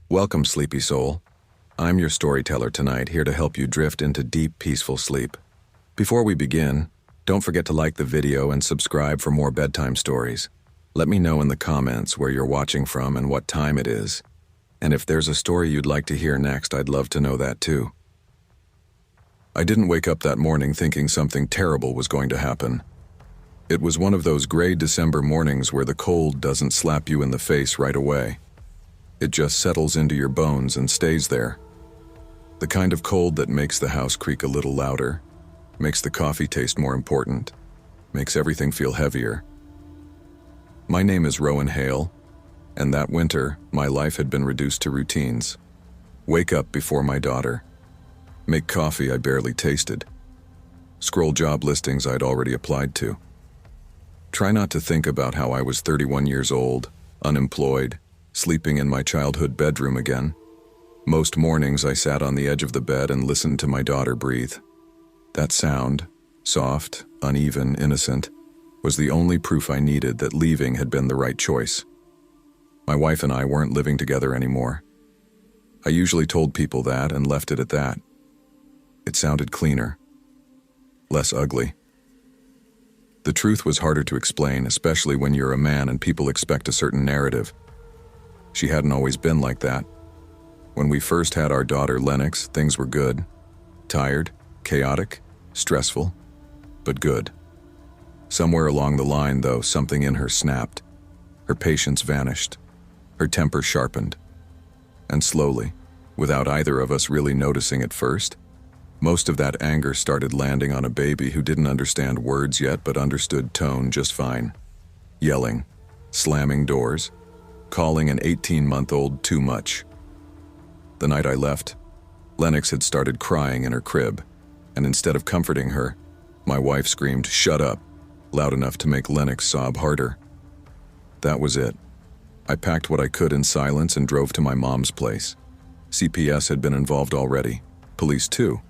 Welcome, sleepy soul. I'm your storyteller tonight, here to help you drift into deep, peaceful sleep. Before we begin, don't forget to like the video and subscribe for more bedtime stories. Let me know in the comments where you're watching from and what time it is. And if there's a story you'd like to hear next, I'd love to know that too. I didn't wake up that morning thinking something terrible was going to happen. It was one of those gray December mornings where the cold doesn't slap you in the face right away. It just settles into your bones and stays there. The kind of cold that makes the house creak a little louder, makes the coffee taste more important, makes everything feel heavier. My name is Rowan Hale, and that winter, my life had been reduced to routines. Wake up before my daughter. Make coffee I barely tasted. Scroll job listings I'd already applied to. Try not to think about how I was 31 years old, unemployed, sleeping in my childhood bedroom again. Most mornings I sat on the edge of the bed and listened to my daughter breathe. That sound, soft, uneven, innocent, was the only proof I needed that leaving had been the right choice. My wife and I weren't living together anymore. I usually told people that and left it at that. It sounded cleaner, less ugly. The truth was harder to explain, especially when you're a man and people expect a certain narrative. She hadn't always been like that. When we first had our daughter Lennox, things were good. Tired, chaotic, stressful, but good. Somewhere along the line, though, something in her snapped. Her patience vanished. Her temper sharpened. And slowly, without either of us really noticing at first, most of that anger started landing on a baby who didn't understand words yet but understood tone just fine. Yelling, slamming doors, calling an 18-month-old too much. The night I left, Lennox had started crying in her crib, and instead of comforting her, my wife screamed, "Shut up," loud enough to make Lennox sob harder. That was it. I packed what I could in silence and drove to my mom's place. CPS had been involved already, police too.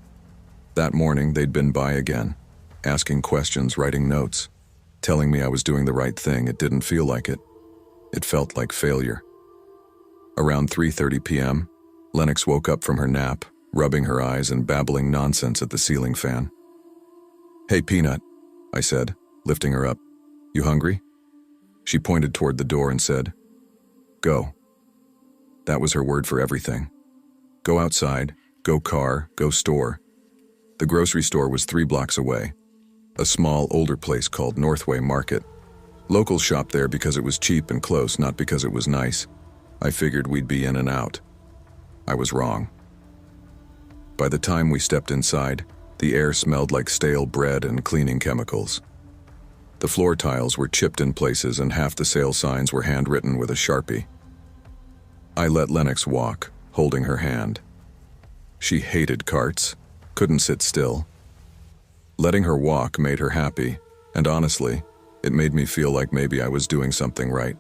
That morning, they'd been by again, asking questions, writing notes, telling me I was doing the right thing. It didn't feel like it. It felt like failure. Around 3:30 p.m., Lennox woke up from her nap, rubbing her eyes and babbling nonsense at the ceiling fan. "Hey, Peanut," I said, lifting her up. "You hungry?" She pointed toward the door and said, "Go." That was her word for everything. Go outside, go car, go store. The grocery store was 3 blocks away, a small, older place called Northway Market. Locals shopped there because it was cheap and close, not because it was nice. I figured we'd be in and out. I was wrong. By the time we stepped inside, the air smelled like stale bread and cleaning chemicals. The floor tiles were chipped in places and half the sale signs were handwritten with a Sharpie. I let Lennox walk, holding her hand. She hated carts, couldn't sit still. Letting her walk made her happy, and honestly, it made me feel like maybe I was doing something right.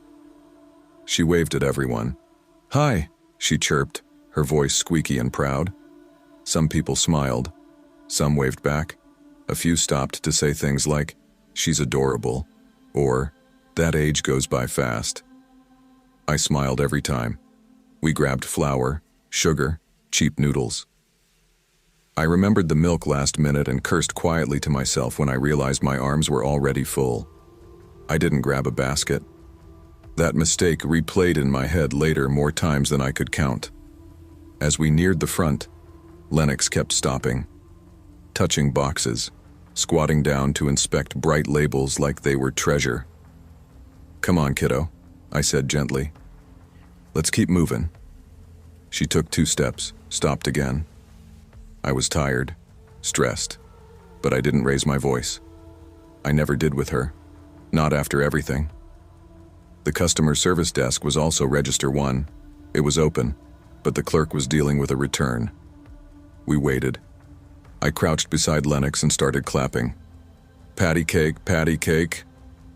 She waved at everyone. "Hi," she chirped, her voice squeaky and proud. Some people smiled. Some waved back. A few stopped to say things like, "She's adorable," or, "That age goes by fast." I smiled every time. We grabbed flour, sugar, cheap noodles. I remembered the milk last minute and cursed quietly to myself when I realized my arms were already full. I didn't grab a basket. That mistake replayed in my head later more times than I could count. As we neared the front, Lennox kept stopping, touching boxes, squatting down to inspect bright labels like they were treasure. "Come on, kiddo," I said gently. "Let's keep moving." She took 2 steps, stopped again. I was tired, stressed, but I didn't raise my voice. I never did with her. Not after everything. The customer service desk was also Register 1. It was open, but the clerk was dealing with a return. We waited. I crouched beside Lennox and started clapping. Patty cake,"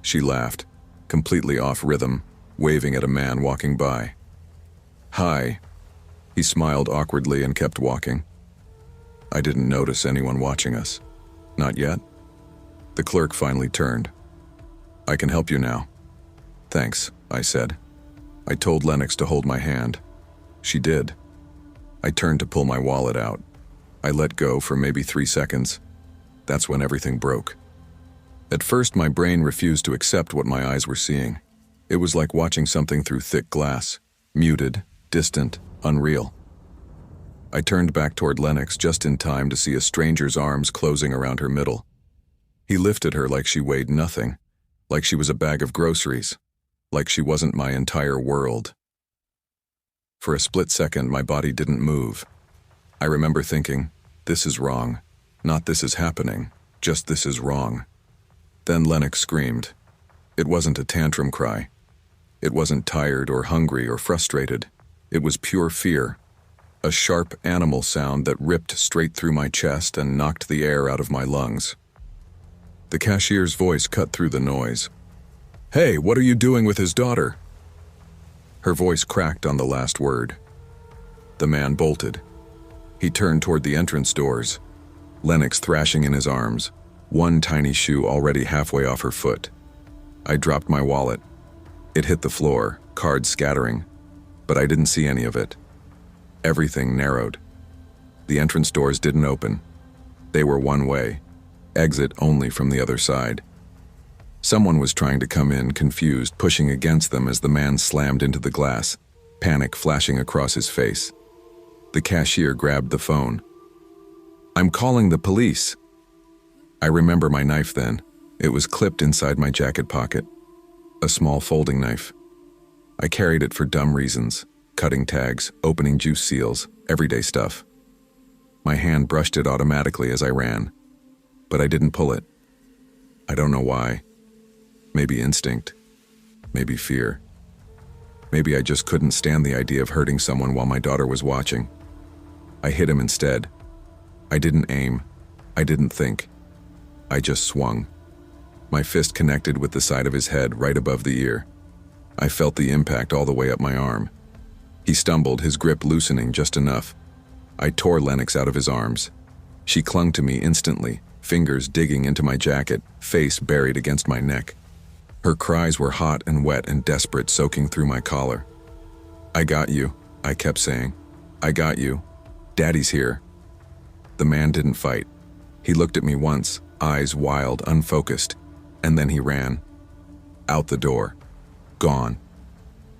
she laughed, completely off rhythm, waving at a man walking by. "Hi." He smiled awkwardly and kept walking. I didn't notice anyone watching us. Not yet. The clerk finally turned. "I can help you now." "Thanks," I said. I told Lennox to hold my hand. She did. I turned to pull my wallet out. I let go for maybe 3 seconds. That's when everything broke. At first, my brain refused to accept what my eyes were seeing. It was like watching something through thick glass, muted, distant, unreal. I turned back toward Lennox just in time to see a stranger's arms closing around her middle. He lifted her like she weighed nothing, like she was a bag of groceries, like she wasn't my entire world. For a split second, my body didn't move. I remember thinking, this is wrong. Not this is happening, just this is wrong. Then Lennox screamed. It wasn't a tantrum cry. It wasn't tired or hungry or frustrated. It was pure fear. A sharp animal sound that ripped straight through my chest and knocked the air out of my lungs. The cashier's voice cut through the noise. "Hey, what are you doing with his daughter?" Her voice cracked on the last word. The man bolted. He turned toward the entrance doors, Lennox thrashing in his arms, one tiny shoe already halfway off her foot. I dropped my wallet. It hit the floor, cards scattering, but I didn't see any of it. Everything narrowed. The entrance doors didn't open. They were one way, exit only from the other side. Someone was trying to come in, confused, pushing against them as the man slammed into the glass, panic flashing across his face. The cashier grabbed the phone. "I'm calling the police." I remember my knife then. It was clipped inside my jacket pocket. A small folding knife. I carried it for dumb reasons, cutting tags, opening juice seals, everyday stuff. My hand brushed it automatically as I ran, but I didn't pull it. I don't know why. Maybe instinct. Maybe fear. Maybe I just couldn't stand the idea of hurting someone while my daughter was watching. I hit him instead. I didn't aim. I didn't think. I just swung. My fist connected with the side of his head right above the ear. I felt the impact all the way up my arm. He stumbled, his grip loosening just enough. I tore Lennox out of his arms. She clung to me instantly, fingers digging into my jacket, face buried against my neck. Her cries were hot and wet and desperate, soaking through my collar. "I got you," I kept saying. "I got you. Daddy's here." The man didn't fight. He looked at me once, eyes wild, unfocused, and then he ran. Out the door. Gone.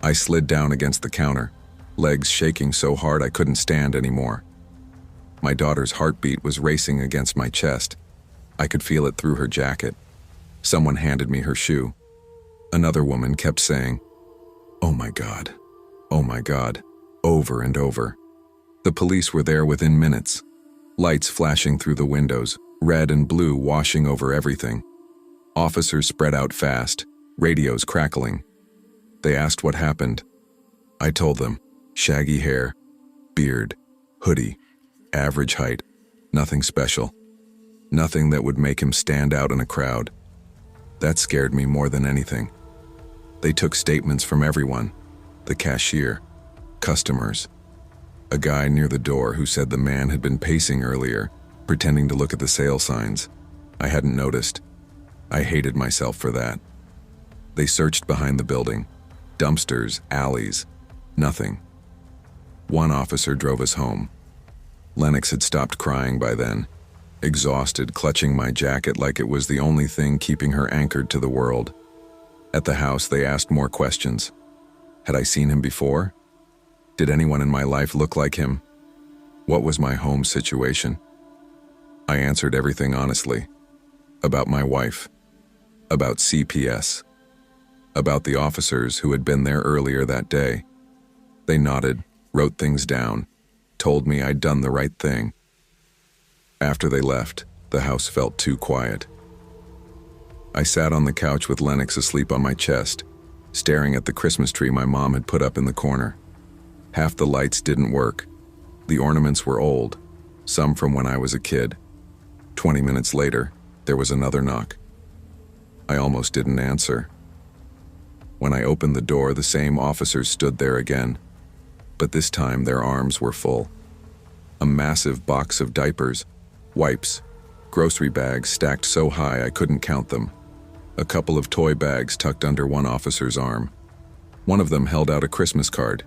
I slid down against the counter, legs shaking so hard I couldn't stand anymore. My daughter's heartbeat was racing against my chest. I could feel it through her jacket. Someone handed me her shoe. Another woman kept saying, "Oh my God, oh my God," over and over. The police were there within minutes. Lights flashing through the windows, red and blue washing over everything. Officers spread out fast, radios crackling. They asked what happened. I told them, shaggy hair, beard, hoodie, average height, nothing special. Nothing that would make him stand out in a crowd. That scared me more than anything. They took statements from everyone, the cashier, customers, a guy near the door who said the man had been pacing earlier, pretending to look at the sale signs. I hadn't noticed. I hated myself for that. They searched behind the building, dumpsters, alleys, nothing. One officer drove us home. Lennox had stopped crying by then, exhausted, clutching my jacket like it was the only thing keeping her anchored to the world. At the house, they asked more questions. Had I seen him before? Did anyone in my life look like him? What was my home situation? I answered everything honestly. About my wife. About CPS. About the officers who had been there earlier that day. They nodded, wrote things down, told me I'd done the right thing. After they left, the house felt too quiet. I sat on the couch with Lennox asleep on my chest, staring at the Christmas tree my mom had put up in the corner. Half the lights didn't work. The ornaments were old, some from when I was a kid. 20 minutes later, there was another knock. I almost didn't answer. When I opened the door, the same officers stood there again, but this time their arms were full. A massive box of diapers, wipes, grocery bags stacked so high I couldn't count them. A couple of toy bags tucked under one officer's arm. One of them held out a Christmas card.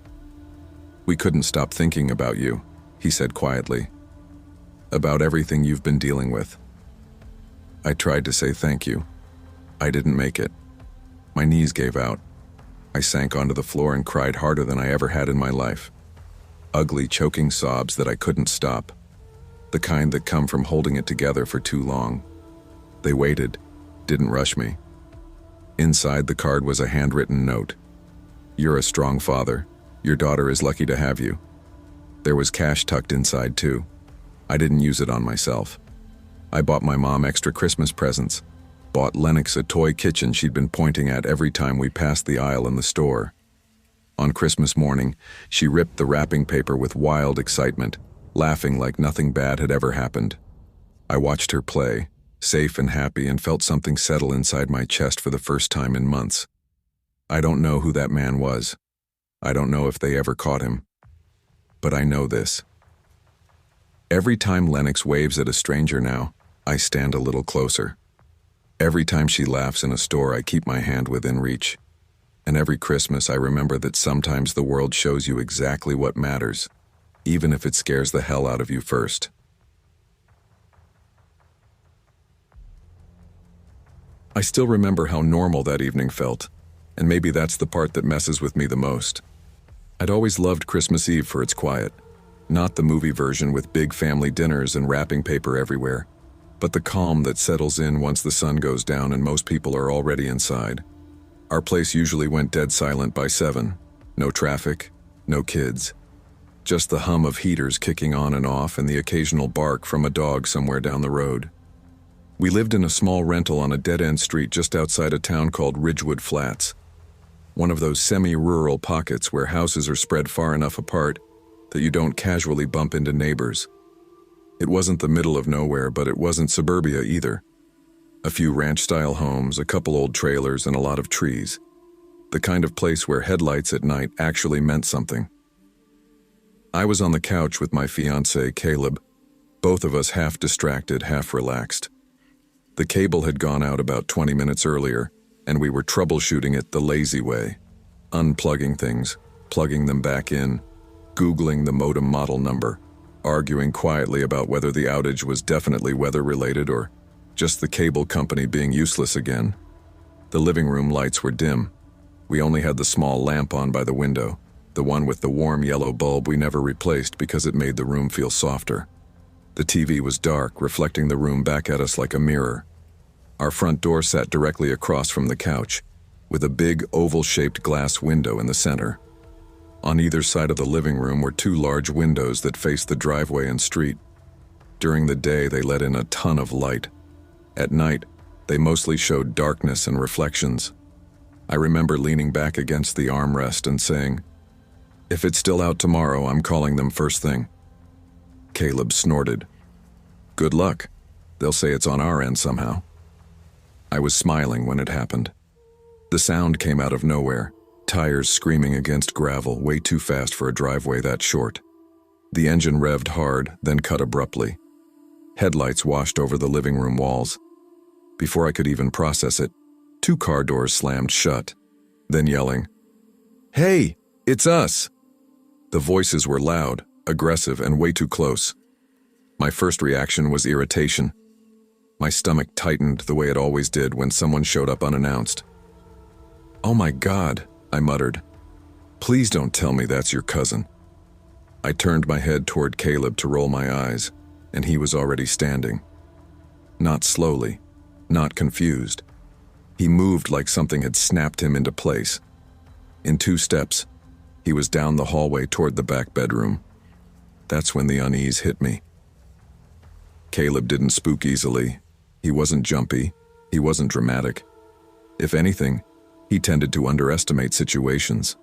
"We couldn't stop thinking about you," he said quietly. "About everything you've been dealing with." I tried to say thank you. I didn't make it. My knees gave out. I sank onto the floor and cried harder than I ever had in my life. Ugly, choking sobs that I couldn't stop. The kind that come from holding it together for too long. They waited, didn't rush me. Inside the card was a handwritten note. "You're a strong father. Your daughter is lucky to have you." There was cash tucked inside too. I didn't use it on myself. I bought my mom extra Christmas presents. Bought Lennox a toy kitchen she'd been pointing at every time we passed the aisle in the store. On Christmas morning, she ripped the wrapping paper with wild excitement, laughing like nothing bad had ever happened. I watched her play, safe and happy, and felt something settle inside my chest for the first time in months. I don't know who that man was. I don't know if they ever caught him. But I know this. Every time Lennox waves at a stranger now, I stand a little closer. Every time she laughs in a store, I keep my hand within reach. And every Christmas, I remember that sometimes the world shows you exactly what matters, even if it scares the hell out of you first. I still remember how normal that evening felt, and maybe that's the part that messes with me the most. I'd always loved Christmas Eve for its quiet, not the movie version with big family dinners and wrapping paper everywhere, but the calm that settles in once the sun goes down and most people are already inside. Our place usually went dead silent by 7. No traffic, no kids. Just the hum of heaters kicking on and off and the occasional bark from a dog somewhere down the road. We lived in a small rental on a dead-end street just outside a town called Ridgewood Flats. One of those semi-rural pockets where houses are spread far enough apart that you don't casually bump into neighbors. It wasn't the middle of nowhere, but it wasn't suburbia either. A few ranch-style homes, a couple old trailers, and a lot of trees. The kind of place where headlights at night actually meant something. I was on the couch with my fiancé, Caleb, both of us half distracted, half relaxed. The cable had gone out about 20 minutes earlier, and we were troubleshooting it the lazy way. Unplugging things, plugging them back in, Googling the modem model number, arguing quietly about whether the outage was definitely weather-related or just the cable company being useless again. The living room lights were dim. We only had the small lamp on by the window, the one with the warm yellow bulb we never replaced because it made the room feel softer. The TV was dark, reflecting the room back at us like a mirror. Our front door sat directly across from the couch, with a big oval-shaped glass window in the center. On either side of the living room were 2 large windows that faced the driveway and street. During the day, they let in a ton of light. At night, they mostly showed darkness and reflections. I remember leaning back against the armrest and saying, "If it's still out tomorrow, I'm calling them first thing." Caleb snorted. "Good luck. They'll say it's on our end somehow." I was smiling when it happened. The sound came out of nowhere, tires screaming against gravel way too fast for a driveway that short. The engine revved hard, then cut abruptly. Headlights washed over the living room walls. Before I could even process it, 2 car doors slammed shut, then yelling, "Hey, it's us!" The voices were loud, aggressive, and way too close. My first reaction was irritation. My stomach tightened the way it always did when someone showed up unannounced. "Oh my God," I muttered. "Please don't tell me that's your cousin." I turned my head toward Caleb to roll my eyes, and he was already standing. Not slowly, not confused. He moved like something had snapped him into place. In 2 steps, he was down the hallway toward the back bedroom. That's when the unease hit me. Caleb didn't spook easily. He wasn't jumpy. He wasn't dramatic. If anything, he tended to underestimate situations.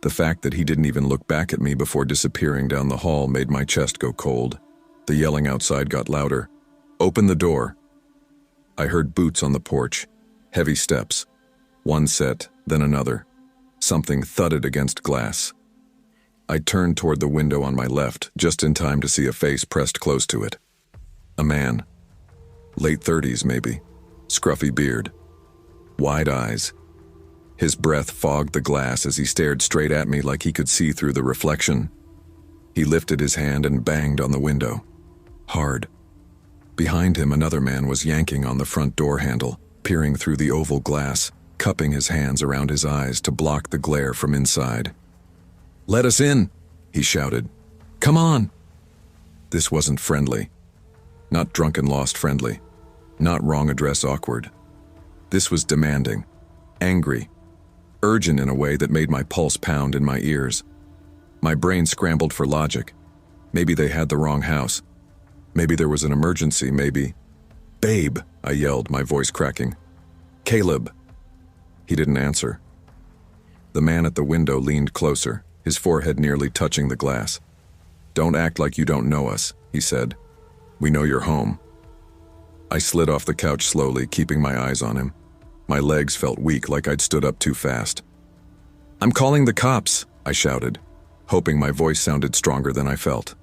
The fact that he didn't even look back at me before disappearing down the hall made my chest go cold. The yelling outside got louder. "Open the door." I heard boots on the porch, heavy steps. One set, then another. Something thudded against glass. I turned toward the window on my left, just in time to see a face pressed close to it. A man. Late 30s, maybe. Scruffy beard. Wide eyes. His breath fogged the glass as he stared straight at me like he could see through the reflection. He lifted his hand and banged on the window. Hard. Behind him, another man was yanking on the front door handle, peering through the oval glass, cupping his hands around his eyes to block the glare from inside. "Let us in," he shouted. "Come on." This wasn't friendly. Not drunken lost friendly. Not wrong address awkward. This was demanding, angry, urgent in a way that made my pulse pound in my ears. My brain scrambled for logic. Maybe they had the wrong house. Maybe there was an emergency, maybe... "Babe," I yelled, my voice cracking. "Caleb." He didn't answer. The man at the window leaned closer, his forehead nearly touching the glass. "Don't act like you don't know us," he said. "We know you're home." I slid off the couch slowly, keeping my eyes on him. My legs felt weak, like I'd stood up too fast. "I'm calling the cops," I shouted, hoping my voice sounded stronger than I felt.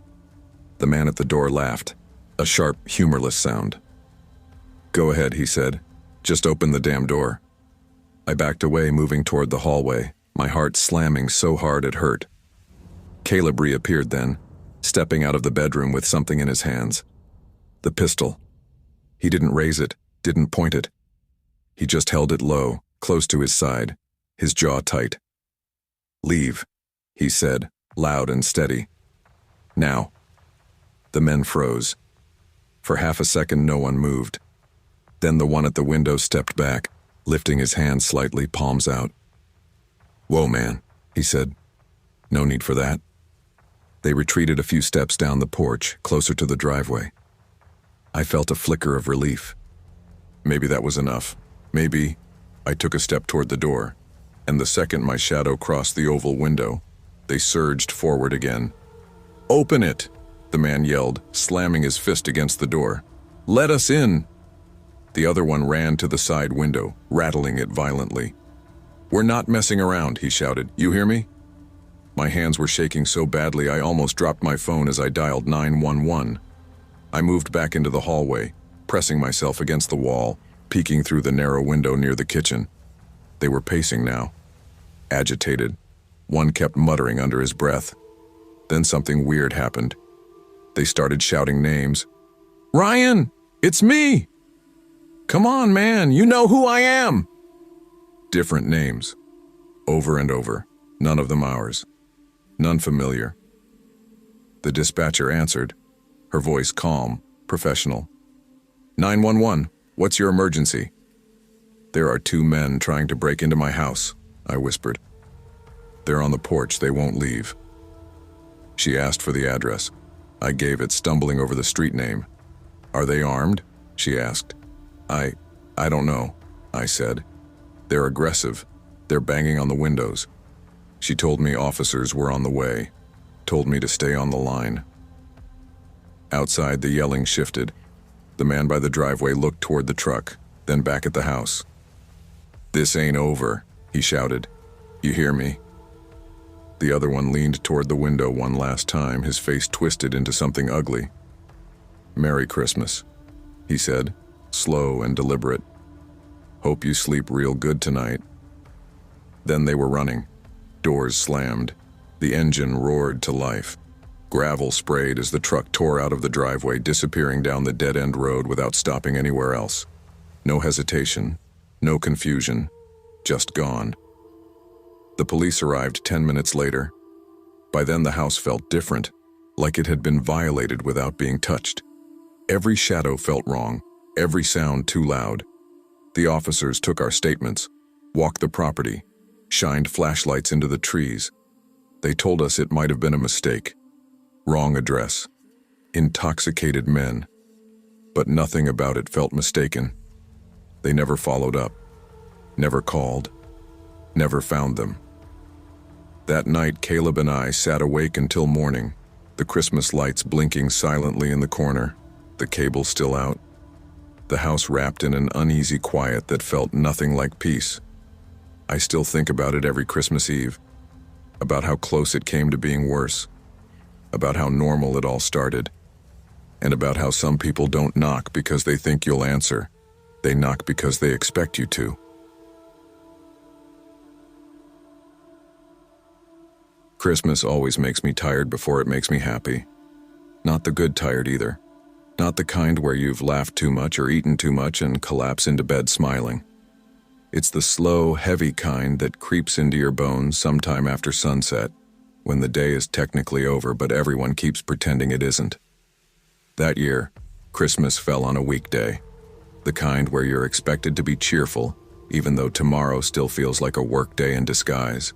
The man at the door laughed, a sharp, humorless sound. "Go ahead," he said. "Just open the damn door." I backed away, moving toward the hallway, my heart slamming so hard it hurt. Caleb reappeared then, stepping out of the bedroom with something in his hands. The pistol. He didn't raise it, didn't point it. He just held it low, close to his side, his jaw tight. "Leave," he said, loud and steady. "Now." The men froze. For half a second, no one moved. Then the one at the window stepped back, lifting his hands slightly, palms out. "Whoa, man," he said. "No need for that." They retreated a few steps down the porch, closer to the driveway. I felt a flicker of relief. Maybe that was enough. Maybe... I took a step toward the door, and the second my shadow crossed the oval window, they surged forward again. "Open it!" the man yelled, slamming his fist against the door. "Let us in!" The other one ran to the side window, rattling it violently. "We're not messing around," he shouted. "You hear me?" My hands were shaking so badly I almost dropped my phone as I dialed 911. I moved back into the hallway, pressing myself against the wall, peeking through the narrow window near the kitchen. They were pacing now, agitated. One kept muttering under his breath. Then something weird happened. They started shouting names. "Ryan, it's me! Come on, man, you know who I am!" Different names, over and over, none of them ours, none familiar. The dispatcher answered, her voice calm, professional. 911, what's your emergency?" "There are 2 men trying to break into my house," I whispered. "They're on the porch, they won't leave." She asked for the address. I gave it, stumbling over the street name. "Are they armed?" she asked. I don't know," I said. "They're aggressive. They're banging on the windows." She told me officers were on the way, told me to stay on the line. Outside, the yelling shifted. The man by the driveway looked toward the truck, then back at the house. "This ain't over," he shouted. "You hear me?" The other one leaned toward the window one last time, his face twisted into something ugly. "Merry Christmas," he said, slow and deliberate. "Hope you sleep real good tonight." Then they were running. Doors slammed. The engine roared to life. Gravel sprayed as the truck tore out of the driveway, disappearing down the dead-end road without stopping anywhere else. No hesitation, no confusion, just gone. The police arrived 10 minutes later. By then the house felt different, like it had been violated without being touched. Every shadow felt wrong, every sound too loud. The officers took our statements, walked the property, shined flashlights into the trees. They told us it might have been a mistake. Wrong address. Intoxicated men. But nothing about it felt mistaken. They never followed up. Never called. Never found them. That night, Caleb and I sat awake until morning, the Christmas lights blinking silently in the corner, the cable still out. The house wrapped in an uneasy quiet that felt nothing like peace. I still think about it every Christmas Eve, about how close it came to being worse, about how normal it all started, and about how some people don't knock because they think you'll answer. They knock because they expect you to. Christmas always makes me tired before it makes me happy. Not the good tired either. Not the kind where you've laughed too much or eaten too much and collapse into bed smiling. It's the slow, heavy kind that creeps into your bones sometime after sunset, when the day is technically over but everyone keeps pretending it isn't. That year, Christmas fell on a weekday, the kind where you're expected to be cheerful, even though tomorrow still feels like a work day in disguise.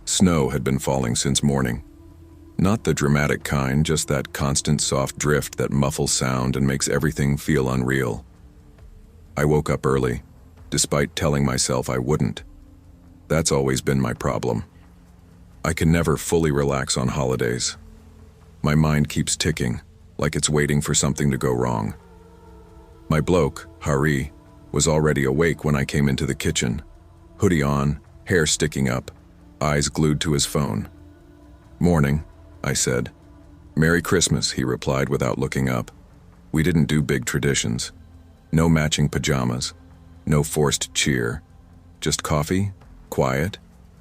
Snow had been falling since morning. Not the dramatic kind, just that constant soft drift that muffles sound and makes everything feel unreal. I woke up early, despite telling myself I wouldn't. That's always been my problem. I can never fully relax on holidays. My mind keeps ticking, like it's waiting for something to go wrong. My bloke, Hari, was already awake when I came into the kitchen. Hoodie on, hair sticking up, eyes glued to his phone. "Morning," I said. "Merry Christmas," he replied without looking up. We didn't do big traditions. No matching pajamas. No forced cheer. Just coffee, quiet,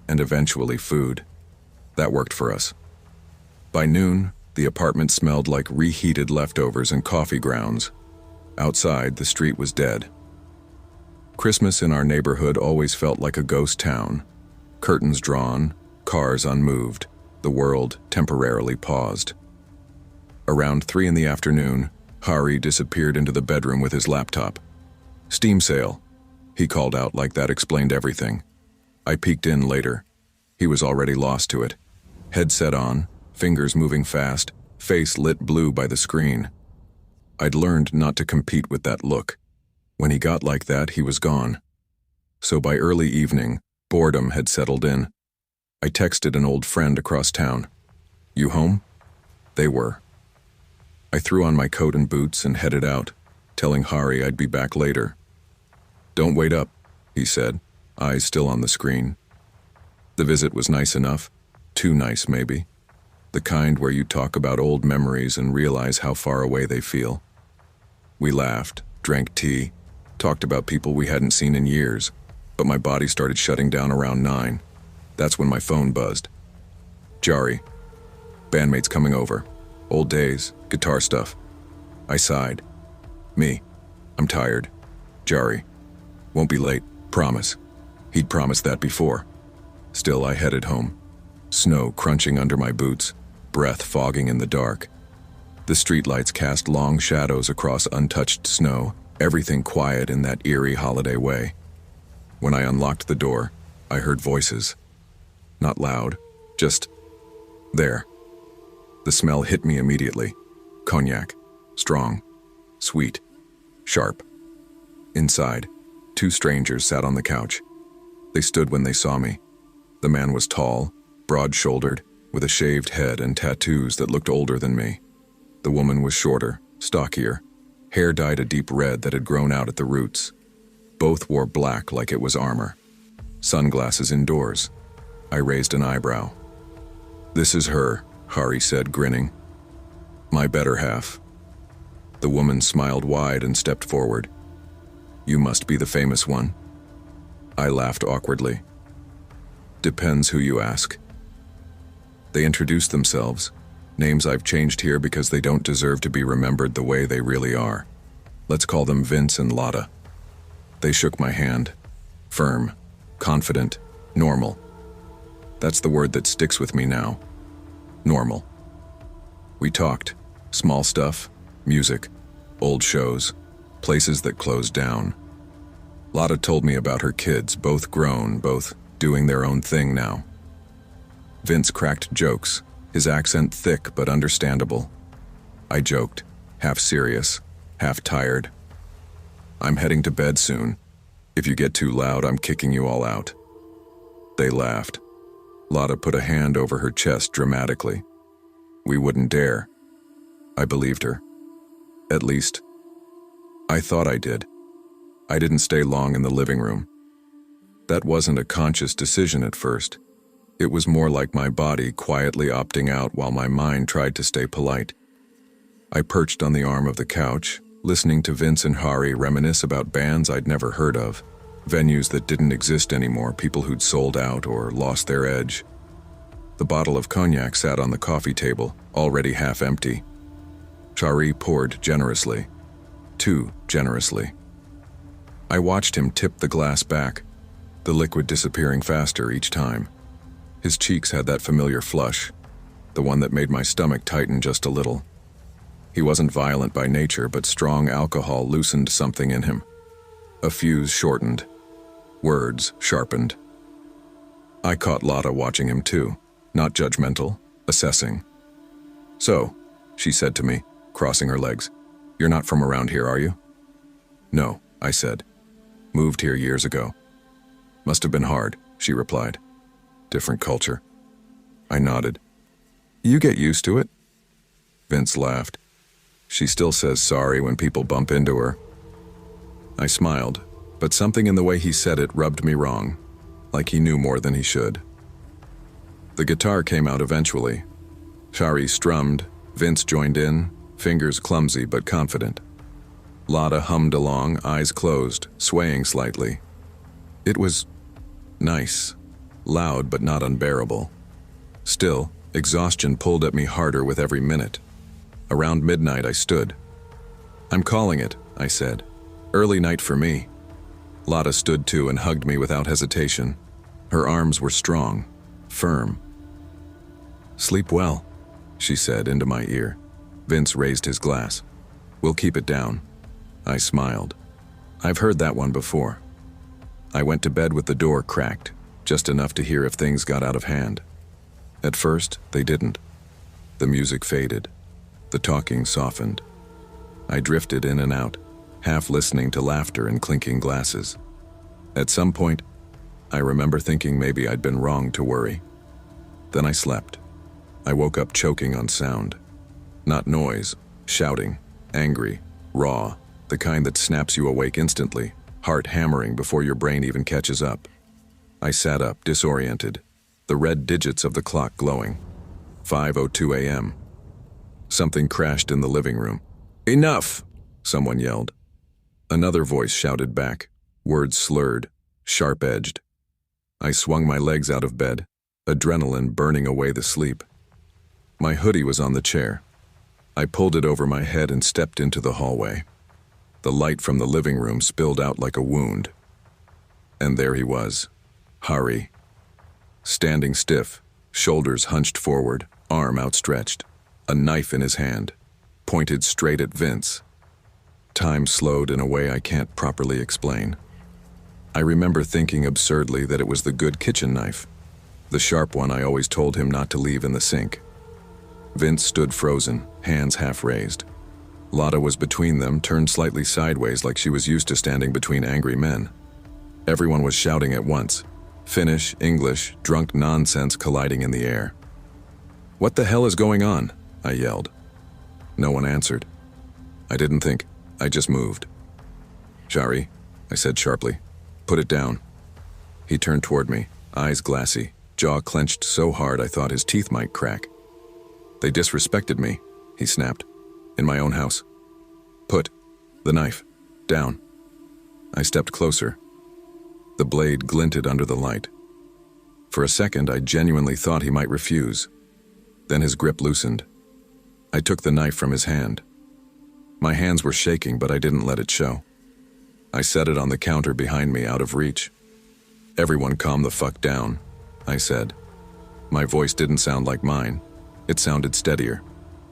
and eventually food. That worked for us. By noon, the apartment smelled like reheated leftovers and coffee grounds. Outside, the street was dead. Christmas in our neighborhood always felt like a ghost town. Curtains drawn, cars unmoved, the world temporarily paused. Around 3 in the afternoon, Hari disappeared into the bedroom with his laptop. "Steam sale," he called out like that explained everything. I peeked in later. He was already lost to it. Headset on, fingers moving fast, face lit blue by the screen. I'd learned not to compete with that look. When he got like that, he was gone. So by early evening, boredom had settled in. I texted an old friend across town. "You home?" They were. I threw on my coat and boots and headed out, telling Hari I'd be back later. "Don't wait up," he said, eyes still on the screen. The visit was nice enough. Too nice, maybe. The kind where you talk about old memories and realize how far away they feel. We laughed, drank tea, talked about people we hadn't seen in years, but my body started shutting down around 9. That's when my phone buzzed. Jari. Bandmates coming over. Old days, guitar stuff. I sighed. Me. I'm tired. Jari. Won't be late, promise. He'd promised that before. Still, I headed home. Snow crunching under my boots, breath fogging in the dark. The streetlights cast long shadows across untouched snow, everything quiet in that eerie holiday way. When I unlocked the door, I heard voices. Not loud, just there. The smell hit me immediately. Cognac. Strong. Sweet. Sharp. Inside, 2 strangers sat on the couch. They stood when they saw me. The man was tall, broad-shouldered, with a shaved head and tattoos that looked older than me. The woman was shorter, stockier, hair dyed a deep red that had grown out at the roots. Both wore black like it was armor. Sunglasses indoors. I raised an eyebrow. "This is her," Hari said, grinning. "My better half." The woman smiled wide and stepped forward. "You must be the famous one." I laughed awkwardly. "Depends who you ask." They introduced themselves, names I've changed here because they don't deserve to be remembered the way they really are. Let's call them Vince and Lotta. They shook my hand. Firm, confident, normal. That's the word that sticks with me now. Normal. We talked. Small stuff, music, old shows, places that closed down. Lotta told me about her kids, both grown, both doing their own thing now. Vince cracked jokes, his accent thick but understandable. I joked, half serious, half tired. "I'm heading to bed soon. If you get too loud, I'm kicking you all out." They laughed. Lotta put a hand over her chest dramatically. "We wouldn't dare." I believed her. At least, I thought I did. I didn't stay long in the living room. That wasn't a conscious decision at first. It was more like my body quietly opting out while my mind tried to stay polite. I perched on the arm of the couch, listening to Vince and Hari reminisce about bands I'd never heard of, venues that didn't exist anymore, people who'd sold out or lost their edge. The bottle of cognac sat on the coffee table, already half empty. Shari poured generously. Too generously. I watched him tip the glass back, the liquid disappearing faster each time. His cheeks had that familiar flush, the one that made my stomach tighten just a little. He wasn't violent by nature, but strong alcohol loosened something in him. A fuse shortened. Words sharpened. I caught Lotta watching him too, not judgmental, assessing. "So," she said to me, crossing her legs, "you're not from around here, are you?" "No," I said. "Moved here years ago." "Must have been hard," she replied. "Different culture." I nodded. "You get used to it." Vince laughed. "She still says sorry when people bump into her." I smiled, but something in the way he said it rubbed me wrong, like he knew more than he should. The guitar came out eventually. Shari strummed, Vince joined in, fingers clumsy but confident. Lotta hummed along, eyes closed, swaying slightly. It was nice, loud but not unbearable. Still, exhaustion pulled at me harder with every minute. Around midnight I stood. "I'm calling it," I said. "Early night for me." Lotta stood too and hugged me without hesitation. Her arms were strong, firm. "Sleep well," she said into my ear. Vince raised his glass. "We'll keep it down." I smiled. I've heard that one before. I went to bed with the door cracked, just enough to hear if things got out of hand. At first, they didn't. The music faded. The talking softened. I drifted in and out, half listening to laughter and clinking glasses. At some point, I remember thinking maybe I'd been wrong to worry. Then I slept. I woke up choking on sound. Not noise, shouting, angry, raw, the kind that snaps you awake instantly, heart hammering before your brain even catches up. I sat up, disoriented, the red digits of the clock glowing. 5:02 a.m. Something crashed in the living room. "Enough!" someone yelled. Another voice shouted back, words slurred, sharp-edged. I swung my legs out of bed, adrenaline burning away the sleep. My hoodie was on the chair. I pulled it over my head and stepped into the hallway. The light from the living room spilled out like a wound. And there he was, Hari. Standing stiff, shoulders hunched forward, arm outstretched, a knife in his hand, pointed straight at Vince. Time slowed in a way I can't properly explain. I remember thinking absurdly that it was the good kitchen knife, the sharp one I always told him not to leave in the sink. Vince stood frozen, hands half raised. Lotta was between them, turned slightly sideways like she was used to standing between angry men. Everyone was shouting at once. Finnish, English, drunk nonsense colliding in the air. "What the hell is going on?" I yelled. No one answered. I didn't think, I just moved. "Shari," I said sharply, "put it down." He turned toward me, eyes glassy, jaw clenched so hard I thought his teeth might crack. "They disrespected me," he snapped, "in my own house. Put the knife down." I stepped closer. The blade glinted under the light. For a second, I genuinely thought he might refuse. Then his grip loosened. I took the knife from his hand. My hands were shaking, but I didn't let it show. I set it on the counter behind me, out of reach. "Everyone calm the fuck down," I said. My voice didn't sound like mine. It sounded steadier,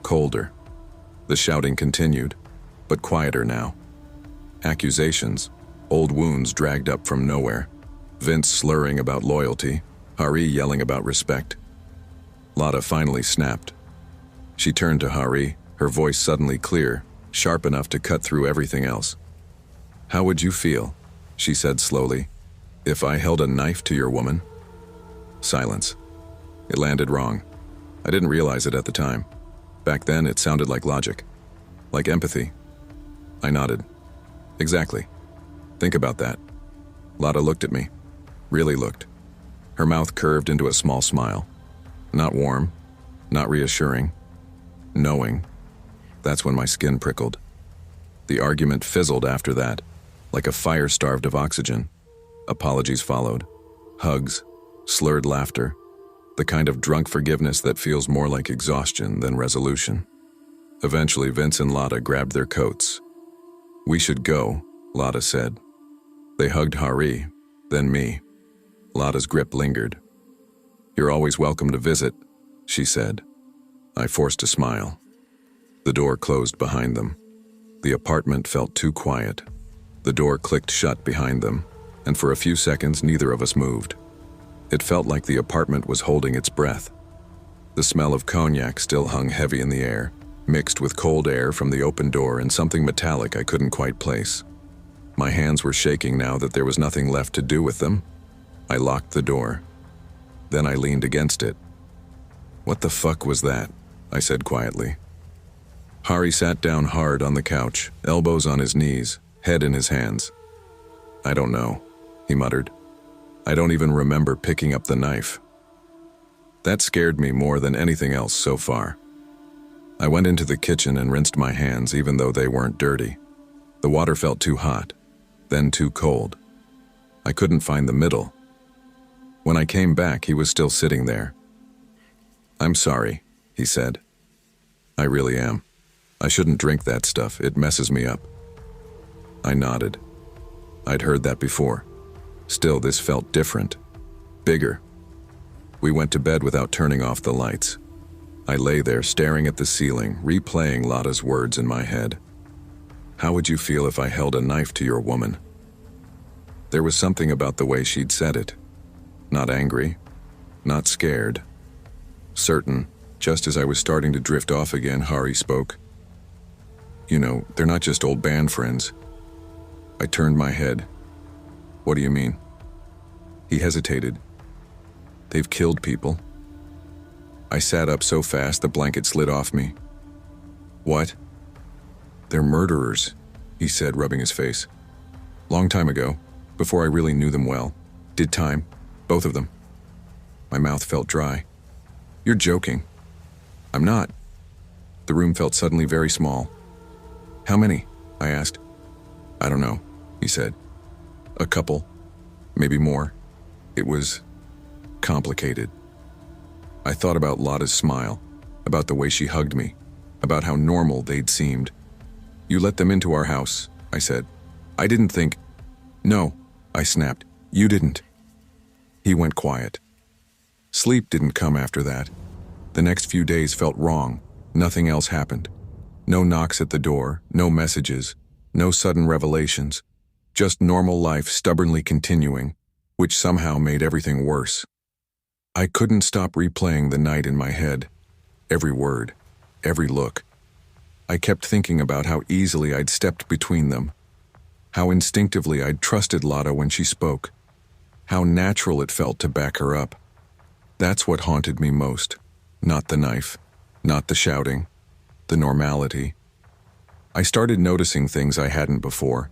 colder. The shouting continued, but quieter now. Accusations, old wounds dragged up from nowhere. Vince slurring about loyalty, Hari yelling about respect. Lotta finally snapped. She turned to Hari, her voice suddenly clear, sharp enough to cut through everything else. "How would you feel," she said slowly, "if I held a knife to your woman?" Silence. It landed wrong. I didn't realize it at the time. Back then, it sounded like logic, like empathy. I nodded. "Exactly. Think about that." Lotta looked at me, really looked. Her mouth curved into a small smile. Not warm, not reassuring, knowing. That's when my skin prickled. The argument fizzled after that, like a fire starved of oxygen. Apologies followed. Hugs, slurred laughter. The kind of drunk forgiveness that feels more like exhaustion than resolution. Eventually, Vince and Lotta grabbed their coats. "We should go," Lotta said. They hugged Hari, then me. Lotta's grip lingered. "You're always welcome to visit," she said. I forced a smile. The door closed behind them. The apartment felt too quiet. The door clicked shut behind them, and for a few seconds neither of us moved. It felt like the apartment was holding its breath. The smell of cognac still hung heavy in the air, mixed with cold air from the open door and something metallic I couldn't quite place. My hands were shaking now that there was nothing left to do with them. I locked the door. Then I leaned against it. "What the fuck was that?" I said quietly. Hari sat down hard on the couch, elbows on his knees, head in his hands. "I don't know," he muttered. "I don't even remember picking up the knife." That scared me more than anything else so far. I went into the kitchen and rinsed my hands even though they weren't dirty. The water felt too hot, then too cold. I couldn't find the middle. When I came back, he was still sitting there. "I'm sorry," he said. "I really am. I shouldn't drink that stuff, it messes me up." I nodded. I'd heard that before. Still, this felt different. Bigger. We went to bed without turning off the lights. I lay there staring at the ceiling, replaying Lotta's words in my head. "How would you feel if I held a knife to your woman?" There was something about the way she'd said it. Not angry, not scared. Certain. Just as I was starting to drift off again, Hari spoke. "You know, they're not just old band friends." I turned my head. "What do you mean?" He hesitated. "They've killed people." I sat up so fast the blanket slid off me. "What?" "They're murderers," he said, rubbing his face. "Long time ago, before I really knew them well. Did time. Both of them." My mouth felt dry. "You're joking." "I'm not." The room felt suddenly very small. "How many?" I asked. "I don't know," he said. "A couple. Maybe more." It was complicated. I thought about Lotta's smile, about the way she hugged me, about how normal they'd seemed. "You let them into our house," I said. "I didn't think—" "No," I snapped. "You didn't." He went quiet. Sleep didn't come after that. The next few days felt wrong. Nothing else happened. No knocks at the door, no messages, no sudden revelations. Just normal life stubbornly continuing, which somehow made everything worse. I couldn't stop replaying the night in my head. Every word, every look. I kept thinking about how easily I'd stepped between them. How instinctively I'd trusted Lotta when she spoke. How natural it felt to back her up. That's what haunted me most. Not the knife, not the shouting, the normality. I started noticing things I hadn't before.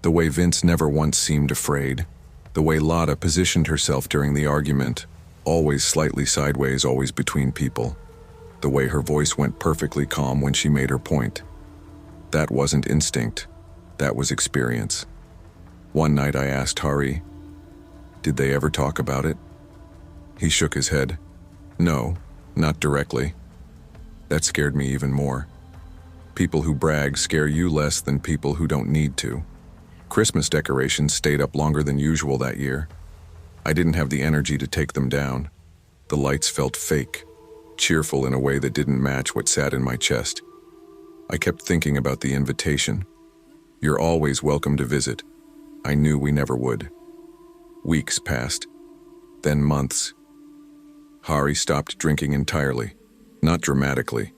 The way Vince never once seemed afraid. The way Lotta positioned herself during the argument, always slightly sideways, always between people. The way her voice went perfectly calm when she made her point. That wasn't instinct, that was experience. One night I asked Hari, "Did they ever talk about it?" He shook his head. "No, not directly." That scared me even more. People who brag scare you less than people who don't need to. Christmas decorations stayed up longer than usual that year. I didn't have the energy to take them down. The lights felt fake, cheerful in a way that didn't match what sat in my chest. I kept thinking about the invitation. "You're always welcome to visit." I knew we never would. Weeks passed, then months. Hari stopped drinking entirely, not dramatically,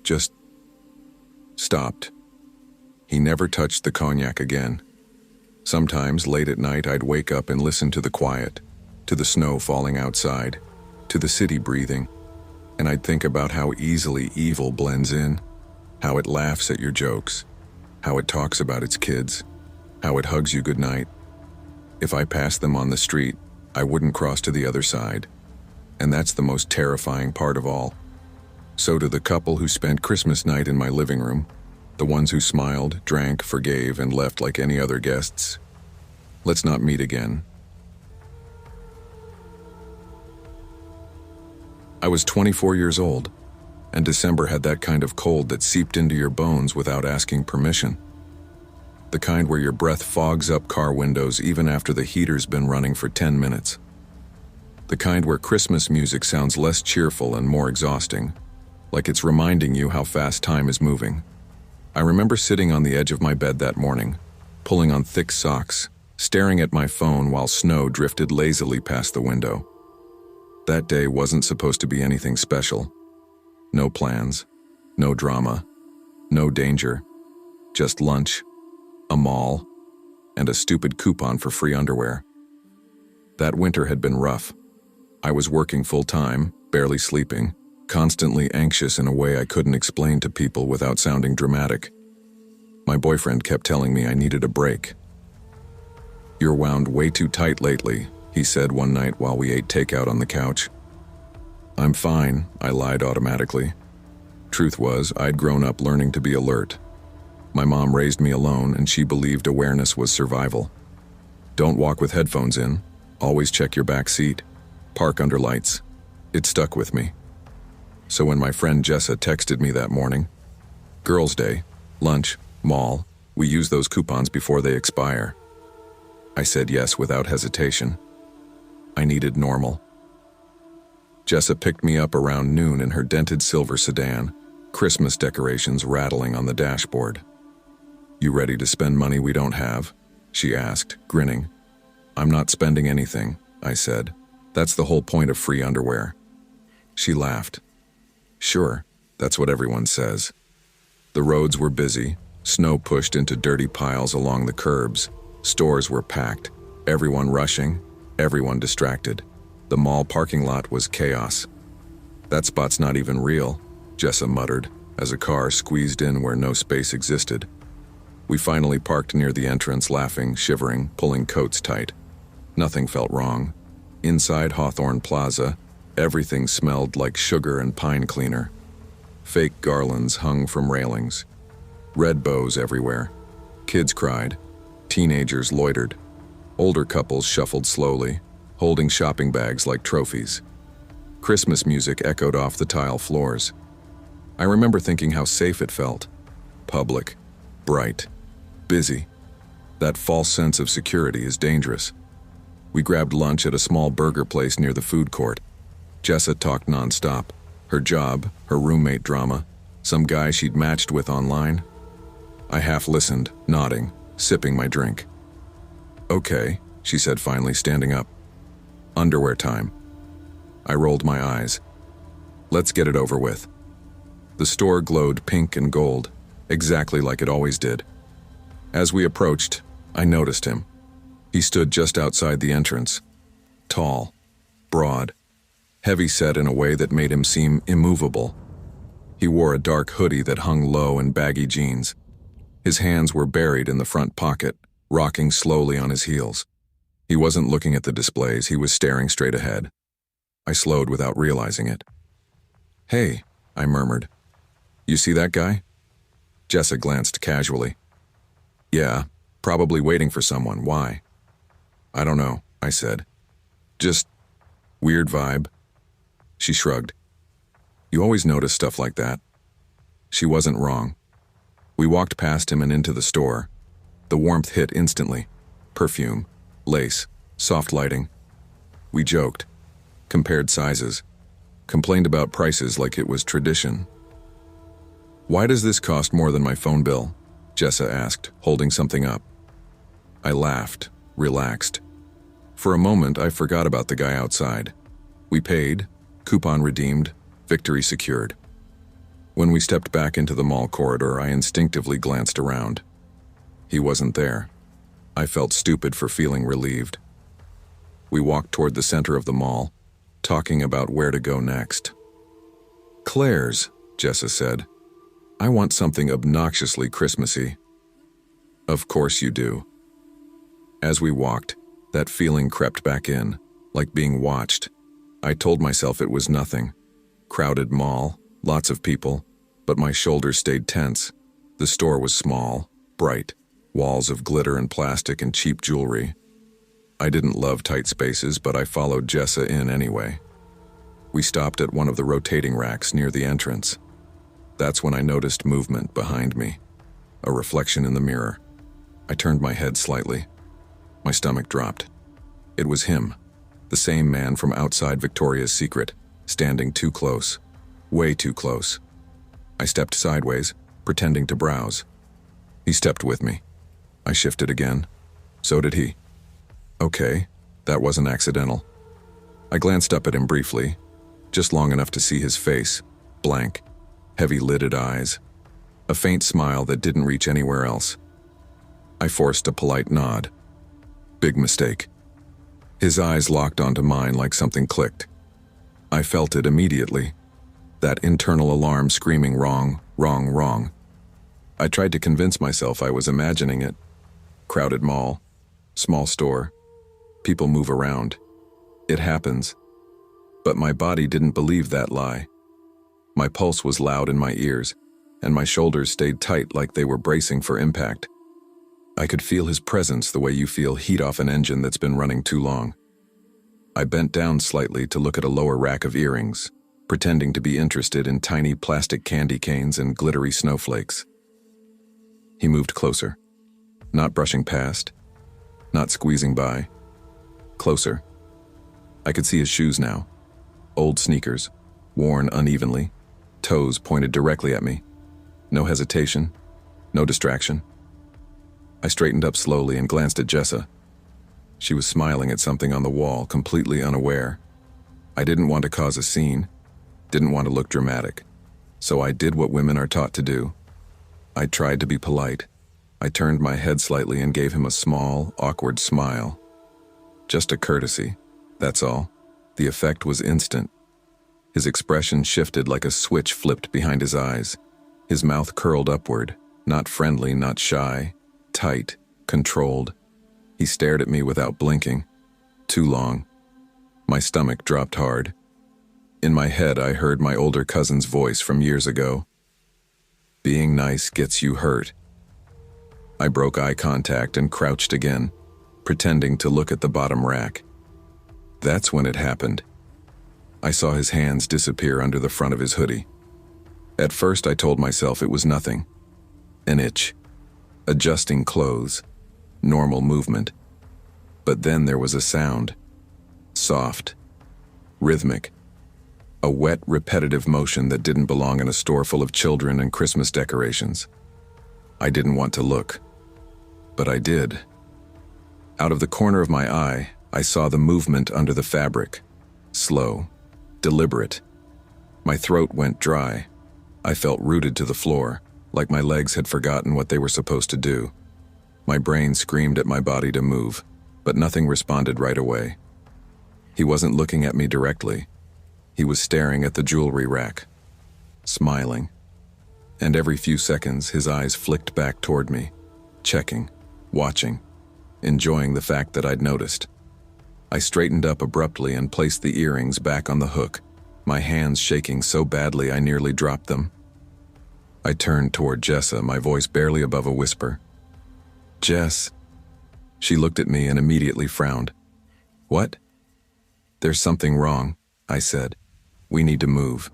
just stopped. He never touched the cognac again. Sometimes, late at night, I'd wake up and listen to the quiet, to the snow falling outside, to the city breathing, and I'd think about how easily evil blends in, how it laughs at your jokes, how it talks about its kids, how it hugs you goodnight. If I passed them on the street, I wouldn't cross to the other side, and that's the most terrifying part of all. So to the couple who spent Christmas night in my living room, the ones who smiled, drank, forgave, and left like any other guests, let's not meet again. I was 24 years old, and December had that kind of cold that seeped into your bones without asking permission. The kind where your breath fogs up car windows even after the heater's been running for 10 minutes. The kind where Christmas music sounds less cheerful and more exhausting, like it's reminding you how fast time is moving. I remember sitting on the edge of my bed that morning, pulling on thick socks, staring at my phone while snow drifted lazily past the window. That day wasn't supposed to be anything special. No plans, no drama, no danger, just lunch, a mall, and a stupid coupon for free underwear. That winter had been rough. I was working full-time, barely sleeping, constantly anxious in a way I couldn't explain to people without sounding dramatic. My boyfriend kept telling me I needed a break. "You're wound way too tight lately," he said one night while we ate takeout on the couch. "I'm fine," I lied automatically. Truth was, I'd grown up learning to be alert. My mom raised me alone, and she believed awareness was survival. Don't walk with headphones in. Always check your back seat. Park under lights. It stuck with me. So when my friend Jessa texted me that morning, "Girls' Day, lunch, mall, we use those coupons before they expire," I said yes without hesitation. I needed normal. Jessa picked me up around noon in her dented silver sedan, Christmas decorations rattling on the dashboard. "You ready to spend money we don't have?" she asked, grinning. "I'm not spending anything," I said. "That's the whole point of free underwear." She laughed. "Sure, that's what everyone says." The roads were busy, snow pushed into dirty piles along the curbs, stores were packed, everyone rushing, everyone distracted. The mall parking lot was chaos. "That spot's not even real," Jessa muttered, as a car squeezed in where no space existed. We finally parked near the entrance, laughing, shivering, pulling coats tight. Nothing felt wrong. Inside Hawthorne Plaza, everything smelled like sugar and pine cleaner. Fake garlands hung from railings. Red bows everywhere. Kids cried. Teenagers loitered. Older couples shuffled slowly, holding shopping bags like trophies. Christmas music echoed off the tile floors. I remember thinking how safe it felt. Public, bright, busy. That false sense of security is dangerous. We grabbed lunch at a small burger place near the food court. Jessa talked nonstop. Her job, her roommate drama, some guy she'd matched with online. I half listened, nodding, sipping my drink. "Okay," she said finally, standing up. "Underwear time." I rolled my eyes. "Let's get it over with." The store glowed pink and gold, exactly like it always did. As we approached, I noticed him. He stood just outside the entrance. Tall, broad, heavy-set in a way that made him seem immovable. He wore a dark hoodie that hung low and baggy jeans. His hands were buried in the front pocket, rocking slowly on his heels. He wasn't looking at the displays, he was staring straight ahead. I slowed without realizing it. "Hey," I murmured. "You see that guy?" Jessa glanced casually. "Yeah, probably waiting for someone. Why?" "I don't know," I said. "Just weird vibe." She shrugged. "You always notice stuff like that." She wasn't wrong. We walked past him and into the store. The warmth hit instantly. Perfume, lace, soft lighting. We joked, compared sizes, complained about prices like it was tradition. "Why does this cost more than my phone bill?" Jessa asked, holding something up. I laughed, relaxed. For a moment, I forgot about the guy outside. We paid, coupon redeemed, victory secured. When we stepped back into the mall corridor, I instinctively glanced around. He wasn't there. I felt stupid for feeling relieved. We walked toward the center of the mall, talking about where to go next. "Claire's," Jessa said. "I want something obnoxiously Christmassy." "Of course you do." As we walked, that feeling crept back in, like being watched. I told myself it was nothing. Crowded mall, lots of people, but my shoulders stayed tense. The store was small, bright, walls of glitter and plastic and cheap jewelry. I didn't love tight spaces, but I followed Jessa in anyway. We stopped at one of the rotating racks near the entrance. That's when I noticed movement behind me, a reflection in the mirror. I turned my head slightly. My stomach dropped. It was him, the same man from outside Victoria's Secret, standing too close, way too close. I stepped sideways, pretending to browse. He stepped with me. I shifted again. So did he. Okay, that wasn't accidental. I glanced up at him briefly, just long enough to see his face, blank, heavy-lidded eyes, a faint smile that didn't reach anywhere else. I forced a polite nod. Big mistake. His eyes locked onto mine like something clicked. I felt it immediately, that internal alarm screaming wrong, wrong, wrong. I tried to convince myself I was imagining it. Crowded mall, small store, people move around. It happens. But my body didn't believe that lie. My pulse was loud in my ears, and my shoulders stayed tight like they were bracing for impact. I could feel his presence the way you feel heat off an engine that's been running too long. I bent down slightly to look at a lower rack of earrings, pretending to be interested in tiny plastic candy canes and glittery snowflakes. He moved closer, not brushing past, not squeezing by. Closer. I could see his shoes now. Old sneakers, worn unevenly, toes pointed directly at me. No hesitation, no distraction. I straightened up slowly and glanced at Jessa. She was smiling at something on the wall, completely unaware. I didn't want to cause a scene, didn't want to look dramatic, so I did what women are taught to do. I tried to be polite. I turned my head slightly and gave him a small, awkward smile. Just a courtesy, that's all. The effect was instant. His expression shifted like a switch flipped behind his eyes. His mouth curled upward, not friendly, not shy, tight, controlled. He stared at me without blinking. Too long. My stomach dropped hard. In my head, I heard my older cousin's voice from years ago. Being nice gets you hurt. I broke eye contact and crouched again, pretending to look at the bottom rack. That's when it happened. I saw his hands disappear under the front of his hoodie. At first, I told myself it was nothing. An itch. Adjusting clothes. Normal movement. But then there was a sound. Soft. Rhythmic. A wet, repetitive motion that didn't belong in a store full of children and Christmas decorations. I didn't want to look. But I did. Out of the corner of my eye, I saw the movement under the fabric. Slow. Deliberate. My throat went dry. I felt rooted to the floor, like my legs had forgotten what they were supposed to do. My brain screamed at my body to move, but nothing responded right away. He wasn't looking at me directly. He was staring at the jewelry rack, smiling. And every few seconds, his eyes flicked back toward me, checking, watching, enjoying the fact that I'd noticed. I straightened up abruptly and placed the earrings back on the hook, my hands shaking so badly I nearly dropped them. I turned toward Jessa, my voice barely above a whisper. Jess. She looked at me and immediately frowned. What? There's something wrong, I said. We need to move.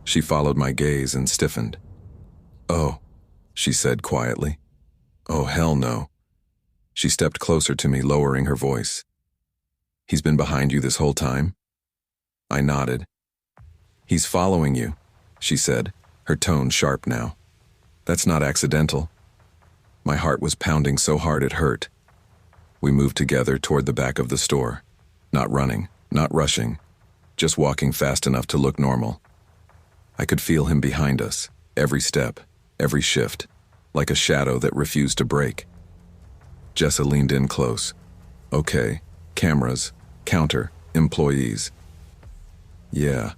She followed my gaze and stiffened. Oh, she said quietly. Oh, hell no. She stepped closer to me, lowering her voice. He's been behind you this whole time? I nodded. He's following you, she said, her tone sharp now. That's not accidental. My heart was pounding so hard it hurt. We moved together toward the back of the store. Not running, not rushing, just walking fast enough to look normal. I could feel him behind us, every step, every shift, like a shadow that refused to break. Jessa leaned in close. Okay, cameras, counter, employees. Yeah,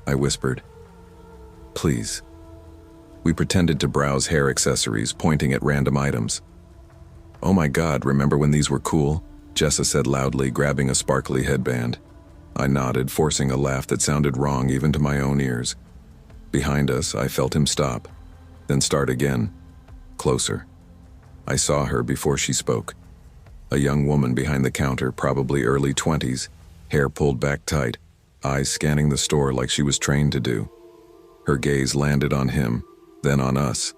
I whispered. Please. We pretended to browse hair accessories, pointing at random items. Oh my God, remember when these were cool? Jessa said loudly, grabbing a sparkly headband. I nodded, forcing a laugh that sounded wrong even to my own ears. Behind us, I felt him stop, then start again, closer. I saw her before she spoke. A young woman behind the counter, probably early 20s, hair pulled back tight, eyes scanning the store like she was trained to do. Her gaze landed on him, then on us,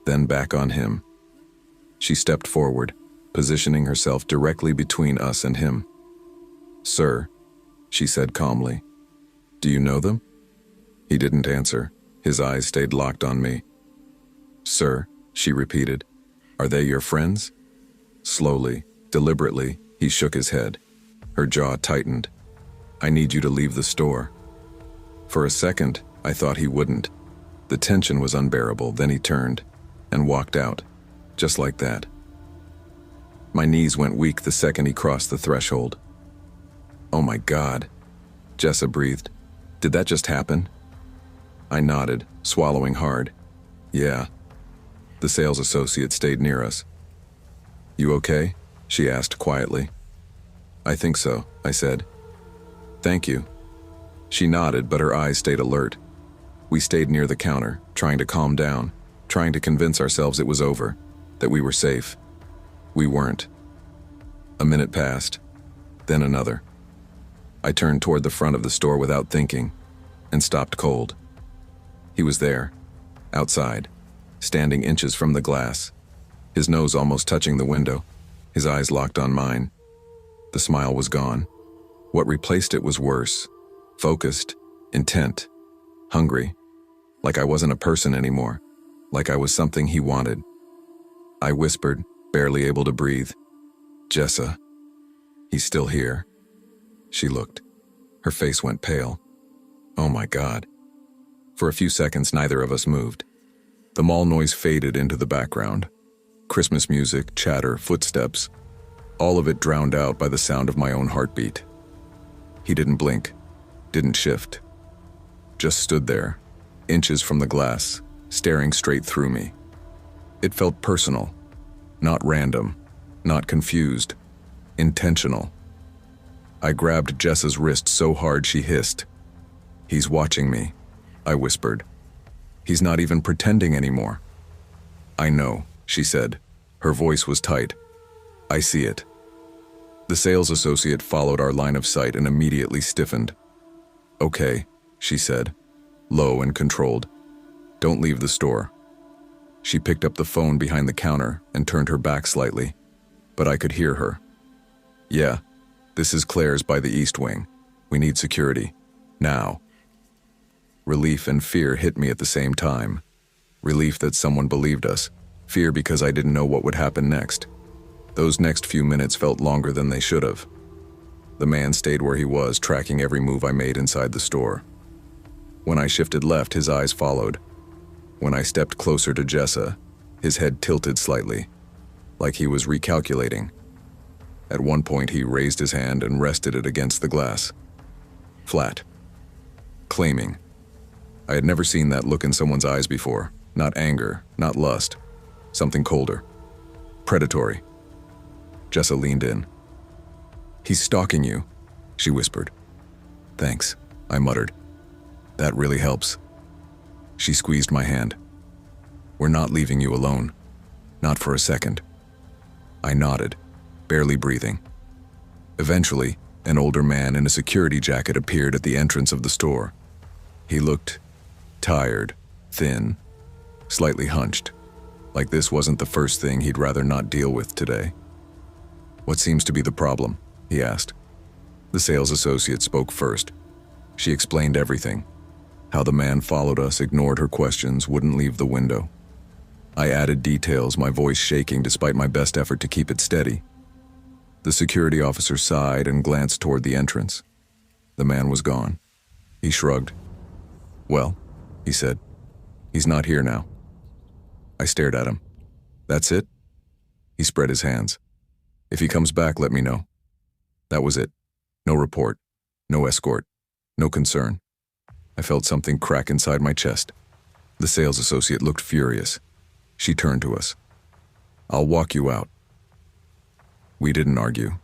then back on him. She stepped forward, positioning herself directly between us and him. "Sir," she said calmly, "do you know them?" He didn't answer. His eyes stayed locked on me. "Sir," she repeated, "are they your friends?" Slowly, deliberately, he shook his head. Her jaw tightened. "I need you to leave the store." For a second, I thought he wouldn't. The tension was unbearable. Then he turned and walked out, just like that. My knees went weak the second he crossed the threshold. "Oh my God," Jessa breathed. "Did that just happen?" I nodded, swallowing hard. "Yeah." The sales associate stayed near us. "You okay?" she asked quietly. "I think so," I said. "Thank you." She nodded, but her eyes stayed alert. We stayed near the counter, trying to calm down, trying to convince ourselves it was over, that we were safe. We weren't. A minute passed, then another. I turned toward the front of the store without thinking, and stopped cold. He was there, outside, standing inches from the glass, his nose almost touching the window, his eyes locked on mine. The smile was gone. What replaced it was worse, focused, intent, hungry, like I wasn't a person anymore, like I was something he wanted. I whispered, barely able to breathe, "Jessa, he's still here." She looked. Her face went pale. Oh my God. For a few seconds, neither of us moved. The mall noise faded into the background. Christmas music, chatter, footsteps, all of it drowned out by the sound of my own heartbeat. He didn't blink, didn't shift. Just stood there, inches from the glass, staring straight through me. It felt personal, not random, not confused, intentional. I grabbed Jessa's wrist so hard she hissed. "He's watching me," I whispered. "He's not even pretending anymore." "I know," she said. Her voice was tight. "I see it." The sales associate followed our line of sight and immediately stiffened. "Okay," she said, low and controlled. "Don't leave the store." She picked up the phone behind the counter and turned her back slightly, but I could hear her. "Yeah, this is Claire's by the East Wing. We need security. Now." Relief and fear hit me at the same time. Relief that someone believed us. Fear because I didn't know what would happen next. Those next few minutes felt longer than they should have. The man stayed where he was, tracking every move I made inside the store. When I shifted left, his eyes followed. When I stepped closer to Jessa, his head tilted slightly, like he was recalculating. At one point, he raised his hand and rested it against the glass. Flat. Claiming. I had never seen that look in someone's eyes before. Not anger, not lust. Something colder. Predatory. Jessa leaned in. "He's stalking you," she whispered. "Thanks," I muttered. "That really helps." She squeezed my hand. "We're not leaving you alone. Not for a second." I nodded, barely breathing. Eventually, an older man in a security jacket appeared at the entrance of the store. He looked tired, thin, slightly hunched, like this wasn't the first thing he'd rather not deal with today. "What seems to be the problem?" he asked. The sales associate spoke first. She explained everything. How the man followed us, ignored her questions, wouldn't leave the window. I added details, my voice shaking despite my best effort to keep it steady. The security officer sighed and glanced toward the entrance. The man was gone. He shrugged. "Well," he said, "he's not here now." I stared at him. "That's it?" He spread his hands. "If he comes back, let me know." That was it. No report, no escort, no concern. I felt something crack inside my chest. The sales associate looked furious. She turned to us. "I'll walk you out." We didn't argue.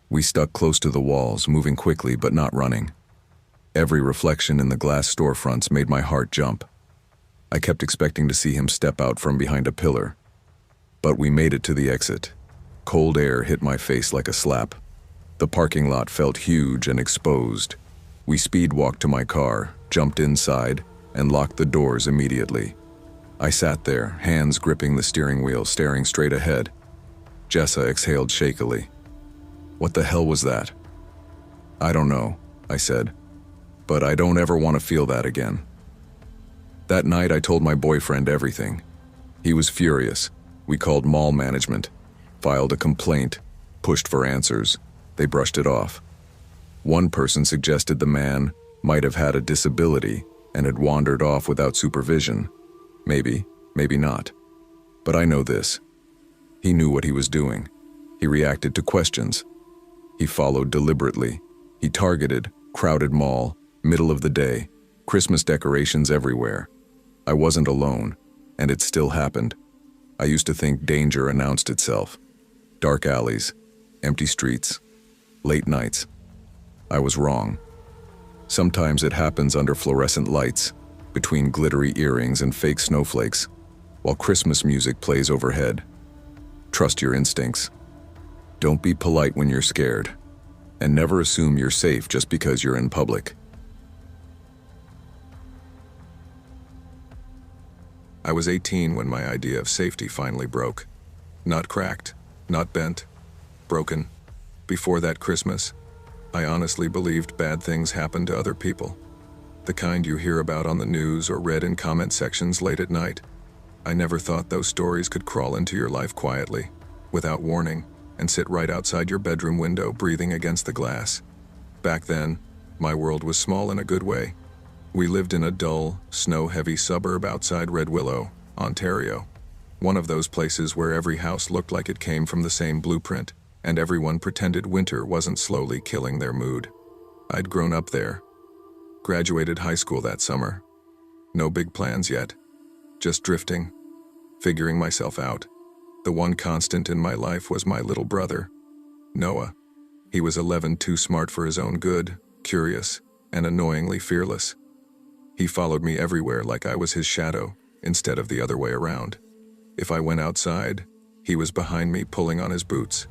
We stuck close to the walls, moving quickly but not running. Every reflection in the glass storefronts made my heart jump. I kept expecting to see him step out from behind a pillar. But we made it to the exit. Cold air hit my face like a slap. The parking lot felt huge and exposed. We speed-walked to my car, jumped inside, and locked the doors immediately. I sat there, hands gripping the steering wheel, staring straight ahead. Jessa exhaled shakily. "What the hell was that?" "I don't know," I said. "But I don't ever want to feel that again." That night I told my boyfriend everything. He was furious. We called mall management, filed a complaint, pushed for answers. They brushed it off. One person suggested the man might have had a disability and had wandered off without supervision. Maybe, maybe not. But I know this. He knew what he was doing. He reacted to questions. He followed deliberately. He targeted, crowded mall, middle of the day, Christmas decorations everywhere. I wasn't alone, and it still happened. I used to think danger announced itself. Dark alleys, empty streets, late nights. I was wrong. Sometimes it happens under fluorescent lights, between glittery earrings and fake snowflakes, while Christmas music plays overhead. Trust your instincts. Don't be polite when you're scared, and never assume you're safe just because you're in public. I was 18 when my idea of safety finally broke. Not cracked, not bent, broken. Before that Christmas, I honestly believed bad things happened to other people. The kind you hear about on the news or read in comment sections late at night. I never thought those stories could crawl into your life quietly, without warning, and sit right outside your bedroom window breathing against the glass. Back then, my world was small in a good way. We lived in a dull, snow-heavy suburb outside Red Willow, Ontario. One of those places where every house looked like it came from the same blueprint, and everyone pretended winter wasn't slowly killing their mood. I'd grown up there. Graduated high school that summer. No big plans yet. Just drifting, figuring myself out. The one constant in my life was my little brother, Noah. He was 11, too smart for his own good, curious, and annoyingly fearless. He followed me everywhere like I was his shadow, instead of the other way around. If I went outside, he was behind me pulling on his boots.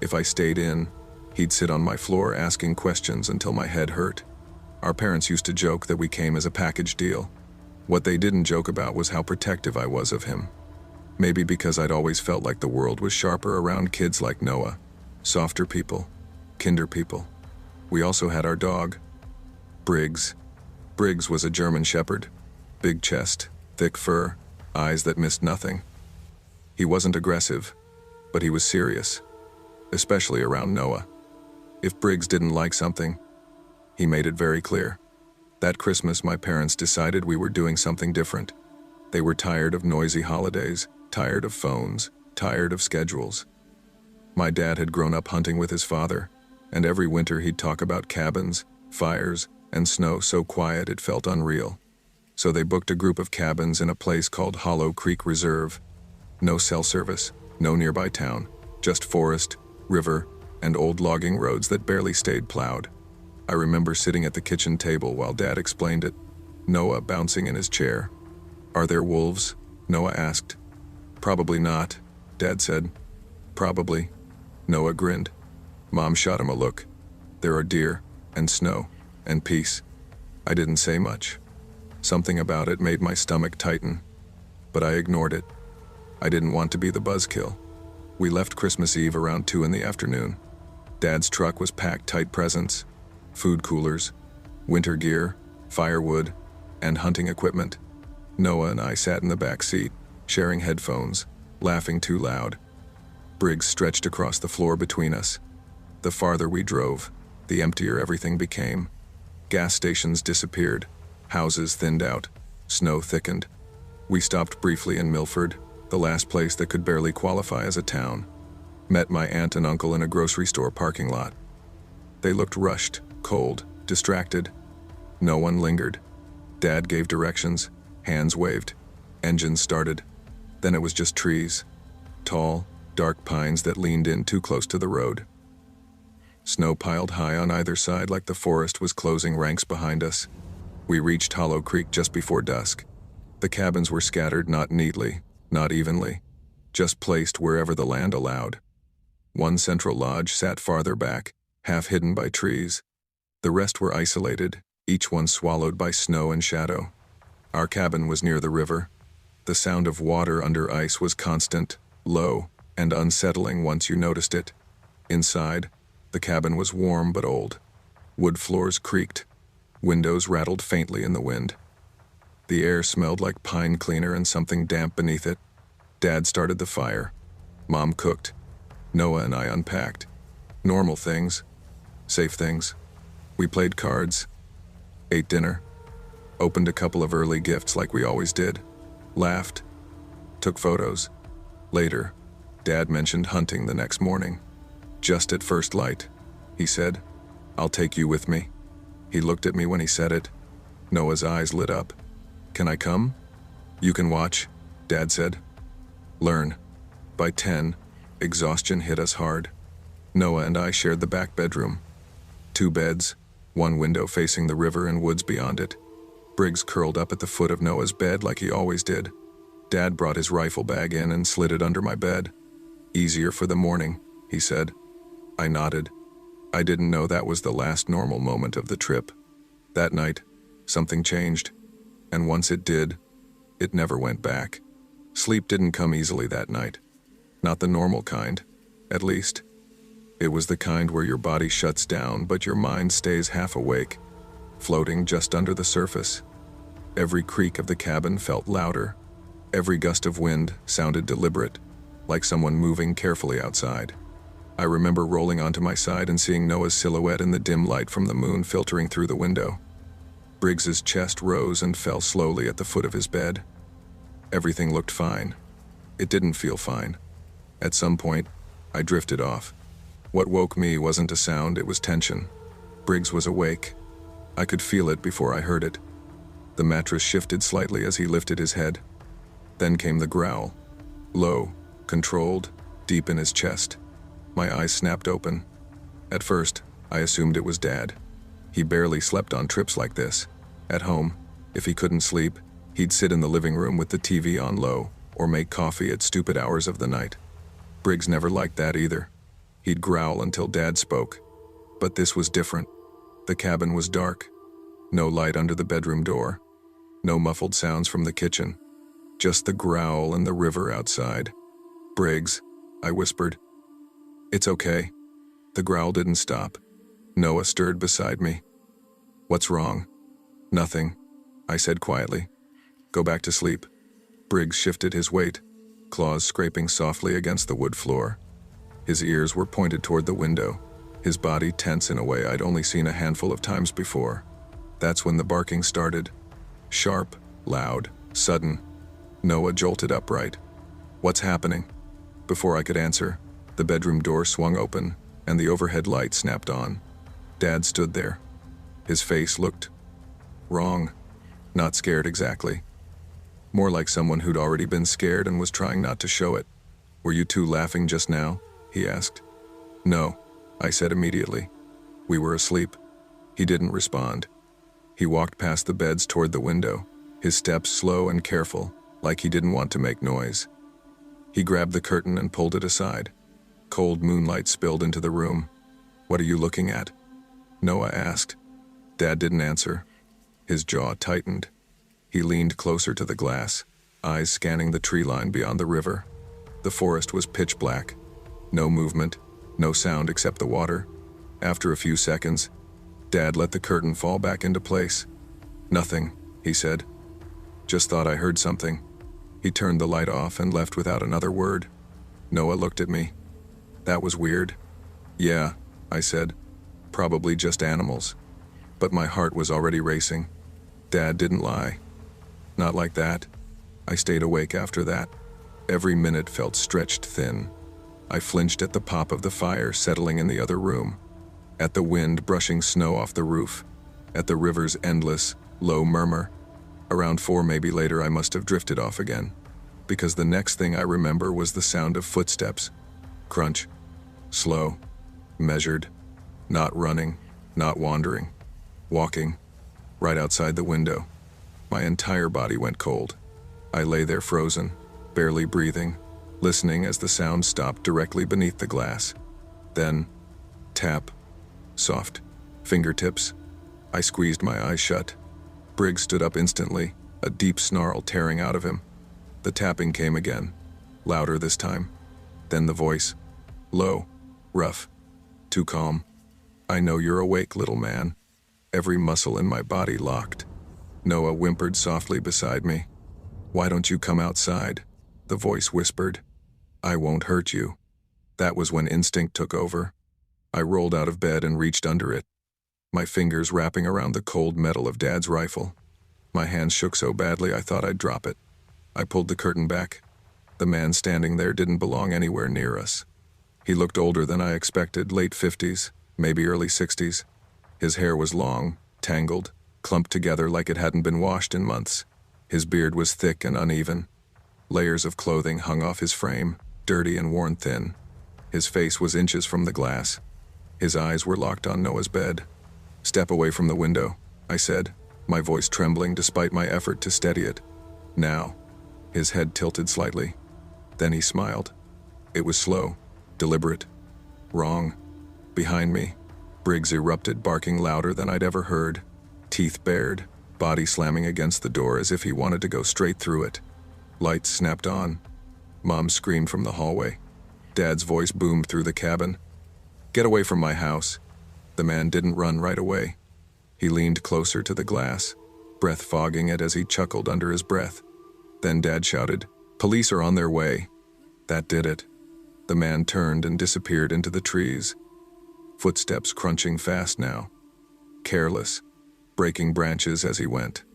If I stayed in, he'd sit on my floor asking questions until my head hurt. Our parents used to joke that we came as a package deal. What they didn't joke about was how protective I was of him. Maybe because I'd always felt like the world was sharper around kids like Noah. Softer people, kinder people. We also had our dog, Briggs. Briggs was a German shepherd. Big chest, thick fur, eyes that missed nothing. He wasn't aggressive, but he was serious, especially around Noah. If Briggs didn't like something, he made it very clear. That Christmas, my parents decided we were doing something different. They were tired of noisy holidays, tired of phones, tired of schedules. My dad had grown up hunting with his father, and every winter he'd talk about cabins, fires, and snow so quiet it felt unreal. So they booked a group of cabins in a place called Hollow Creek Reserve. No cell service, no nearby town, just forest, river, and old logging roads that barely stayed plowed. I remember sitting at the kitchen table while Dad explained it, Noah bouncing in his chair. "Are there wolves?" Noah asked. "Probably not," Dad said. "Probably." Noah grinned. Mom shot him a look. "There are deer, and snow, and peace." I didn't say much. Something about it made my stomach tighten, but I ignored it. I didn't want to be the buzzkill. We left Christmas Eve around 2 in the afternoon. Dad's truck was packed tight presents, food coolers, winter gear, firewood, and hunting equipment. Noah and I sat in the back seat, sharing headphones, laughing too loud. Briggs stretched across the floor between us. The farther we drove, the emptier everything became. Gas stations disappeared, houses thinned out, snow thickened. We stopped briefly in Milford, the last place that could barely qualify as a town. Met my aunt and uncle in a grocery store parking lot. They looked rushed, cold, distracted. No one lingered. Dad gave directions, hands waved, engines started. Then it was just trees, tall, dark pines that leaned in too close to the road. Snow piled high on either side like the forest was closing ranks behind us. We reached Hollow Creek just before dusk. The cabins were scattered not neatly, not evenly, just placed wherever the land allowed. One central lodge sat farther back, half hidden by trees. The rest were isolated, each one swallowed by snow and shadow. Our cabin was near the river. The sound of water under ice was constant, low, and unsettling once you noticed it. Inside, the cabin was warm but old. Wood floors creaked. Windows rattled faintly in the wind. The air smelled like pine cleaner and something damp beneath it. Dad started the fire. Mom cooked. Noah and I unpacked. Normal things. Safe things. We played cards. Ate dinner. Opened a couple of early gifts like we always did. Laughed. Took photos. Later, Dad mentioned hunting the next morning. Just at first light, he said, "I'll take you with me." He looked at me when he said it. Noah's eyes lit up. "Can I come?" "You can watch," Dad said. Learn. By 10, exhaustion hit us hard. Noah and I shared the back bedroom. 2 beds, 1 window facing the river and woods beyond it. Briggs curled up at the foot of Noah's bed like he always did. Dad brought his rifle bag in and slid it under my bed. "Easier for the morning," he said. I nodded. I didn't know that was the last normal moment of the trip. That night, something changed. And once it did, it never went back. Sleep didn't come easily that night. Not the normal kind, at least. It was the kind where your body shuts down but your mind stays half awake, floating just under the surface. Every creak of the cabin felt louder. Every gust of wind sounded deliberate, like someone moving carefully outside. I remember rolling onto my side and seeing Noah's silhouette in the dim light from the moon filtering through the window. Briggs's chest rose and fell slowly at the foot of his bed. Everything looked fine. It didn't feel fine. At some point, I drifted off. What woke me wasn't a sound, it was tension. Briggs was awake. I could feel it before I heard it. The mattress shifted slightly as he lifted his head. Then came the growl. Low, controlled, deep in his chest. My eyes snapped open. At first, I assumed it was Dad. He barely slept on trips like this. At home, if he couldn't sleep, he'd sit in the living room with the TV on low, or make coffee at stupid hours of the night. Briggs never liked that either. He'd growl until Dad spoke. But this was different. The cabin was dark. No light under the bedroom door. No muffled sounds from the kitchen. Just the growl and the river outside. "Briggs," I whispered. "It's okay." The growl didn't stop. Noah stirred beside me. "What's wrong?" "Nothing," I said quietly. "Go back to sleep." Briggs shifted his weight, claws scraping softly against the wood floor. His ears were pointed toward the window, his body tense in a way I'd only seen a handful of times before. That's when the barking started. Sharp, loud, sudden. Noah jolted upright. "What's happening?" Before I could answer, the bedroom door swung open, and the overhead light snapped on. Dad stood there. His face looked wrong. Not scared exactly. More like someone who'd already been scared and was trying not to show it. "Were you two laughing just now?" he asked. "No," I said immediately. "We were asleep." He didn't respond. He walked past the beds toward the window, his steps slow and careful, like he didn't want to make noise. He grabbed the curtain and pulled it aside. Cold moonlight spilled into the room. "What are you looking at?" Noah asked. Dad didn't answer. His jaw tightened. He leaned closer to the glass, eyes scanning the tree line beyond the river. The forest was pitch black. No movement, no sound except the water. After a few seconds, Dad let the curtain fall back into place. "Nothing," he said. "Just thought I heard something." He turned the light off and left without another word. Noah looked at me. "That was weird." "Yeah," I said. "Probably just animals." But my heart was already racing. Dad didn't lie. Not like that. I stayed awake after that. Every minute felt stretched thin. I flinched at the pop of the fire settling in the other room, at the wind brushing snow off the roof, at the river's endless, low murmur. Around 4 maybe later I must have drifted off again, because the next thing I remember was the sound of footsteps. Crunch. Slow. Measured. Not running. Not wandering. Walking. Right outside the window. My entire body went cold. I lay there frozen, barely breathing, listening as the sound stopped directly beneath the glass. Then, tap. Soft. Fingertips. I squeezed my eyes shut. Briggs stood up instantly, a deep snarl tearing out of him. The tapping came again, louder this time. Then the voice. Low, rough, too calm. I know you're awake, little man. Every muscle in my body locked. Noah whimpered softly beside me. Why don't you come outside? The voice whispered. I won't hurt you. That was when instinct took over. I rolled out of bed and reached under it, my fingers wrapping around the cold metal of Dad's rifle. My hands shook so badly I thought I'd drop it. I pulled the curtain back. The man standing there didn't belong anywhere near us. He looked older than I expected, late 50s, maybe early 60s. His hair was long, tangled, clumped together like it hadn't been washed in months. His beard was thick and uneven. Layers of clothing hung off his frame, dirty and worn thin. His face was inches from the glass. His eyes were locked on Noah's bed. Step away from the window, I said, my voice trembling despite my effort to steady it. Now. His head tilted slightly. Then he smiled. It was slow, deliberate. Wrong. Behind me, Briggs erupted, barking louder than I'd ever heard. Teeth bared, body slamming against the door as if he wanted to go straight through it. Lights snapped on. Mom screamed from the hallway. Dad's voice boomed through the cabin. Get away from my house. The man didn't run right away. He leaned closer to the glass, breath fogging it as he chuckled under his breath. Then Dad shouted, Police are on their way. That did it. The man turned and disappeared into the trees. Footsteps crunching fast now. Careless, breaking branches as he went.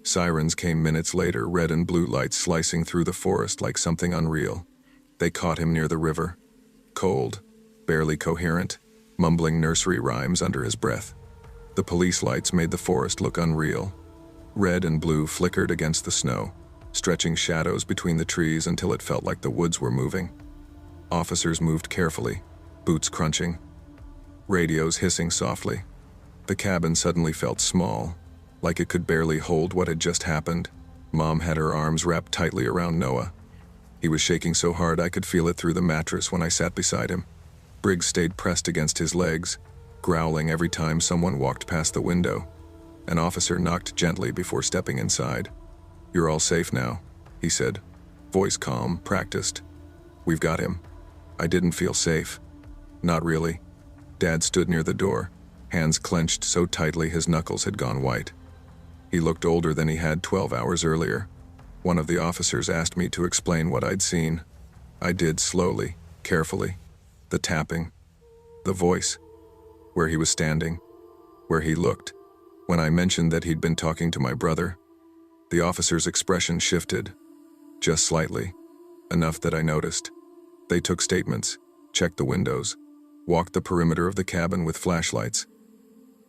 Sirens came minutes later, red and blue lights slicing through the forest like something unreal. They caught him near the river. Cold, barely coherent, mumbling nursery rhymes under his breath. The police lights made the forest look unreal. Red and blue flickered against the snow, stretching shadows between the trees until it felt like the woods were moving. Officers moved carefully, boots crunching, radios hissing softly. The cabin suddenly felt small, like it could barely hold what had just happened. Mom had her arms wrapped tightly around Noah. He was shaking so hard I could feel it through the mattress when I sat beside him. Briggs stayed pressed against his legs, growling every time someone walked past the window. An officer knocked gently before stepping inside. You're all safe now, he said, voice calm, practiced. We've got him. I didn't feel safe. Not really. Dad stood near the door, hands clenched so tightly his knuckles had gone white. He looked older than he had 12 hours earlier. One of the officers asked me to explain what I'd seen. I did slowly, carefully. The tapping, the voice, where he was standing, where he looked. When I mentioned that he'd been talking to my brother, the officer's expression shifted, just slightly, enough that I noticed. They took statements, checked the windows, walked the perimeter of the cabin with flashlights.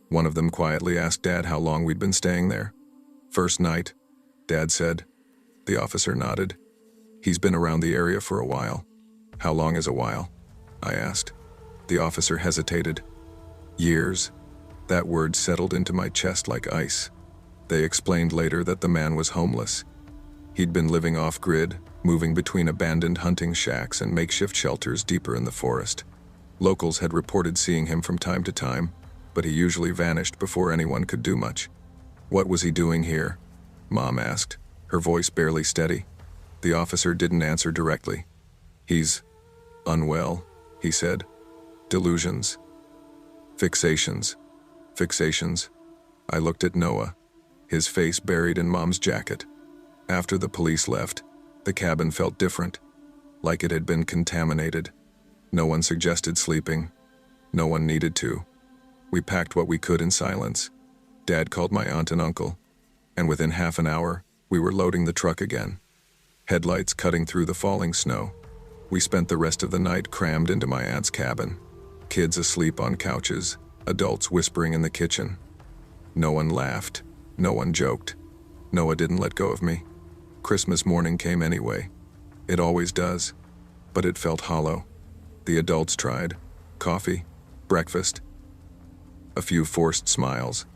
One of them quietly asked Dad how long we'd been staying there. First night, Dad said. The officer nodded. He's been around the area for a while. How long is a while? I asked. The officer hesitated. Years. That word settled into my chest like ice. They explained later that the man was homeless. He'd been living off-grid, moving between abandoned hunting shacks and makeshift shelters deeper in the forest. Locals had reported seeing him from time to time, but he usually vanished before anyone could do much. What was he doing here? Mom asked, her voice barely steady. The officer didn't answer directly. He's unwell, he said. Delusions. Fixations. Fixations. I looked at Noah, his face buried in Mom's jacket. After the police left, the cabin felt different, like it had been contaminated. No one suggested sleeping. No one needed to. We packed what we could in silence. Dad called my aunt and uncle, and within half an hour, we were loading the truck again. Headlights cutting through the falling snow. We spent the rest of the night crammed into my aunt's cabin. Kids asleep on couches, adults whispering in the kitchen. No one laughed. No one joked. Noah didn't let go of me. Christmas morning came anyway. It always does. But it felt hollow. The adults tried. Coffee, breakfast. A few forced smiles.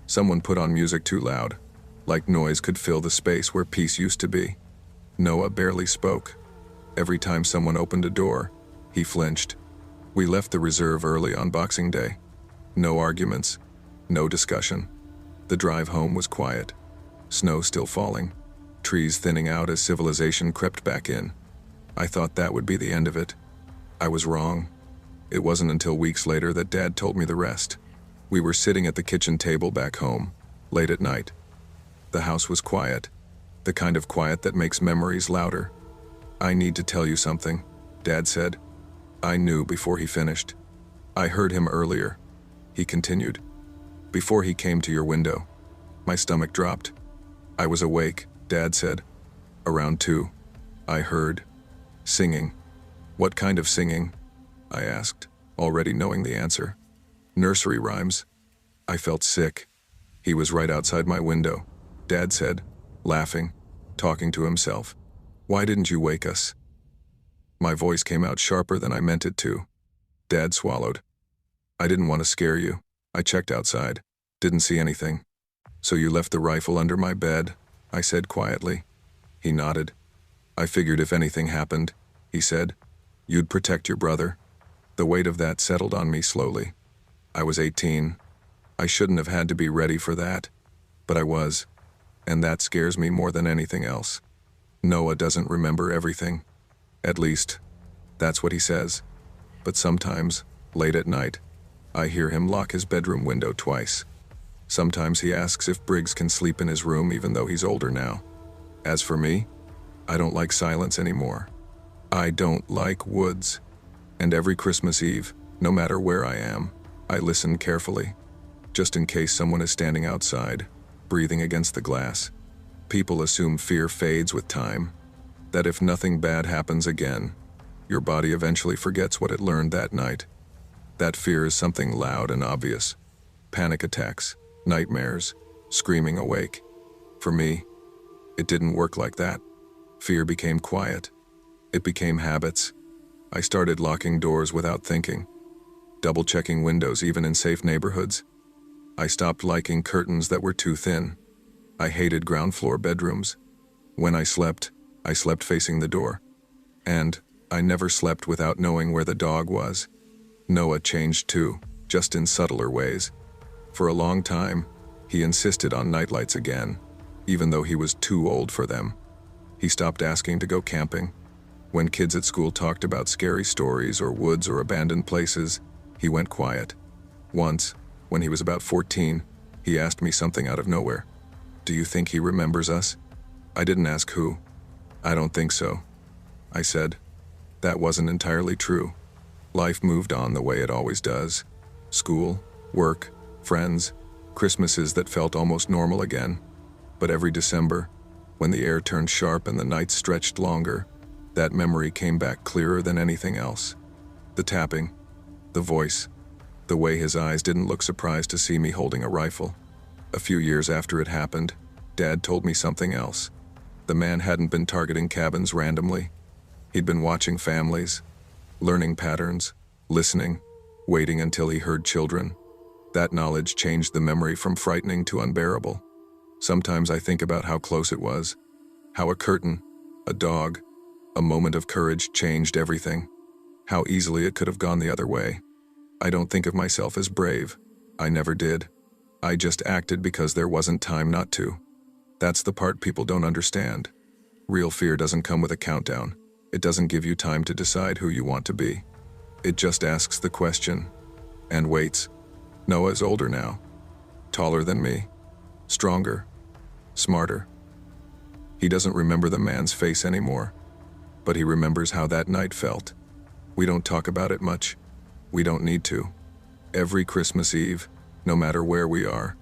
Someone put on music too loud, like noise could fill the space where peace used to be. Noah barely spoke. Every time someone opened a door, he flinched. We left the reserve early on Boxing Day. No arguments, no discussion. The drive home was quiet. Snow still falling, trees thinning out as civilization crept back in. I thought that would be the end of it. I was wrong. It wasn't until weeks later that Dad told me the rest. We were sitting at the kitchen table back home, late at night. The house was quiet, the kind of quiet that makes memories louder. "I need to tell you something," Dad said. I knew before he finished. "I heard him earlier," he continued. "Before he came to your window." My stomach dropped. "I was awake," Dad said. "Around 2. I heard singing." "What kind of singing?" I asked, already knowing the answer. "Nursery rhymes." I felt sick. "He was right outside my window," Dad said, laughing, talking to himself. "Why didn't you wake us?" My voice came out sharper than I meant it to. Dad swallowed. "I didn't want to scare you. I checked outside. Didn't see anything." "So you left the rifle under my bed?" I said quietly. He nodded. "I figured if anything happened," he said, "you'd protect your brother." The weight of that settled on me slowly. I was 18. I shouldn't have had to be ready for that, but I was, and that scares me more than anything else. Noah doesn't remember everything. At least, that's what he says. But sometimes, late at night, I hear him lock his bedroom window twice. Sometimes he asks if Briggs can sleep in his room even though he's older now. As for me, I don't like silence anymore. I don't like woods. And every Christmas Eve, no matter where I am, I listen carefully, just in case someone is standing outside, breathing against the glass. People assume fear fades with time, that if nothing bad happens again, your body eventually forgets what it learned that night. That fear is something loud and obvious. Panic attacks, nightmares, screaming awake. For me, it didn't work like that. Fear became quiet. It became habits. I started locking doors without thinking, double-checking windows even in safe neighborhoods. I stopped liking curtains that were too thin. I hated ground-floor bedrooms. When I slept facing the door. And I never slept without knowing where the dog was. Noah changed too, just in subtler ways. For a long time, he insisted on nightlights again, even though he was too old for them. He stopped asking to go camping. When kids at school talked about scary stories or woods or abandoned places, he went quiet. Once, when he was about 14, he asked me something out of nowhere. "Do you think he remembers us?" I didn't ask who. "I don't think so," I said. That wasn't entirely true. Life moved on the way it always does. School, work, friends, Christmases that felt almost normal again. But every December, when the air turned sharp and the nights stretched longer, that memory came back clearer than anything else. The tapping, the voice, the way his eyes didn't look surprised to see me holding a rifle. A few years after it happened, Dad told me something else. The man hadn't been targeting cabins randomly. He'd been watching families, learning patterns, listening, waiting until he heard children. That knowledge changed the memory from frightening to unbearable. Sometimes I think about how close it was, how a curtain, a dog, a moment of courage changed everything, how easily it could have gone the other way. I don't think of myself as brave. I never did. I just acted because there wasn't time not to. That's the part people don't understand. Real fear doesn't come with a countdown. It doesn't give you time to decide who you want to be. It just asks the question, and waits. Noah is older now, taller than me, stronger, smarter. He doesn't remember the man's face anymore, but he remembers how that night felt. We don't talk about it much. We don't need to. Every Christmas Eve, no matter where we are,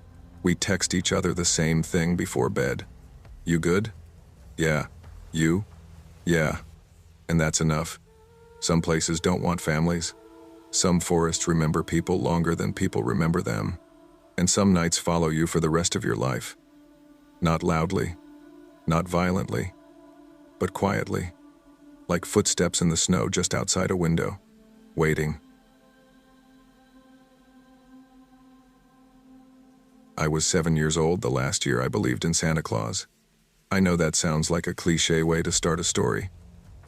we text each other the same thing before bed. "You good?" "Yeah." "You?" "Yeah." And that's enough. Some places don't want families. Some forests remember people longer than people remember them. And some nights follow you for the rest of your life. Not loudly, not violently, but quietly, like footsteps in the snow just outside a window, waiting. I was 7 years old the last year I believed in Santa Claus. I know that sounds like a cliché way to start a story,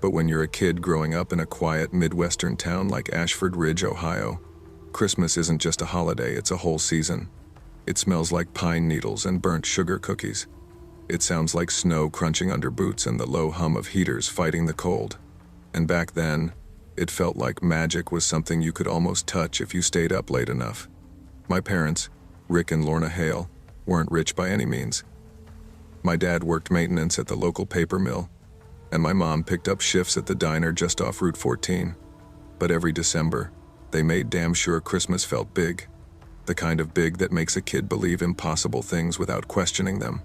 but when you're a kid growing up in a quiet Midwestern town like Ashford Ridge, Ohio, Christmas isn't just a holiday, it's a whole season. It smells like pine needles and burnt sugar cookies. It sounds like snow crunching under boots and the low hum of heaters fighting the cold. And back then, it felt like magic was something you could almost touch if you stayed up late enough. My parents, Rick and Lorna Hale, weren't rich by any means. My dad worked maintenance at the local paper mill, and my mom picked up shifts at the diner just off Route 14. But every December, they made damn sure Christmas felt big. The kind of big that makes a kid believe impossible things without questioning them.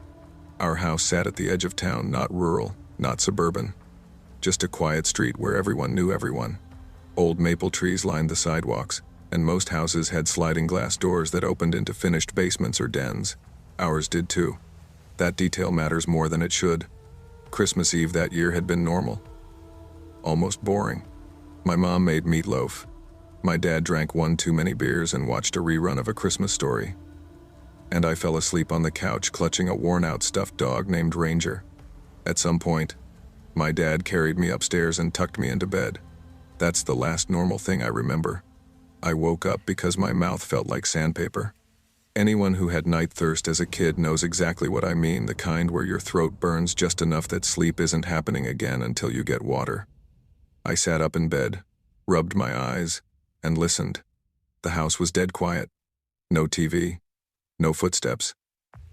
Our house sat at the edge of town, not rural, not suburban. Just a quiet street where everyone knew everyone. Old maple trees lined the sidewalks, and most houses had sliding glass doors that opened into finished basements or dens. Ours did too. That detail matters more than it should. Christmas Eve that year had been normal. Almost boring. My mom made meatloaf. My dad drank one too many beers and watched a rerun of A Christmas Story. And I fell asleep on the couch clutching a worn-out stuffed dog named Ranger. At some point, my dad carried me upstairs and tucked me into bed. That's the last normal thing I remember. I woke up because my mouth felt like sandpaper. Anyone who had night thirst as a kid knows exactly what I mean, the kind where your throat burns just enough that sleep isn't happening again until you get water. I sat up in bed, rubbed my eyes, and listened. The house was dead quiet. No TV, no footsteps,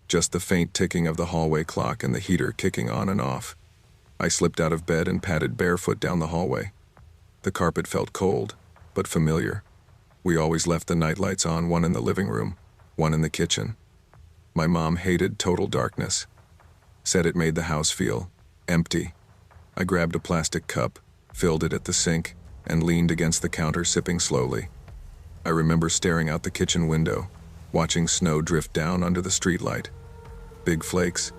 just the faint ticking of the hallway clock and the heater kicking on and off. I slipped out of bed and padded barefoot down the hallway. The carpet felt cold, but familiar. We always left the nightlights on, one in the living room, one in the kitchen. My mom hated total darkness, said it made the house feel empty. I grabbed a plastic cup, filled it at the sink, and leaned against the counter, sipping slowly. I remember staring out the kitchen window, watching snow drift down under the streetlight. Big flakes,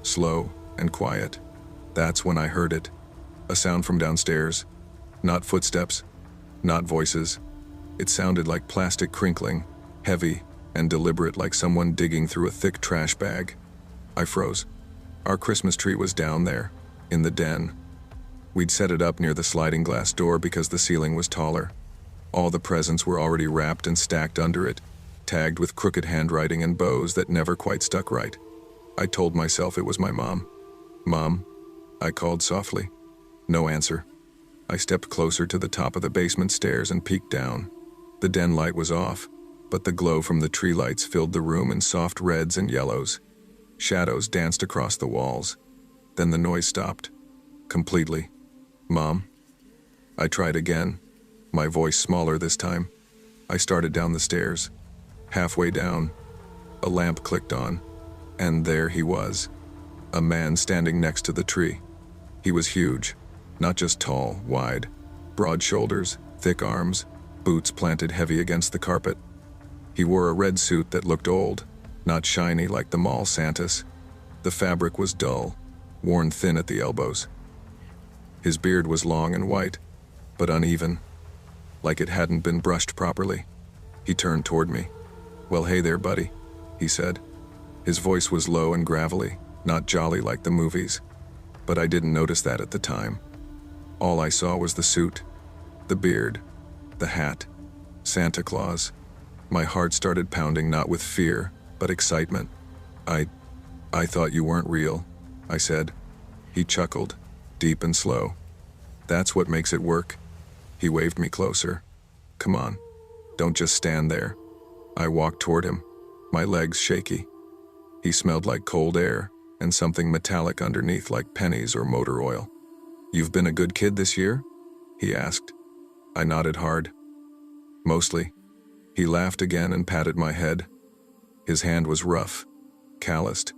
slow and quiet. That's when I heard it. A sound from downstairs. Not footsteps, not voices. It sounded like plastic crinkling, heavy and deliberate, like someone digging through a thick trash bag. I froze. Our Christmas tree was down there, in the den. We'd set it up near the sliding glass door because the ceiling was taller. All the presents were already wrapped and stacked under it, tagged with crooked handwriting and bows that never quite stuck right. I told myself it was my mom. Mom, I called softly. No answer. I stepped closer to the top of the basement stairs and peeked down. The den light was off, but the glow from the tree lights filled the room in soft reds and yellows. Shadows danced across the walls. Then the noise stopped. Completely. Mom? I tried again, my voice smaller this time. I started down the stairs. Halfway down, a lamp clicked on, and there he was, a man standing next to the tree. He was huge, not just tall, wide, broad shoulders, thick arms, boots planted heavy against the carpet. He wore a red suit that looked old, not shiny like the mall Santas. The fabric was dull, worn thin at the elbows. His beard was long and white, but uneven, like it hadn't been brushed properly. He turned toward me. "Well, hey there, buddy," he said. His voice was low and gravelly, not jolly like the movies, but I didn't notice that at the time. All I saw was the suit, the beard, the hat, Santa Claus. My heart started pounding, not with fear, but excitement. I thought you weren't real," I said. He chuckled, deep and slow. "That's what makes it work." He waved me closer. "Come on, don't just stand there." I walked toward him, my legs shaky. He smelled like cold air and something metallic underneath, like pennies or motor oil. "You've been a good kid this year?" he asked. I nodded hard. "Mostly." He laughed again and patted my head. His hand was rough, calloused.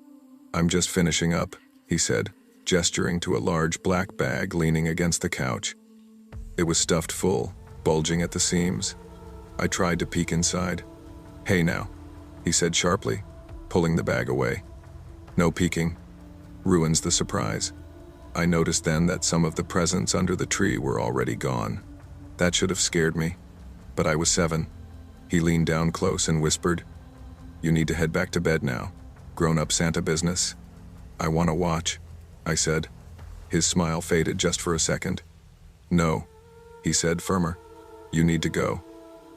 "I'm just finishing up," he said, gesturing to a large black bag leaning against the couch. It was stuffed full, bulging at the seams. I tried to peek inside. "Hey now," he said sharply, pulling the bag away. "No peeking. Ruins the surprise." I noticed then that some of the presents under the tree were already gone. That should have scared me, but I was 7. He leaned down close and whispered, "You need to head back to bed now. Grown-up Santa business." "I want to watch," I said. His smile faded just for a second. "No," he said, firmer. "You need to go."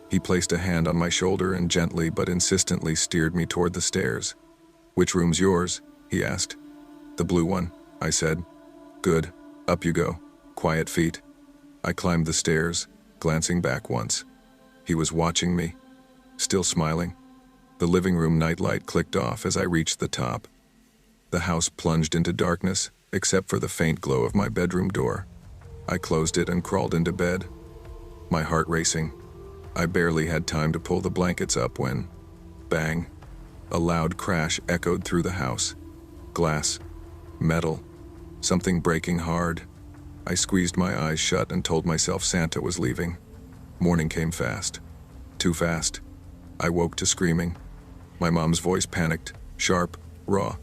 He placed a hand on my shoulder and gently but insistently steered me toward the stairs. "Which room's yours?" he asked. "The blue one," I said. "Good. Up you go. Quiet feet." I climbed the stairs, glancing back once. He was watching me, still smiling. The living room nightlight clicked off as I reached the top. The house plunged into darkness, except for the faint glow of my bedroom door. I closed it and crawled into bed, my heart racing. I barely had time to pull the blankets up when, bang, a loud crash echoed through the house. Glass, metal, something breaking hard. I squeezed my eyes shut and told myself Santa was leaving. Morning came fast. Too fast. I woke to screaming. My mom's voice panicked, sharp, raw.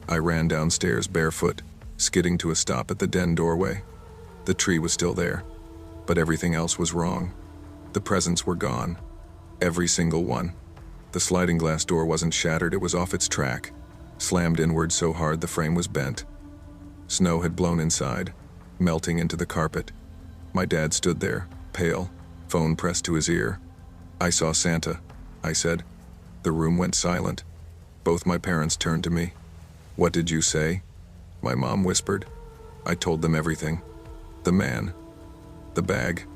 I ran downstairs barefoot, skidding to a stop at the den doorway. The tree was still there, but everything else was wrong. The presents were gone. Every single one. The sliding glass door wasn't shattered, it was off its track, slammed inward so hard the frame was bent. Snow had blown inside, melting into the carpet. My dad stood there, pale, phone pressed to his ear. "I saw Santa," I said. The room went silent. Both my parents turned to me. "What did you say?" My mom whispered. I told them everything. The man, the bag,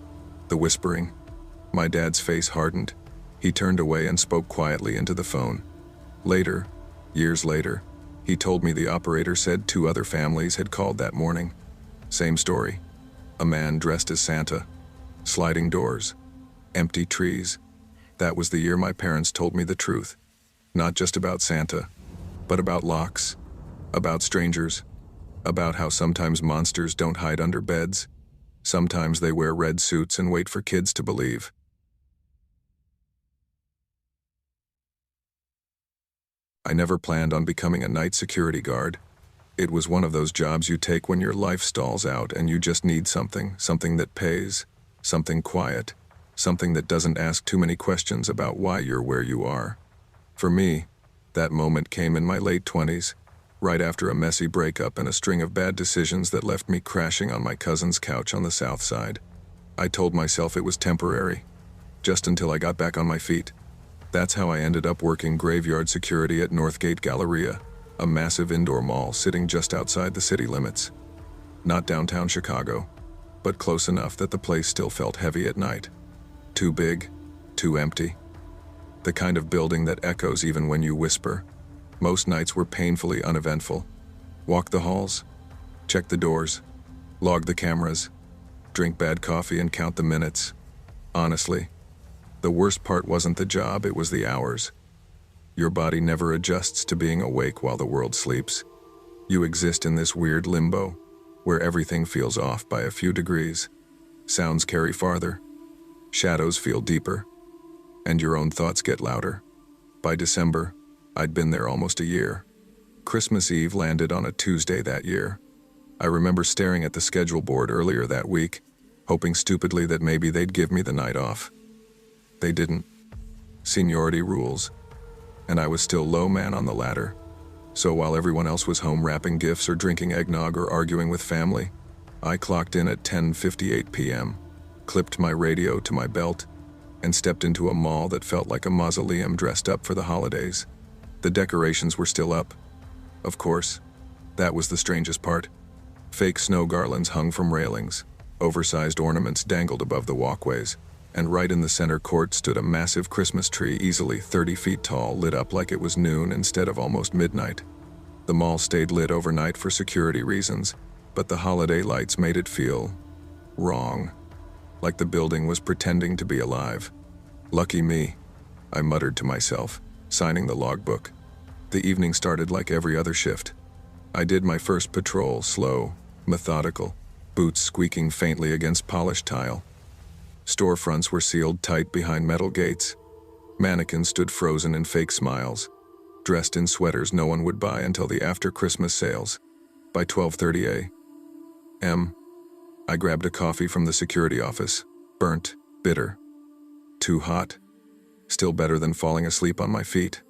the whispering. My dad's face hardened. He turned away and spoke quietly into the phone. Later, years later, he told me the operator said 2 other families had called that morning. Same story. A man dressed as Santa. Sliding doors. Empty trees. That was the year my parents told me the truth. Not just about Santa, but about locks, about strangers, about how sometimes monsters don't hide under beds. Sometimes they wear red suits and wait for kids to believe. I never planned on becoming a night security guard. It was one of those jobs you take when your life stalls out and you just need something that pays, something quiet, something that doesn't ask too many questions about why you're where you are. For me, that moment came in my late 20s, right after a messy breakup and a string of bad decisions that left me crashing on my cousin's couch on the south side. I told myself it was temporary, just until I got back on my feet. That's how I ended up working graveyard security at Northgate Galleria, a massive indoor mall sitting just outside the city limits. Not downtown Chicago, but close enough that the place still felt heavy at night. Too big, too empty. The kind of building that echoes even when you whisper. Most nights were painfully uneventful. Walk the halls, check the doors, log the cameras, drink bad coffee and count the minutes. Honestly, the worst part wasn't the job, it was the hours. Your body never adjusts to being awake while the world sleeps. You exist in this weird limbo, where everything feels off by a few degrees. Sounds carry farther, shadows feel deeper, and your own thoughts get louder. By December, I'd been there almost a year. Christmas Eve landed on a Tuesday that year. I remember staring at the schedule board earlier that week, hoping stupidly that maybe they'd give me the night off. They didn't. Seniority rules. And I was still low man on the ladder. So while everyone else was home wrapping gifts or drinking eggnog or arguing with family, I clocked in at 10:58 p.m., clipped my radio to my belt, and stepped into a mall that felt like a mausoleum dressed up for the holidays. The decorations were still up. Of course, that was the strangest part. Fake snow garlands hung from railings, oversized ornaments dangled above the walkways, and right in the center court stood a massive Christmas tree easily 30 feet tall, lit up like it was noon instead of almost midnight. The mall stayed lit overnight for security reasons, but the holiday lights made it feel wrong, like the building was pretending to be alive. Lucky me, I muttered to myself, signing the logbook. The evening started like every other shift. I did my first patrol, slow, methodical, boots squeaking faintly against polished tile. Storefronts were sealed tight behind metal gates. Mannequins stood frozen in fake smiles, dressed in sweaters no one would buy until the after-Christmas sales. By 12:30 a.m., I grabbed a coffee from the security office, burnt, bitter. Too hot. Still better than falling asleep on my feet.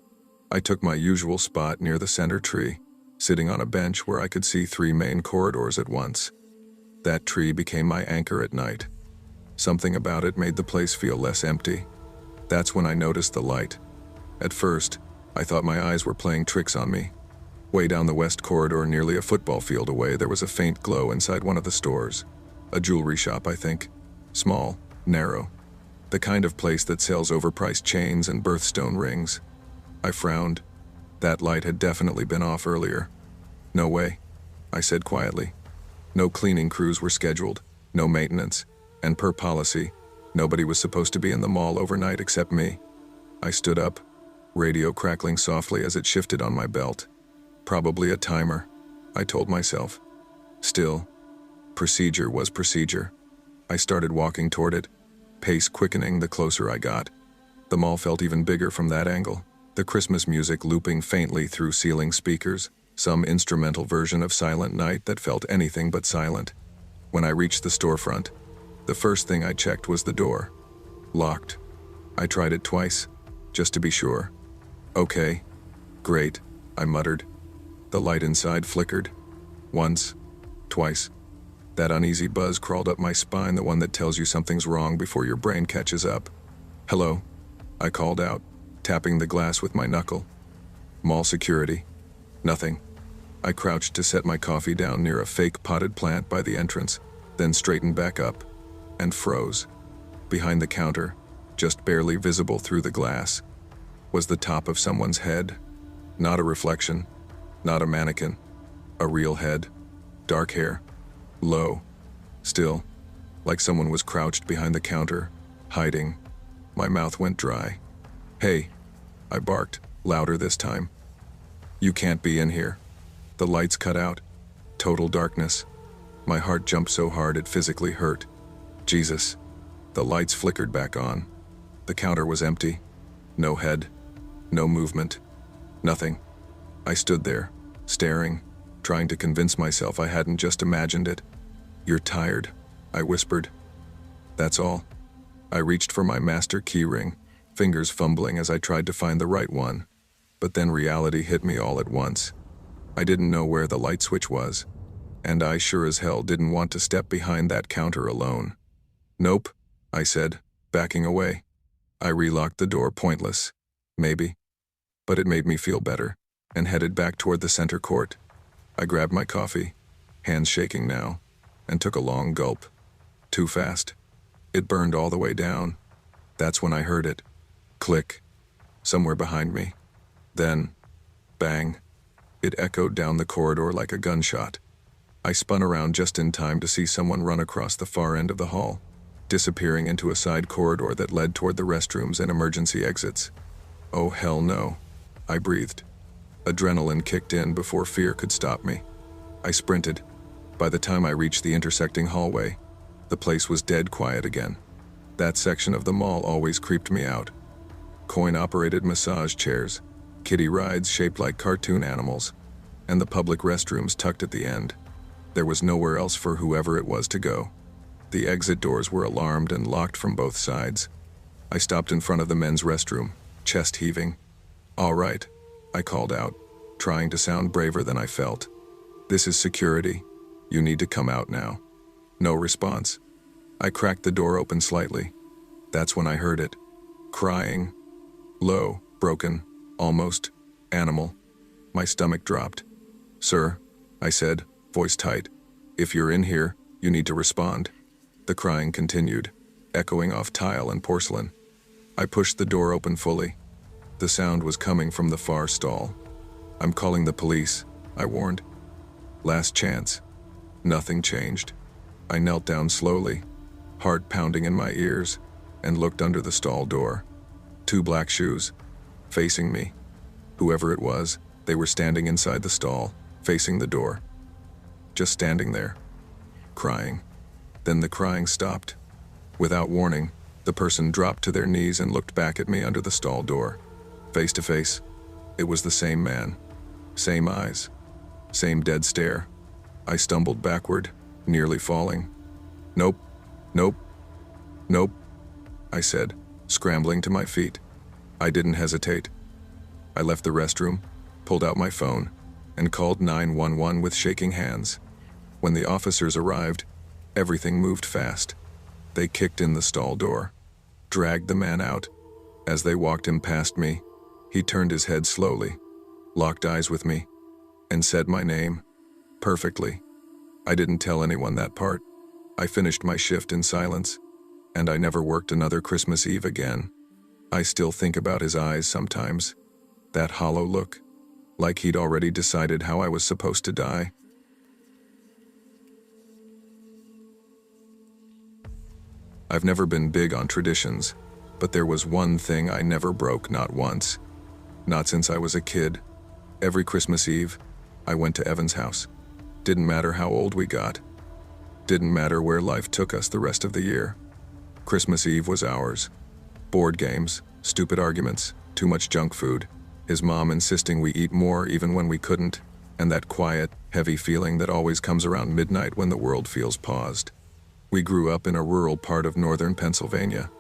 I took my usual spot near the center tree, sitting on a bench where I could see 3 main corridors at once. That tree became my anchor at night. Something about it made the place feel less empty, That's when I noticed the light. At first, I thought my eyes were playing tricks on me. Way down the west corridor, nearly a football field away, there was a faint glow inside one of the stores. A jewelry shop, I think. Small, narrow. The kind of place that sells overpriced chains and birthstone rings. I frowned. That light had definitely been off earlier. No way, I said quietly. No cleaning crews were scheduled, no maintenance, and per policy, nobody was supposed to be in the mall overnight except me. I stood up, radio crackling softly as it shifted on my belt. Probably a timer, I told myself. Still, procedure was procedure. I started walking toward it, pace quickening the closer I got. The mall felt even bigger from that angle, the Christmas music looping faintly through ceiling speakers, some instrumental version of Silent Night that felt anything but silent. When I reached the storefront, the first thing I checked was the door. Locked. I tried it twice, just to be sure. Okay. Great, I muttered. The light inside flickered. Once. Twice. That uneasy buzz crawled up my spine, the one that tells you something's wrong before your brain catches up. Hello, I called out, tapping the glass with my knuckle. Mall security. Nothing. I crouched to set my coffee down near a fake potted plant by the entrance, then straightened back up, and froze. Behind the counter, just barely visible through the glass, was the top of someone's head. Not a reflection, not a mannequin. A real head. Dark hair. Low. Still, like someone was crouched behind the counter, hiding. My mouth went dry. Hey, I barked, louder this time. You can't be in here. The lights cut out. Total darkness. My heart jumped so hard it physically hurt. Jesus. The lights flickered back on. The counter was empty. No head. No movement. Nothing. I stood there, staring, trying to convince myself I hadn't just imagined it. You're tired, I whispered. That's all. I reached for my master key ring, fingers fumbling as I tried to find the right one. But then reality hit me all at once. I didn't know where the light switch was, and I sure as hell didn't want to step behind that counter alone. Nope, I said, backing away. I relocked the door, pointless. Maybe. But it made me feel better, and headed back toward the center court. I grabbed my coffee, hands shaking now, and took a long gulp. Too fast. It burned all the way down. That's when I heard it. Click. Somewhere behind me. Then, bang. It echoed down the corridor like a gunshot. I spun around just in time to see someone run across the far end of the hall, disappearing into a side corridor that led toward the restrooms and emergency exits. Oh hell no, I breathed. Adrenaline kicked in before fear could stop me. I sprinted. By the time I reached the intersecting hallway, the place was dead quiet again. That section of the mall always creeped me out. Coin-operated massage chairs, kiddie rides shaped like cartoon animals, and the public restrooms tucked at the end. There was nowhere else for whoever it was to go. The exit doors were alarmed and locked from both sides. I stopped in front of the men's restroom, chest heaving. All right, I called out, trying to sound braver than I felt. This is security. You need to come out now. No response. I cracked the door open slightly. That's when I heard it. Crying. Low, broken, almost animal. My stomach dropped. Sir, I said, voice tight. If you're in here, you need to respond. The crying continued, echoing off tile and porcelain. I pushed the door open fully. The sound was coming from the far stall. I'm calling the police, I warned. Last chance. Nothing changed. I knelt down slowly, heart pounding in my ears, and looked under the stall door. 2 black shoes, facing me. Whoever it was, they were standing inside the stall, facing the door. Just standing there, crying. Then the crying stopped. Without warning, the person dropped to their knees and looked back at me under the stall door. Face to face, it was the same man. Same eyes. Same dead stare. I stumbled backward, nearly falling. Nope, nope, nope, I said, scrambling to my feet. I didn't hesitate. I left the restroom, pulled out my phone, and called 911 with shaking hands. When the officers arrived, everything moved fast. They kicked in the stall door, dragged the man out, As they walked him past me, he turned his head slowly, locked eyes with me, and said my name, perfectly. I didn't tell anyone that part. I finished my shift in silence, and I never worked another Christmas Eve again. I still think about his eyes sometimes, that hollow look, like he'd already decided how I was supposed to die. I've never been big on traditions, but there was one thing I never broke, not once. Not since I was a kid. Every Christmas Eve, I went to Evan's house. Didn't matter how old we got. Didn't matter where life took us the rest of the year. Christmas Eve was ours. Board games, stupid arguments, too much junk food, his mom insisting we eat more even when we couldn't, and that quiet, heavy feeling that always comes around midnight when the world feels paused. We grew up in a rural part of northern Pennsylvania.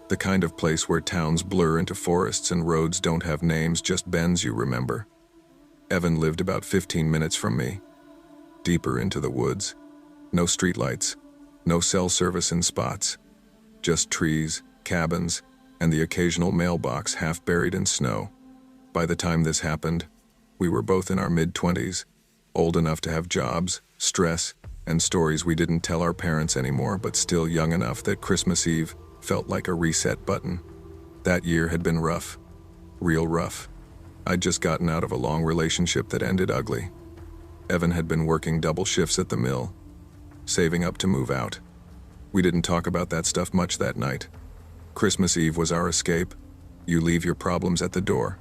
The kind of place where towns blur into forests and roads don't have names, just bends you remember. Evan lived about 15 minutes from me, deeper into the woods. No streetlights, no cell service in spots, just trees, cabins, and the occasional mailbox half buried in snow. By the time this happened, we were both in our mid-20s, old enough to have jobs, stress, and stories we didn't tell our parents anymore, but still young enough that Christmas Eve felt like a reset button. That year had been rough, real rough. I'd just gotten out of a long relationship that ended ugly. Evan had been working double shifts at the mill, saving up to move out. We didn't talk about that stuff much that night. Christmas Eve was our escape. You leave your problems at the door.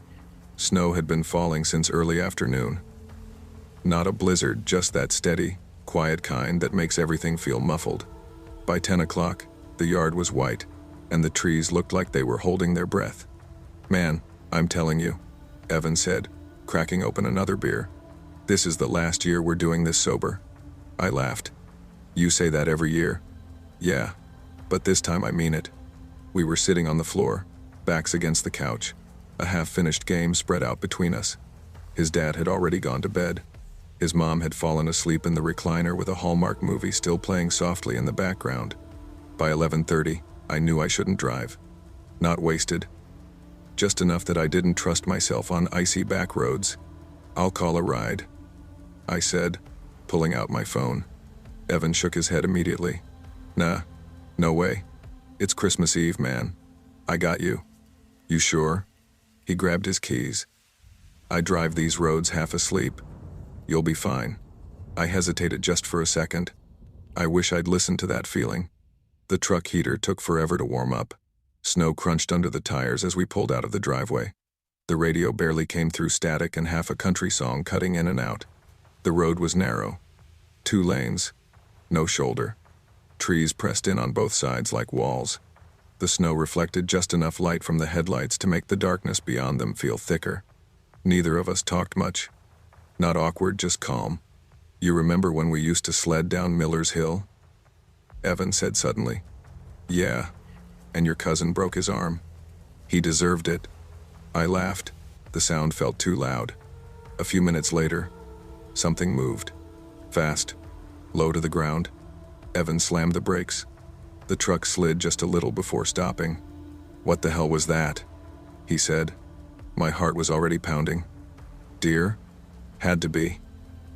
Snow had been falling since early afternoon. Not a blizzard, just that steady, quiet kind that makes everything feel muffled. By 10 o'clock, the yard was white, and the trees looked like they were holding their breath. "Man, I'm telling you," Evan said, cracking open another beer. "This is the last year we're doing this sober." I laughed. "You say that every year." "Yeah, but this time I mean it." We were sitting on the floor, backs against the couch, a half-finished game spread out between us. His dad had already gone to bed. His mom had fallen asleep in the recliner with a Hallmark movie still playing softly in the background. By 11:30, I knew I shouldn't drive. Not wasted. Just enough that I didn't trust myself on icy back roads. "I'll call a ride," I said, pulling out my phone. Evan shook his head immediately. "Nah, no way. It's Christmas Eve, man. I got you." "You sure?" He grabbed his keys. "I drive these roads half asleep. You'll be fine." I hesitated just for a second. I wish I'd listened to that feeling. The truck heater took forever to warm up. Snow crunched under the tires as we pulled out of the driveway. The radio barely came through static and half a country song cutting in and out. The road was narrow. 2 lanes. No shoulder. Trees pressed in on both sides like walls. The snow reflected just enough light from the headlights to make the darkness beyond them feel thicker. Neither of us talked much. Not awkward, just calm. "You remember when we used to sled down Miller's Hill?" Evan said suddenly. "Yeah, and your cousin broke his arm." "He deserved it." I laughed. The sound felt too loud. A few minutes later, something moved. Fast, low to the ground. Evan slammed the brakes. The truck slid just a little before stopping. "What the hell was that?" he said. My heart was already pounding. "Deer?" "Had to be."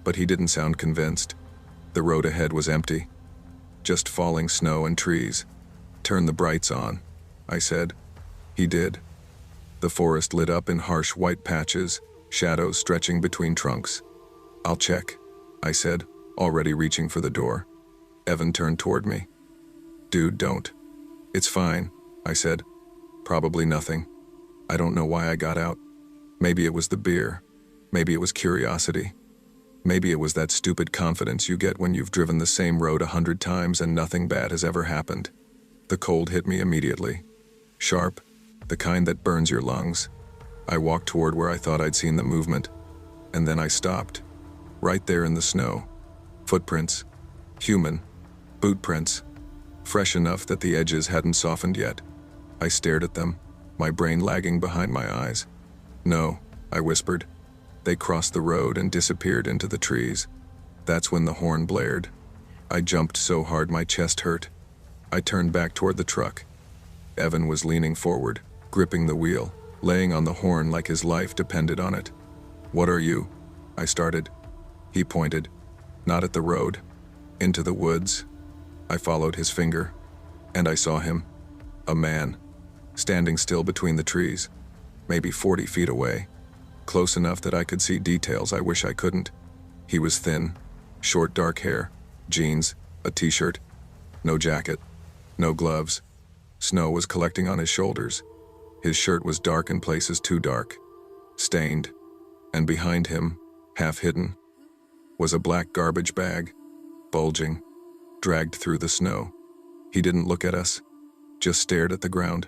But he didn't sound convinced. The road ahead was empty. Just falling snow and trees. "Turn the brights on," I said. He did. The forest lit up in harsh white patches, shadows stretching between trunks. "I'll check," I said, already reaching for the door. Evan turned toward me. "Dude, don't." "It's fine," I said. "Probably nothing. I don't know why I got out. Maybe it was the beer. Maybe it was curiosity. Maybe it was that stupid confidence you get when you've driven the same road 100 times and nothing bad has ever happened." The cold hit me immediately. Sharp, the kind that burns your lungs. I walked toward where I thought I'd seen the movement, and then I stopped. Right there in the snow. Footprints. Human. Boot prints. Fresh enough that the edges hadn't softened yet. I stared at them, my brain lagging behind my eyes. "No," I whispered. They crossed the road and disappeared into the trees. That's when the horn blared. I jumped so hard my chest hurt. I turned back toward the truck. Evan was leaning forward, gripping the wheel, laying on the horn like his life depended on it. "What are you?" I started. He pointed, not at the road, into the woods. I followed his finger, and I saw him, a man, standing still between the trees, maybe 40 feet away, close enough that I could see details I wish I couldn't. He was thin, short dark hair, jeans, a t-shirt, no jacket, no gloves. Snow was collecting on his shoulders. His shirt was dark in places too dark, stained, and behind him, half hidden, was a black garbage bag, bulging, dragged through the snow. He didn't look at us, just stared at the ground.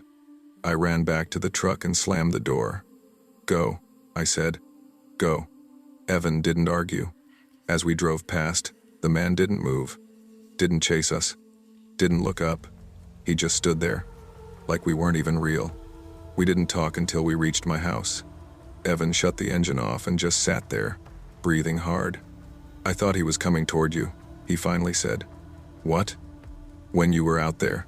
I ran back to the truck and slammed the door. "Go," I said. "Go." Evan didn't argue. As we drove past, the man didn't move, didn't chase us, didn't look up. He just stood there, like we weren't even real. We didn't talk until we reached my house. Evan shut the engine off and just sat there, breathing hard. "I thought he was coming toward you," he finally said. "What?" "When you were out there,"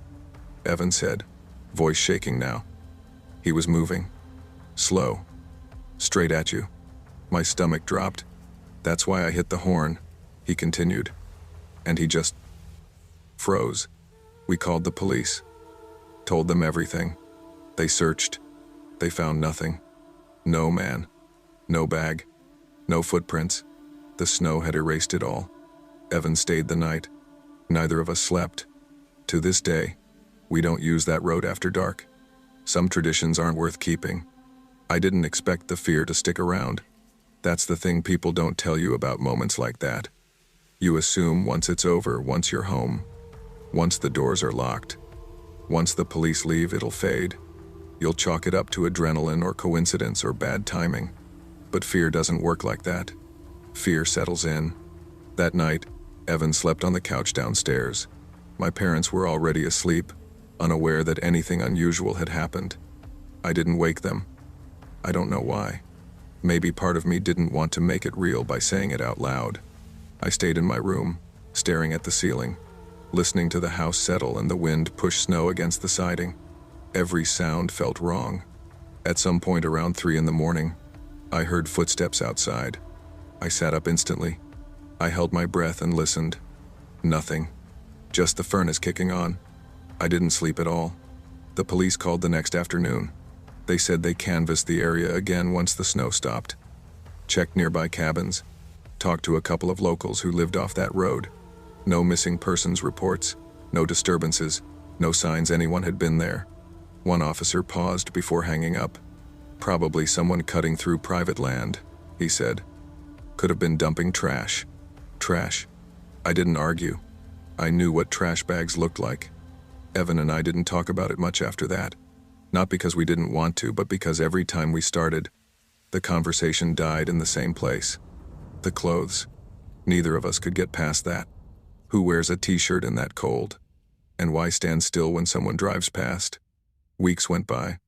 Evan said, voice shaking now. "He was moving. Slow. Straight at you." My stomach dropped. "That's why I hit the horn," he continued. And he just froze. We called the police. Told them everything. They searched. They found nothing. No man. No bag. No footprints. The snow had erased it all. Evan stayed the night. Neither of us slept. To this day, we don't use that road after dark. Some traditions aren't worth keeping. I didn't expect the fear to stick around. That's the thing people don't tell you about moments like that. You assume once it's over, once you're home, once the doors are locked, once the police leave, it'll fade. You'll chalk it up to adrenaline or coincidence or bad timing. But fear doesn't work like that. Fear settles in. That night, Evan slept on the couch downstairs. My parents were already asleep, unaware that anything unusual had happened. I didn't wake them. I don't know why. Maybe part of me didn't want to make it real by saying it out loud. I stayed in my room, staring at the ceiling, listening to the house settle and the wind push snow against the siding. Every sound felt wrong. At some point around 3 in the morning, I heard footsteps outside. I sat up instantly. I held my breath and listened. Nothing. Just the furnace kicking on. I didn't sleep at all. The police called the next afternoon. They said they canvassed the area again once the snow stopped. Checked nearby cabins. Talked to a couple of locals who lived off that road. No missing persons reports. No disturbances. No signs anyone had been there. One officer paused before hanging up. "Probably someone cutting through private land," he said. "Could have been dumping trash." Trash. I didn't argue. I knew what trash bags looked like. Evan and I didn't talk about it much after that. Not because we didn't want to, but because every time we started, the conversation died in the same place. The clothes. Neither of us could get past that. Who wears a t-shirt in that cold? And why stand still when someone drives past? Weeks went by.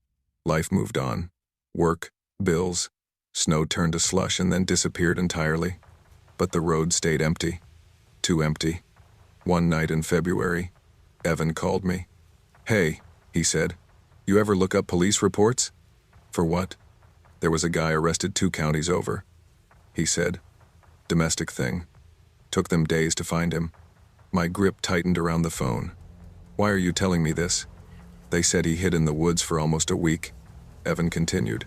Life moved on. Work, bills. Snow turned to slush and then disappeared entirely. But the road stayed empty. Too empty. One night in February, Evan called me. "Hey," he said, "you ever look up police reports?" "For what?" "There was a guy arrested 2 counties over," he said. "Domestic thing. Took them days to find him." My grip tightened around the phone. "Why are you telling me this?" "They said he hid in the woods for almost a week," Evan continued.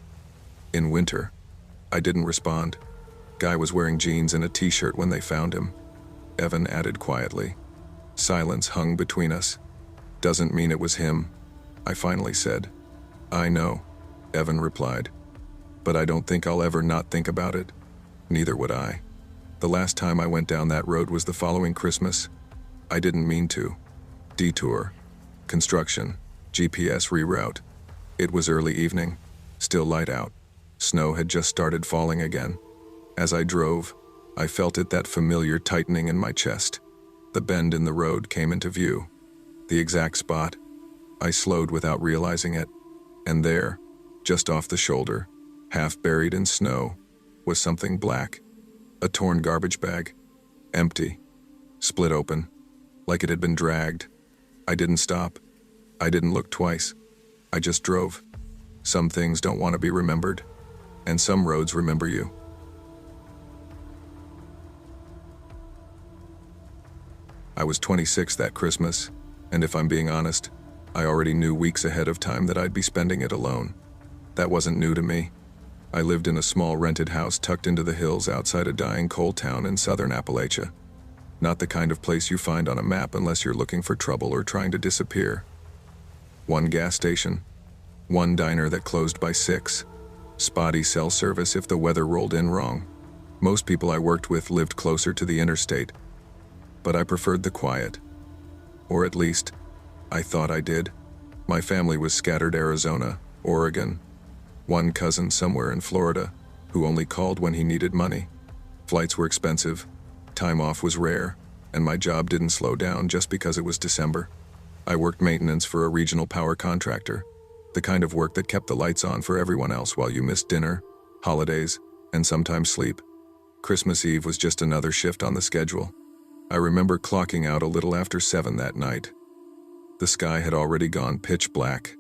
"In winter." I didn't respond. "Guy was wearing jeans and a t-shirt when they found him," Evan added quietly. Silence hung between us. "Doesn't mean it was him," I finally said. "I know," Evan replied. "But I don't think I'll ever not think about it." Neither would I. The last time I went down that road was the following Christmas. I didn't mean to. Detour. Construction. GPS reroute. It was early evening. Still light out. Snow had just started falling again. As I drove, I felt it, that familiar tightening in my chest. The bend in the road came into view. The exact spot. I slowed without realizing it. And there, just off the shoulder, half buried in snow, was something black. A torn garbage bag. Empty. Split open. Like it had been dragged. I didn't stop. I didn't look twice. I just drove. Some things don't want to be remembered, and some roads remember you. I was 26 that Christmas, and if I'm being honest, I already knew weeks ahead of time that I'd be spending it alone. That wasn't new to me. I lived in a small rented house tucked into the hills outside a dying coal town in southern Appalachia. Not the kind of place you find on a map unless you're looking for trouble or trying to disappear. One gas station, one diner that closed by 6, spotty cell service if the weather rolled in wrong. Most people I worked with lived closer to the interstate, but I preferred the quiet. Or at least, I thought I did. My family was scattered Arizona, Oregon, one cousin somewhere in Florida, who only called when he needed money. Flights were expensive, time off was rare, and my job didn't slow down just because it was December. I worked maintenance for a regional power contractor, the kind of work that kept the lights on for everyone else while you missed dinner, holidays, and sometimes sleep. Christmas Eve was just another shift on the schedule. I remember clocking out a little after 7 that night. The sky had already gone pitch black,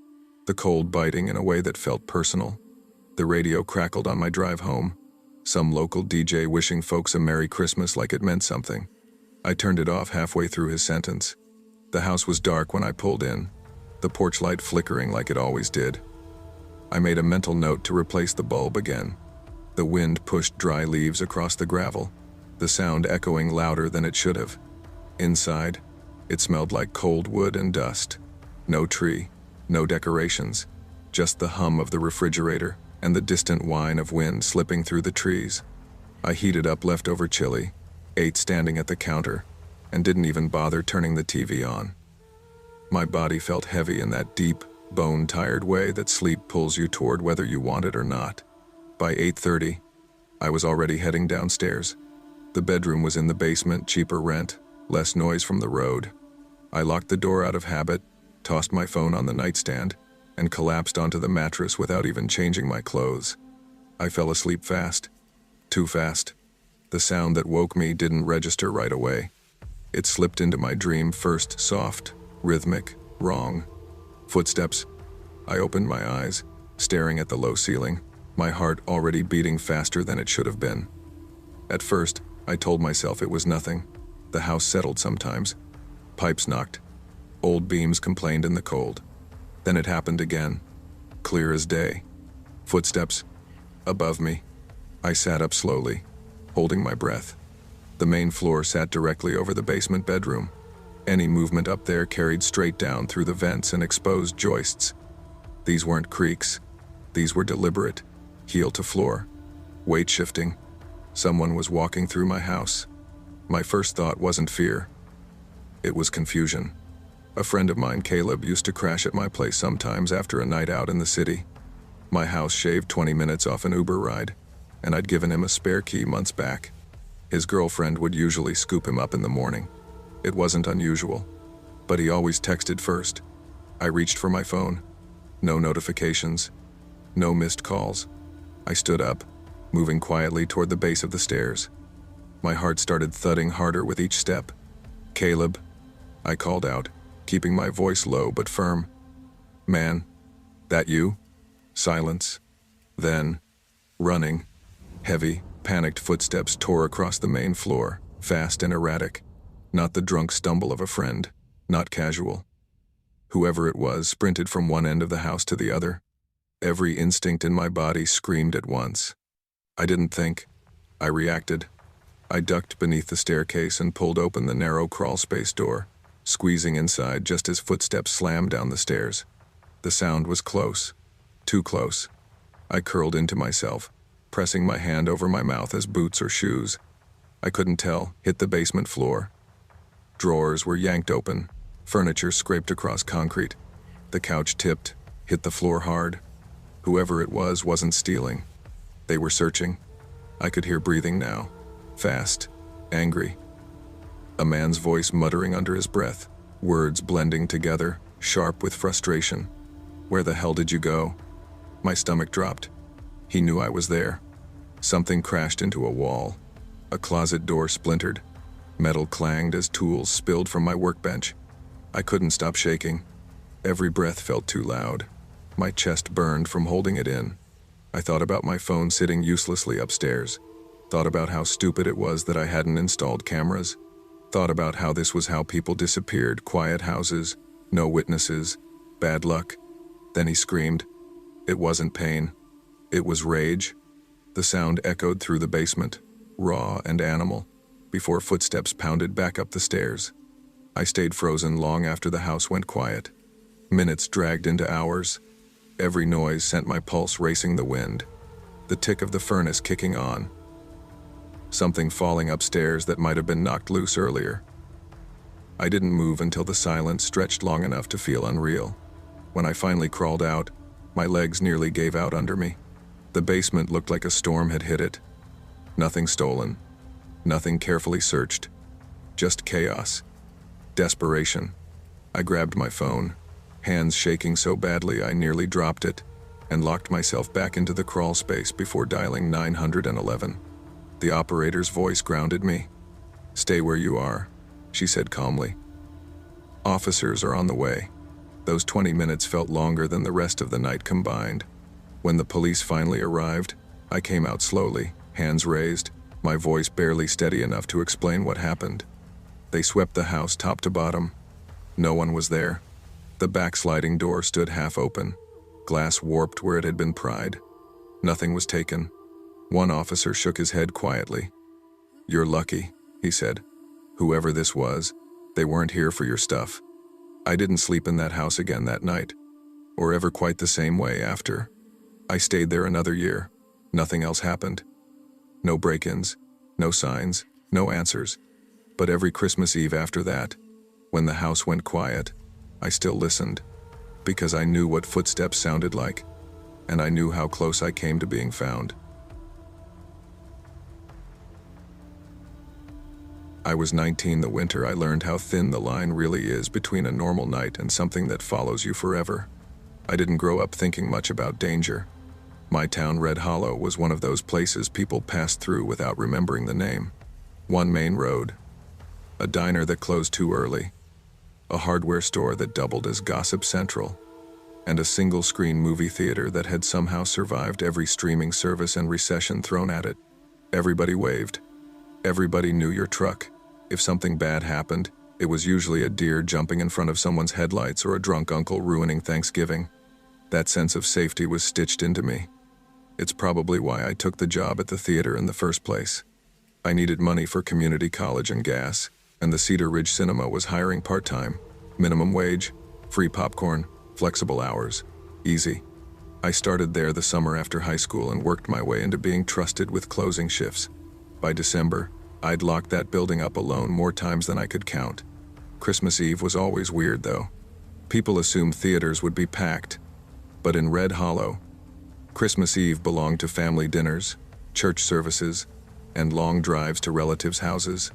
the cold biting in a way that felt personal. The radio crackled on my drive home, some local DJ wishing folks a Merry Christmas like it meant something. I turned it off halfway through his sentence. The house was dark when I pulled in, the porch light flickering like it always did. I made a mental note to replace the bulb again. The wind pushed dry leaves across the gravel, the sound echoing louder than it should have. Inside, it smelled like cold wood and dust. No tree, no decorations, just the hum of the refrigerator and the distant whine of wind slipping through the trees. I heated up leftover chili, ate standing at the counter, and didn't even bother turning the TV on. My body felt heavy in that deep, bone-tired way that sleep pulls you toward whether you want it or not. By 8:30, I was already heading downstairs. The bedroom was in the basement, cheaper rent, less noise from the road. I locked the door out of habit, tossed my phone on the nightstand, and collapsed onto the mattress without even changing my clothes. I fell asleep fast. Too fast. The sound that woke me didn't register right away. It slipped into my dream first, soft, rhythmic, wrong. Footsteps. I opened my eyes, staring at the low ceiling, my heart already beating faster than it should have been. At first, I told myself it was nothing. The house settled sometimes. Pipes knocked. Old beams complained in the cold. Then it happened again, clear as day. Footsteps. Above me. I sat up slowly, holding my breath. The main floor sat directly over the basement bedroom. Any movement up there carried straight down through the vents and exposed joists. These weren't creaks. These were deliberate, heel to floor, weight shifting. Someone was walking through my house. My first thought wasn't fear. It was confusion. A friend of mine, Caleb, used to crash at my place sometimes after a night out in the city. My house shaved 20 minutes off an Uber ride, and I'd given him a spare key months back. His girlfriend would usually scoop him up in the morning. It wasn't unusual, but he always texted first. I reached for my phone. No notifications. No missed calls. I stood up, moving quietly toward the base of the stairs. My heart started thudding harder with each step. "Caleb," I called out, keeping my voice low but firm. "Man, that you?" Silence. Then, running, heavy, panicked footsteps tore across the main floor, fast and erratic. Not the drunk stumble of a friend, not casual. Whoever it was sprinted from one end of the house to the other. Every instinct in my body screamed at once. I didn't think. I reacted. I ducked beneath the staircase and pulled open the narrow crawl-space door, squeezing inside just as footsteps slammed down the stairs. The sound was close. Too close. I curled into myself, pressing my hand over my mouth as boots or shoes. I couldn't tell, hit the basement floor. Drawers were yanked open, furniture scraped across concrete. The couch tipped, hit the floor hard. Whoever it was wasn't stealing. They were searching. I could hear breathing now, fast, angry. A man's voice muttering under his breath, words blending together, sharp with frustration. "Where the hell did you go?" My stomach dropped. He knew I was there. Something crashed into a wall. A closet door splintered. Metal clanged as tools spilled from my workbench. I couldn't stop shaking. Every breath felt too loud. My chest burned from holding it in. I thought about my phone sitting uselessly upstairs. Thought about how stupid it was that I hadn't installed cameras. Thought about how this was how people disappeared, quiet houses, no witnesses, bad luck. Then he screamed. It wasn't pain. It was rage. The sound echoed through the basement, raw and animal, before footsteps pounded back up the stairs. I stayed frozen long after the house went quiet. Minutes dragged into hours. Every noise sent my pulse racing the wind. The tick of the furnace kicking on. Something falling upstairs that might have been knocked loose earlier. I didn't move until the silence stretched long enough to feel unreal. When I finally crawled out, my legs nearly gave out under me. The basement looked like a storm had hit it. Nothing stolen. Nothing carefully searched. Just chaos. Desperation. I grabbed my phone, hands shaking so badly I nearly dropped it, and locked myself back into the crawl space before dialing 911. The operator's voice grounded me. "Stay where you are," she said calmly. "Officers are on the way." Those 20 minutes felt longer than the rest of the night combined. When the police finally arrived, I came out slowly, hands raised, my voice barely steady enough to explain what happened. They swept the house top to bottom. No one was there. The backsliding door stood half open, glass warped where it had been pried. Nothing was taken. One officer shook his head quietly. "You're lucky," he said. "Whoever this was, they weren't here for your stuff." I didn't sleep in that house again that night, or ever quite the same way after. I stayed there another year. Nothing else happened. No break-ins, no signs, no answers. But every Christmas Eve after that, when the house went quiet, I still listened, because I knew what footsteps sounded like, and I knew how close I came to being found. I was 19 the winter I learned how thin the line really is between a normal night and something that follows you forever. I didn't grow up thinking much about danger. My town, Red Hollow, was one of those places people passed through without remembering the name. One main road, a diner that closed too early, a hardware store that doubled as Gossip Central, and a single-screen movie theater that had somehow survived every streaming service and recession thrown at it. Everybody waved. Everybody knew your truck. If something bad happened, it was usually a deer jumping in front of someone's headlights or a drunk uncle ruining Thanksgiving. That sense of safety was stitched into me. It's probably why I took the job at the theater in the first place. I needed money for community college and gas, and the Cedar Ridge Cinema was hiring part-time, minimum wage, free popcorn, flexible hours, easy. I started there the summer after high school and worked my way into being trusted with closing shifts. By December, I'd locked that building up alone more times than I could count. Christmas Eve was always weird, though. People assumed theaters would be packed, but in Red Hollow, Christmas Eve belonged to family dinners, church services, and long drives to relatives' houses.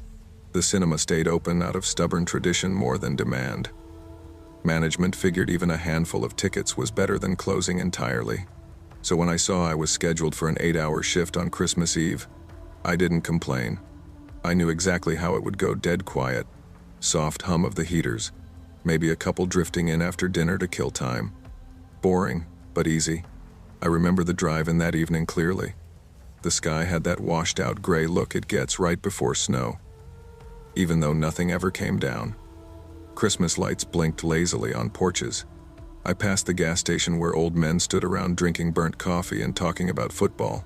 The cinema stayed open out of stubborn tradition more than demand. Management figured even a handful of tickets was better than closing entirely. So when I saw I was scheduled for an 8-hour shift on Christmas Eve, I didn't complain. I knew exactly how it would go: dead quiet, soft hum of the heaters, maybe a couple drifting in after dinner to kill time. Boring, but easy. I remember the drive-in that evening clearly. The sky had that washed-out gray look it gets right before snow, even though nothing ever came down. Christmas lights blinked lazily on porches. I passed the gas station where old men stood around drinking burnt coffee and talking about football.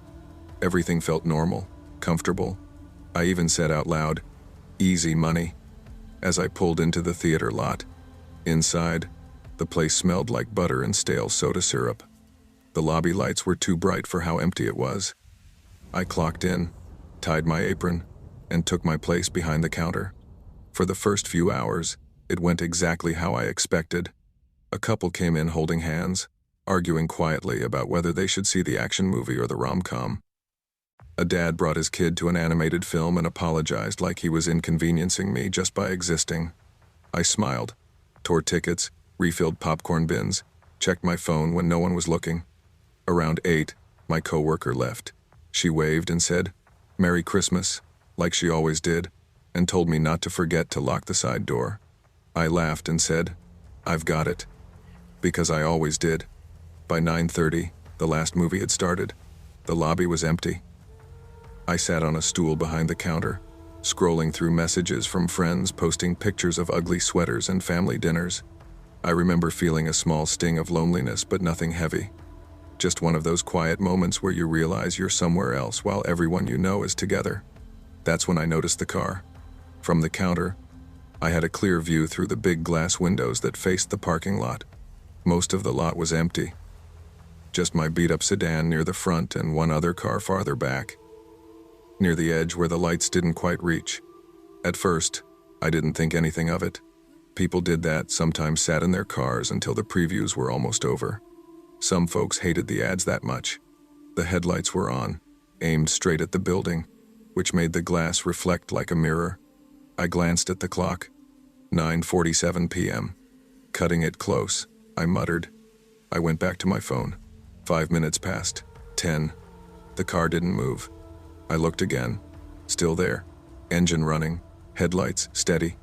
Everything felt normal, comfortable. I even said out loud, "Easy money," as I pulled into the theater lot. Inside, the place smelled like butter and stale soda syrup. The lobby lights were too bright for how empty it was. I clocked in, tied my apron, and took my place behind the counter. For the first few hours, it went exactly how I expected. A couple came in holding hands, arguing quietly about whether they should see the action movie or the rom-com. A dad brought his kid to an animated film and apologized like he was inconveniencing me just by existing. I smiled, tore tickets, refilled popcorn bins, checked my phone when no one was looking. Around 8, my coworker left. She waved and said, "Merry Christmas," like she always did, and told me not to forget to lock the side door. I laughed and said, "I've got it," because I always did. By 9:30, the last movie had started. The lobby was empty. I sat on a stool behind the counter, scrolling through messages from friends posting pictures of ugly sweaters and family dinners. I remember feeling a small sting of loneliness, but nothing heavy. Just one of those quiet moments where you realize you're somewhere else while everyone you know is together. That's when I noticed the car. From the counter, I had a clear view through the big glass windows that faced the parking lot. Most of the lot was empty. Just my beat-up sedan near the front and one other car farther back, near the edge where the lights didn't quite reach. At first, I didn't think anything of it. People did that, sometimes sat in their cars until the previews were almost over. Some folks hated the ads that much. The headlights were on, aimed straight at the building, which made the glass reflect like a mirror. I glanced at the clock. 9:47 p.m. Cutting it close, I muttered. I went back to my phone. 5 minutes passed. 10. The car didn't move. I looked again. Still there. Engine running. Headlights steady.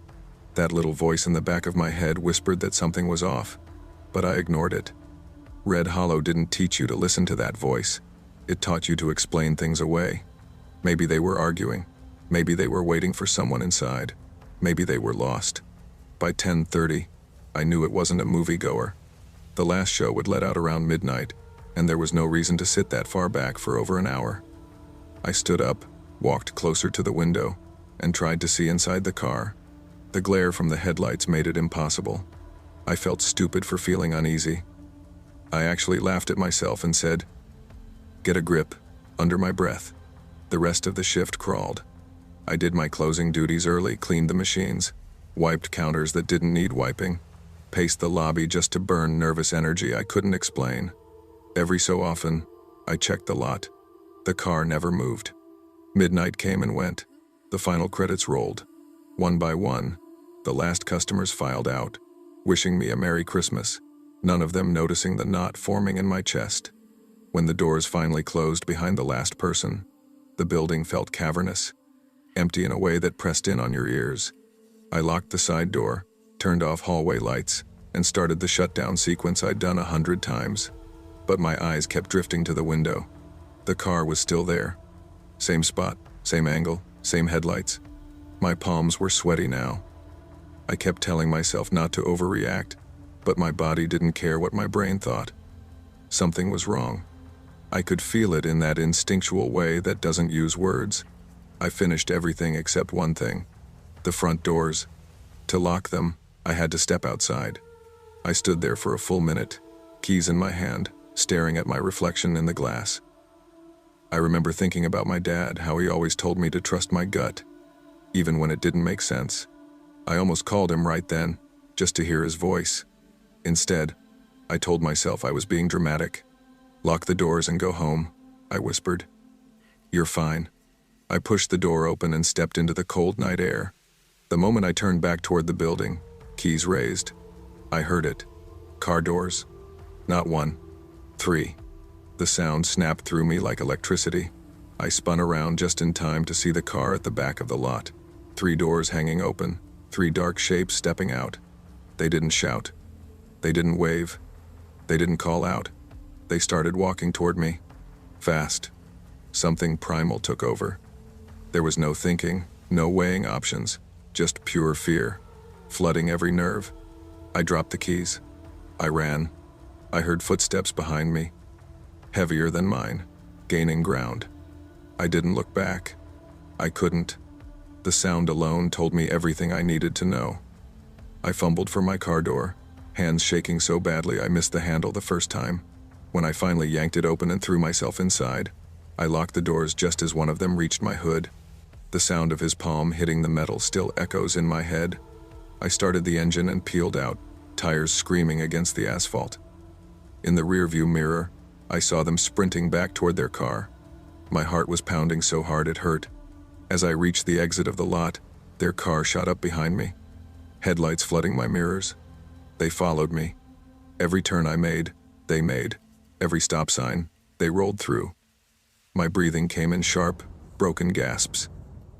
That little voice in the back of my head whispered that something was off, but I ignored it. Red Hollow didn't teach you to listen to that voice. It taught you to explain things away. Maybe they were arguing. Maybe they were waiting for someone inside. Maybe they were lost. By 10:30, I knew it wasn't a moviegoer. The last show would let out around midnight, and there was no reason to sit that far back for over an hour. I stood up, walked closer to the window, and tried to see inside the car. The glare from the headlights made it impossible. I felt stupid for feeling uneasy. I actually laughed at myself and said, "Get a grip," under my breath. The rest of the shift crawled. I did my closing duties early, cleaned the machines, wiped counters that didn't need wiping, paced the lobby just to burn nervous energy I couldn't explain. Every so often, I checked the lot. The car never moved. Midnight came and went. The final credits rolled. One by one, the last customers filed out, wishing me a Merry Christmas, none of them noticing the knot forming in my chest. When the doors finally closed behind the last person, the building felt cavernous, empty in a way that pressed in on your ears. I locked the side door, turned off hallway lights, and started the shutdown sequence I'd done 100 times. But my eyes kept drifting to the window. The car was still there. Same spot, same angle, same headlights. My palms were sweaty now. I kept telling myself not to overreact, but my body didn't care what my brain thought. Something was wrong. I could feel it in that instinctual way that doesn't use words. I finished everything except one thing: the front doors. To lock them, I had to step outside. I stood there for a full minute, keys in my hand, staring at my reflection in the glass. I remember thinking about my dad, how he always told me to trust my gut, even when it didn't make sense. I almost called him right then, just to hear his voice. Instead, I told myself I was being dramatic. "Lock the doors and go home," I whispered. "You're fine." I pushed the door open and stepped into the cold night air. The moment I turned back toward the building, keys raised. I heard it. Car doors. Not one. 3. The sound snapped through me like electricity. I spun around just in time to see the car at the back of the lot. 3 doors hanging open, 3 dark shapes stepping out. They didn't shout. They didn't wave. They didn't call out. They started walking toward me. Fast. Something primal took over. There was no thinking, no weighing options, just pure fear, flooding every nerve. I dropped the keys. I ran. I heard footsteps behind me, heavier than mine, gaining ground. I didn't look back. I couldn't. The sound alone told me everything I needed to know. I fumbled for my car door, hands shaking so badly I missed the handle the first time. When I finally yanked it open and threw myself inside, I locked the doors just as one of them reached my hood. The sound of his palm hitting the metal still echoes in my head. I started the engine and peeled out, tires screaming against the asphalt. In the rearview mirror, I saw them sprinting back toward their car. My heart was pounding so hard it hurt. As I reached the exit of the lot, their car shot up behind me, headlights flooding my mirrors. They followed me. Every turn I made, they made. Every stop sign, they rolled through. My breathing came in sharp, broken gasps.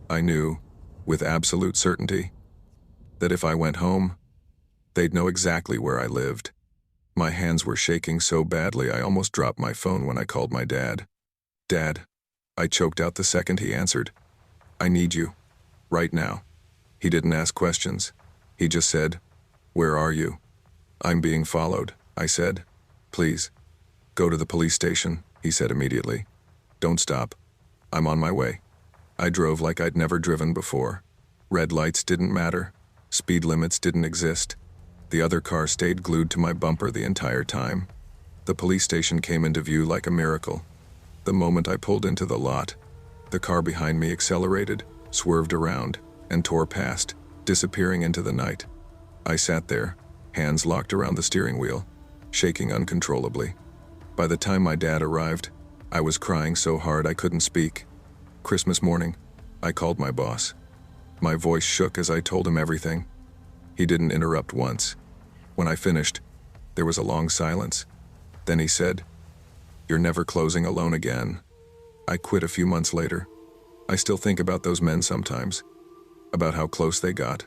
I knew, with absolute certainty, that if I went home, they'd know exactly where I lived. My hands were shaking so badly I almost dropped my phone when I called my dad. "Dad," I choked out the second he answered. "I need you. Right now." He didn't ask questions. He just said, "Where are you?" "I'm being followed," I said. "Please, go to the police station," he said immediately. "Don't stop. I'm on my way." I drove like I'd never driven before. Red lights didn't matter. Speed limits didn't exist. The other car stayed glued to my bumper the entire time. The police station came into view like a miracle. The moment I pulled into the lot, the car behind me accelerated, swerved around, and tore past, disappearing into the night. I sat there, hands locked around the steering wheel, shaking uncontrollably. By the time my dad arrived, I was crying so hard I couldn't speak. Christmas morning, I called my boss. My voice shook as I told him everything. He didn't interrupt once. When I finished, there was a long silence. Then he said, "You're never closing alone again." I quit a few months later. I still think about those men sometimes, about how close they got,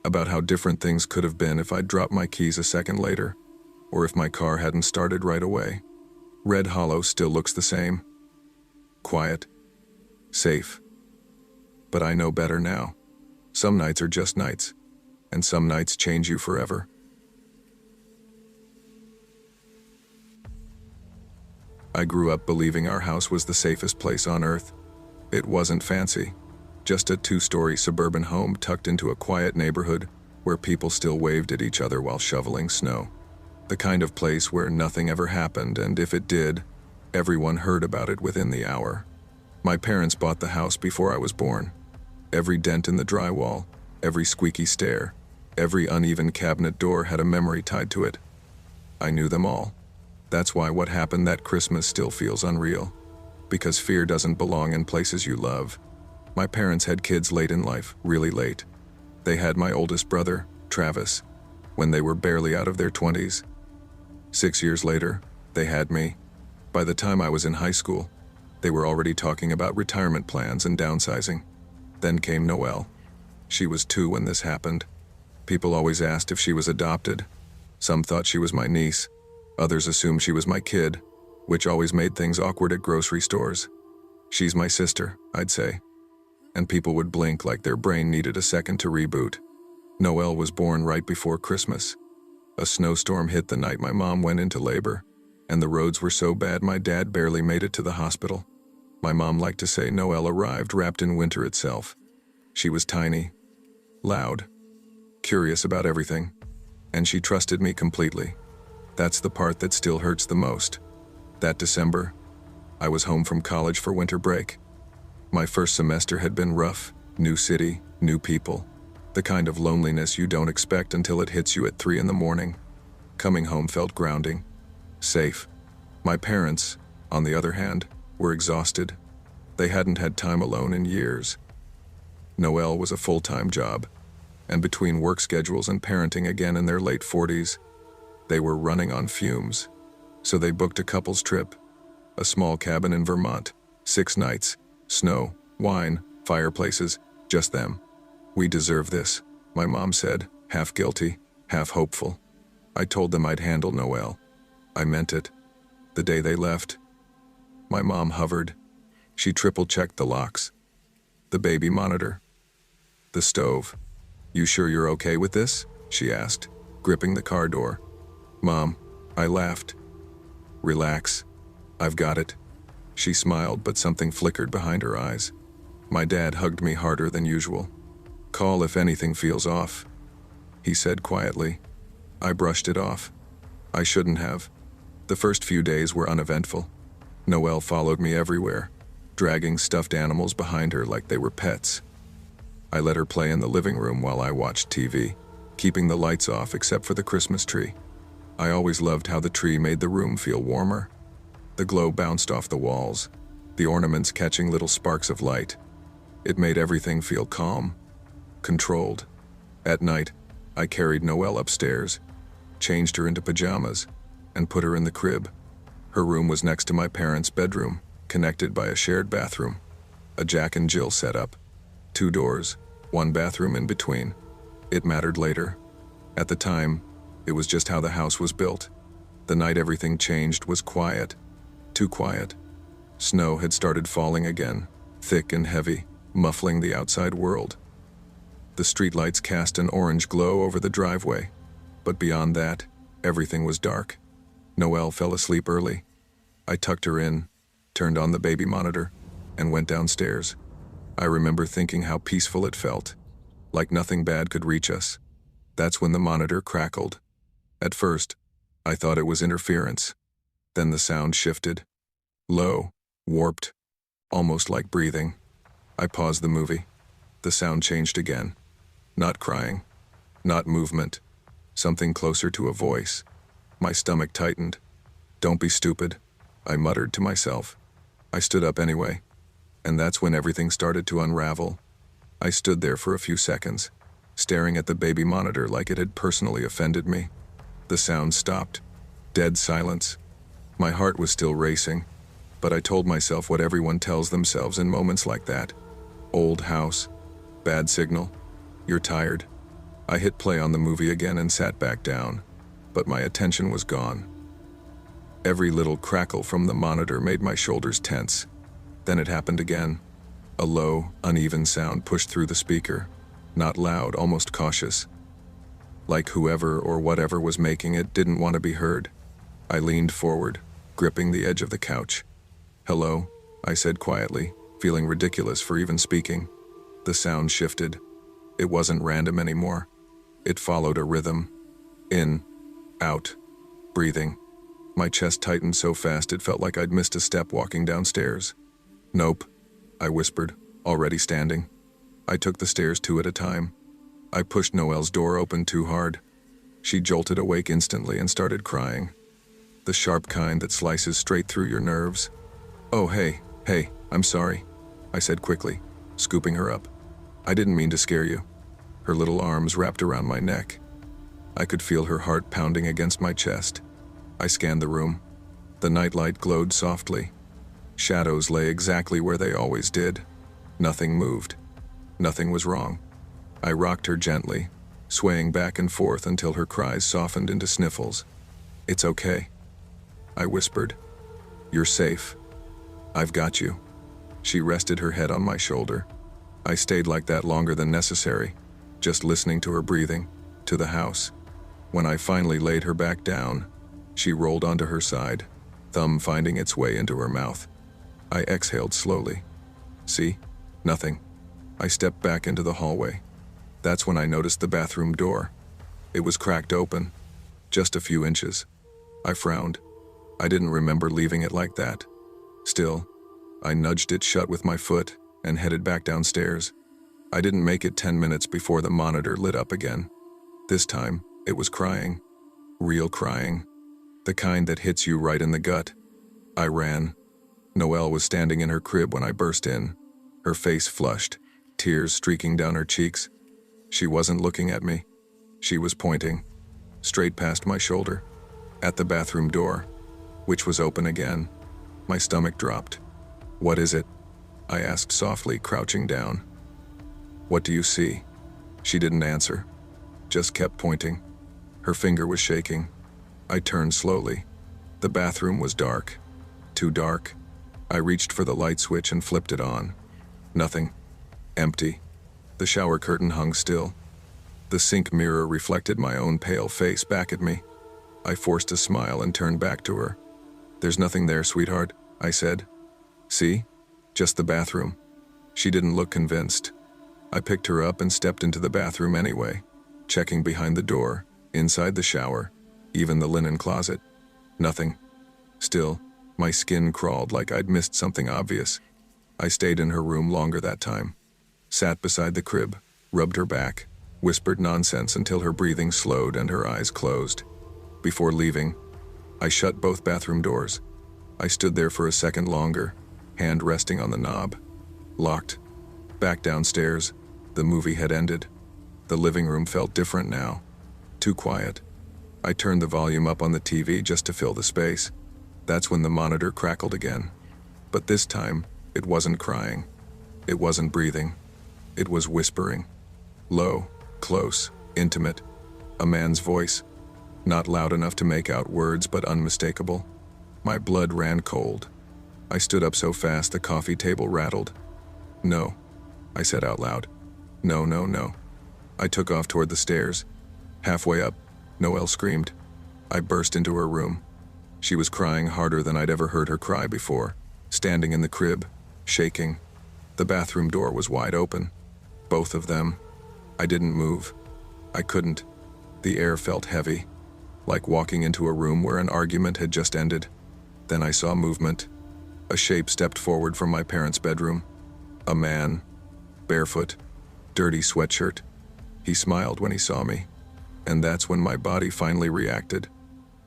about how different things could have been if I'd dropped my keys a second later, or if my car hadn't started right away. Red Hollow still looks the same. Quiet. Safe. But I know better now. Some nights are just nights, and some nights change you forever. I grew up believing our house was the safest place on earth. It wasn't fancy, just a 2-story suburban home tucked into a quiet neighborhood where people still waved at each other while shoveling snow. The kind of place where nothing ever happened, and if it did, everyone heard about it within the hour. My parents bought the house before I was born. Every dent in the drywall, every squeaky stair, every uneven cabinet door had a memory tied to it. I knew them all. That's why what happened that Christmas still feels unreal. Because fear doesn't belong in places you love. My parents had kids late in life, really late. They had my oldest brother, Travis, when they were barely out of their 20s. 6 years later, they had me. By the time I was in high school, they were already talking about retirement plans and downsizing. Then came Noelle. She was 2 when this happened. People always asked if she was adopted. Some thought she was my niece. Others assumed she was my kid, which always made things awkward at grocery stores. "She's my sister," I'd say. And people would blink like their brain needed a second to reboot. Noelle was born right before Christmas. A snowstorm hit the night my mom went into labor, and the roads were so bad my dad barely made it to the hospital. My mom liked to say Noelle arrived wrapped in winter itself. She was tiny, loud, curious about everything, and she trusted me completely. That's the part that still hurts the most. That December, I was home from college for winter break. My first semester had been rough, new city, new people, the kind of loneliness you don't expect until it hits you at 3 in the morning. Coming home felt grounding, safe. My parents, on the other hand, were exhausted. They hadn't had time alone in years. Noelle was a full-time job, and between work schedules and parenting again in their late 40s, they were running on fumes. So they booked a couple's trip, a small cabin in Vermont, 6 nights, snow, wine, fireplaces, just them. "We deserve this," my mom said, half guilty, half hopeful. I told them I'd handle Noelle. I meant it. The day they left, my mom hovered. She triple-checked the locks, the baby monitor, the stove. "You sure you're okay with this?" she asked, gripping the car door. "Mom," I laughed. "Relax. I've got it." She smiled, but something flickered behind her eyes. My dad hugged me harder than usual. "Call if anything feels off," he said quietly. I brushed it off. I shouldn't have. The first few days were uneventful. Noelle followed me everywhere, dragging stuffed animals behind her like they were pets. I let her play in the living room while I watched TV, keeping the lights off except for the Christmas tree. I always loved how the tree made the room feel warmer. The glow bounced off the walls, the ornaments catching little sparks of light. It made everything feel calm, controlled. At night, I carried Noelle upstairs, changed her into pajamas, and put her in the crib. Her room was next to my parents' bedroom, connected by a shared bathroom. A Jack and Jill setup. 2 doors, 1 bathroom in between. It mattered later. At the time, It was just how the house was built. The night everything changed was quiet. Too quiet. Snow had started falling again, thick and heavy, muffling the outside world. The streetlights cast an orange glow over the driveway, but beyond that, everything was dark. Noelle fell asleep early. I tucked her in, turned on the baby monitor, and went downstairs. I remember thinking how peaceful it felt, like nothing bad could reach us. That's when the monitor crackled. At first, I thought it was interference. Then the sound shifted. Low, warped, almost like breathing. I paused the movie. The sound changed again. Not crying, not movement, something closer to a voice. My stomach tightened. "Don't be stupid," I muttered to myself. I stood up anyway, and that's when everything started to unravel. I stood there for a few seconds, staring at the baby monitor like it had personally offended me. The sound stopped. Dead silence. My heart was still racing, but I told myself what everyone tells themselves in moments like that. Old house. Bad signal. You're tired. I hit play on the movie again and sat back down, but my attention was gone. Every little crackle from the monitor made my shoulders tense. Then it happened again. A low, uneven sound pushed through the speaker. Not loud, almost cautious. Like whoever or whatever was making it didn't want to be heard. I leaned forward, gripping the edge of the couch. "Hello," I said quietly, feeling ridiculous for even speaking. The sound shifted. It wasn't random anymore. It followed a rhythm. In, out, breathing. My chest tightened so fast it felt like I'd missed a step walking downstairs. "Nope," I whispered, already standing. I took the stairs 2 at a time. I pushed Noelle's door open too hard. She jolted awake instantly and started crying. The sharp kind that slices straight through your nerves. "Oh, hey, I'm sorry," I said quickly, scooping her up. "I didn't mean to scare you." Her little arms wrapped around my neck. I could feel her heart pounding against my chest. I scanned the room. The nightlight glowed softly. Shadows lay exactly where they always did. Nothing moved. Nothing was wrong. I rocked her gently, swaying back and forth until her cries softened into sniffles. "It's okay," I whispered. "You're safe. I've got you." She rested her head on my shoulder. I stayed like that longer than necessary, just listening to her breathing, to the house. When I finally laid her back down, she rolled onto her side, thumb finding its way into her mouth. I exhaled slowly. "See? Nothing." I stepped back into the hallway. That's when I noticed the bathroom door. It was cracked open, just a few inches. I frowned. I didn't remember leaving it like that. Still, I nudged it shut with my foot and headed back downstairs. I didn't make it 10 minutes before the monitor lit up again. This time, it was crying. Real crying. The kind that hits you right in the gut. I ran. Noelle was standing in her crib when I burst in, her face flushed, tears streaking down her cheeks. She wasn't looking at me. She was pointing, straight past my shoulder, at the bathroom door, which was open again. My stomach dropped. "What is it?" I asked softly, crouching down. "What do you see?" She didn't answer, just kept pointing. Her finger was shaking. I turned slowly. The bathroom was dark. Too dark. I reached for the light switch and flipped it on. Nothing. Empty. The shower curtain hung still. The sink mirror reflected my own pale face back at me. I forced a smile and turned back to her. "There's nothing there, sweetheart," I said. "See? Just the bathroom." She didn't look convinced. I picked her up and stepped into the bathroom anyway, checking behind the door, inside the shower, even the linen closet. Nothing. Still, my skin crawled like I'd missed something obvious. I stayed in her room longer that time. Sat beside the crib, rubbed her back, whispered nonsense until her breathing slowed and her eyes closed. Before leaving, I shut both bathroom doors. I stood there for a second longer, hand resting on the knob. Locked. Back downstairs, the movie had ended. The living room felt different now. Too quiet. I turned the volume up on the TV just to fill the space. That's when the monitor crackled again. But this time, it wasn't crying. It wasn't breathing. It was whispering. Low, close, intimate. A man's voice. Not loud enough to make out words, but unmistakable. My blood ran cold. I stood up so fast the coffee table rattled. "No," I said out loud. "No, no, no." I took off toward the stairs. Halfway up, Noelle screamed. I burst into her room. She was crying harder than I'd ever heard her cry before, standing in the crib, shaking. The bathroom door was wide open. Both of them. I didn't move. I couldn't. The air felt heavy, like walking into a room where an argument had just ended. Then I saw movement. A shape stepped forward from my parents' bedroom. A man, barefoot, dirty sweatshirt. He smiled when he saw me, and that's when my body finally reacted.